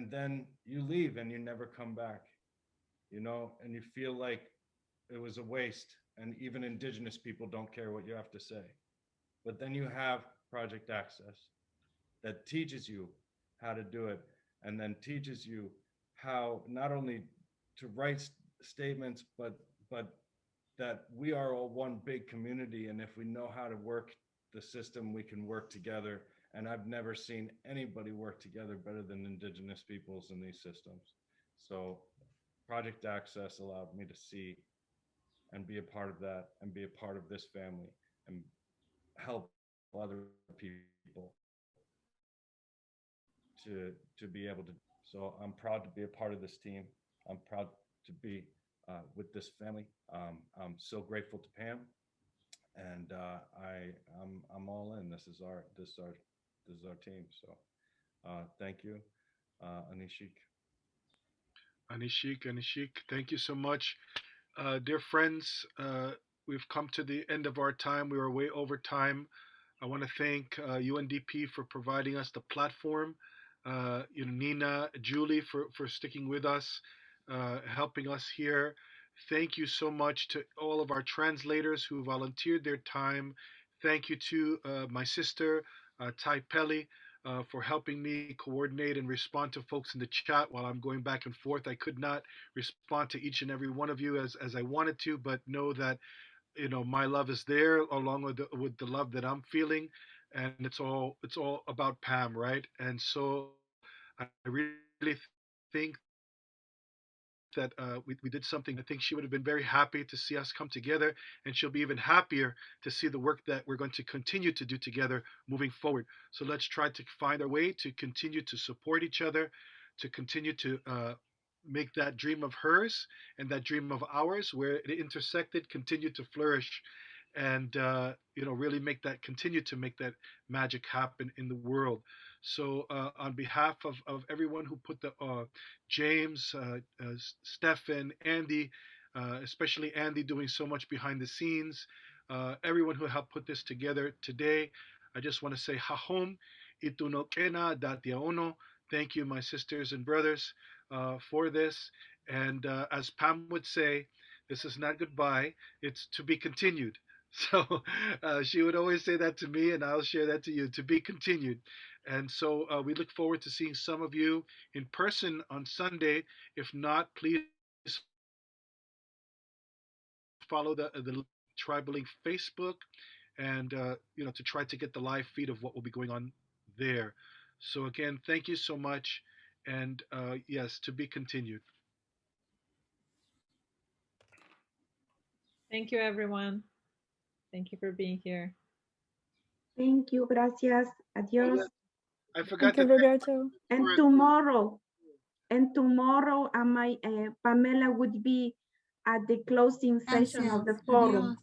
then you leave and you never come back, you know, and you feel like it was a waste. And even Indigenous people don't care what you have to say. But then you have Project Access that teaches you how to do it, and then teaches you how not only to write statements, but that we are all one big community. And if we know how to work the system, we can work together. And I've never seen anybody work together better than Indigenous peoples in these systems. So Project Access allowed me to see and be a part of that and be a part of this family and help other people to be able to. So I'm proud to be a part of this team. I'm proud to be with this family. I'm so grateful to Pam, and I'm all in. This is our team. So thank you, Anishik. Anishik, thank you so much. Dear friends, we've come to the end of our time. We are way over time. I want to thank UNDP for providing us the platform Nina, Julie for sticking with us, helping us here. Thank you so much to all of our translators who volunteered their time. Thank you to my sister, Tai Pelli, for helping me coordinate and respond to folks in the chat while I'm going back and forth. I could not respond to each and every one of you as I wanted to, but know that my love is there along with the love that I'm feeling, and it's all about Pam, right? And so I really think that we did something. I think she would have been very happy to see us come together, and she'll be even happier to see the work that we're going to continue to do together moving forward. So let's try to find our way to continue to support each other, to continue to make that dream of hers and that dream of ours, where it intersected, continue to flourish, and really continue to make that magic happen in the world. So on behalf of everyone who put the James, Stefan, Andy, especially Andy doing so much behind the scenes, everyone who helped put this together today, I just want to say hahom itunokena datiaono. Thank you, my sisters and brothers, for this. And as Pam would say, this is not goodbye, it's to be continued. So she would always say that to me, and I'll share that to you, to be continued. And so we look forward to seeing some of you in person on Sunday. If not, please follow the Tribal Link Facebook, and to try to get the live feed of what will be going on there. So again, thank you so much, and yes, to be continued. Thank you, everyone. Thank you for being here. Thank you, gracias, adios. I forgot Thank you, Roberto. And tomorrow, Pamela would be at the closing session of the forum.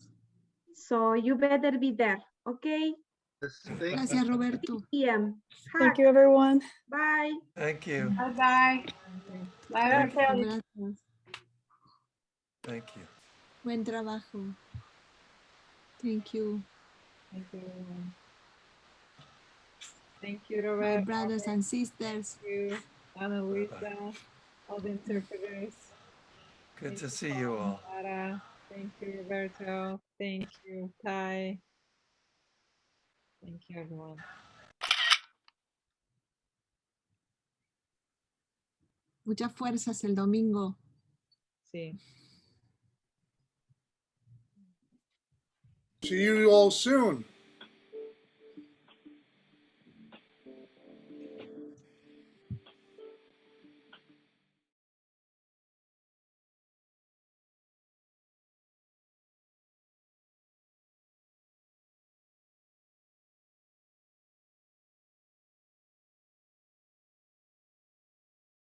So you better be there, okay? Gracias, Roberto. PM. Thank you, everyone. Bye. Thank you. Bye-bye. Bye, Raquel. Thank you. Buen trabajo. Thank you. Thank you, everyone. Thank you, My Roberto. brothers and sisters. Thank you, Ana Luisa, all the interpreters. Good to see you all. Clara. Thank you, Roberto. Thank you, Tai. Thank you, everyone. Muchas fuerzas el domingo. Sí. See you all soon.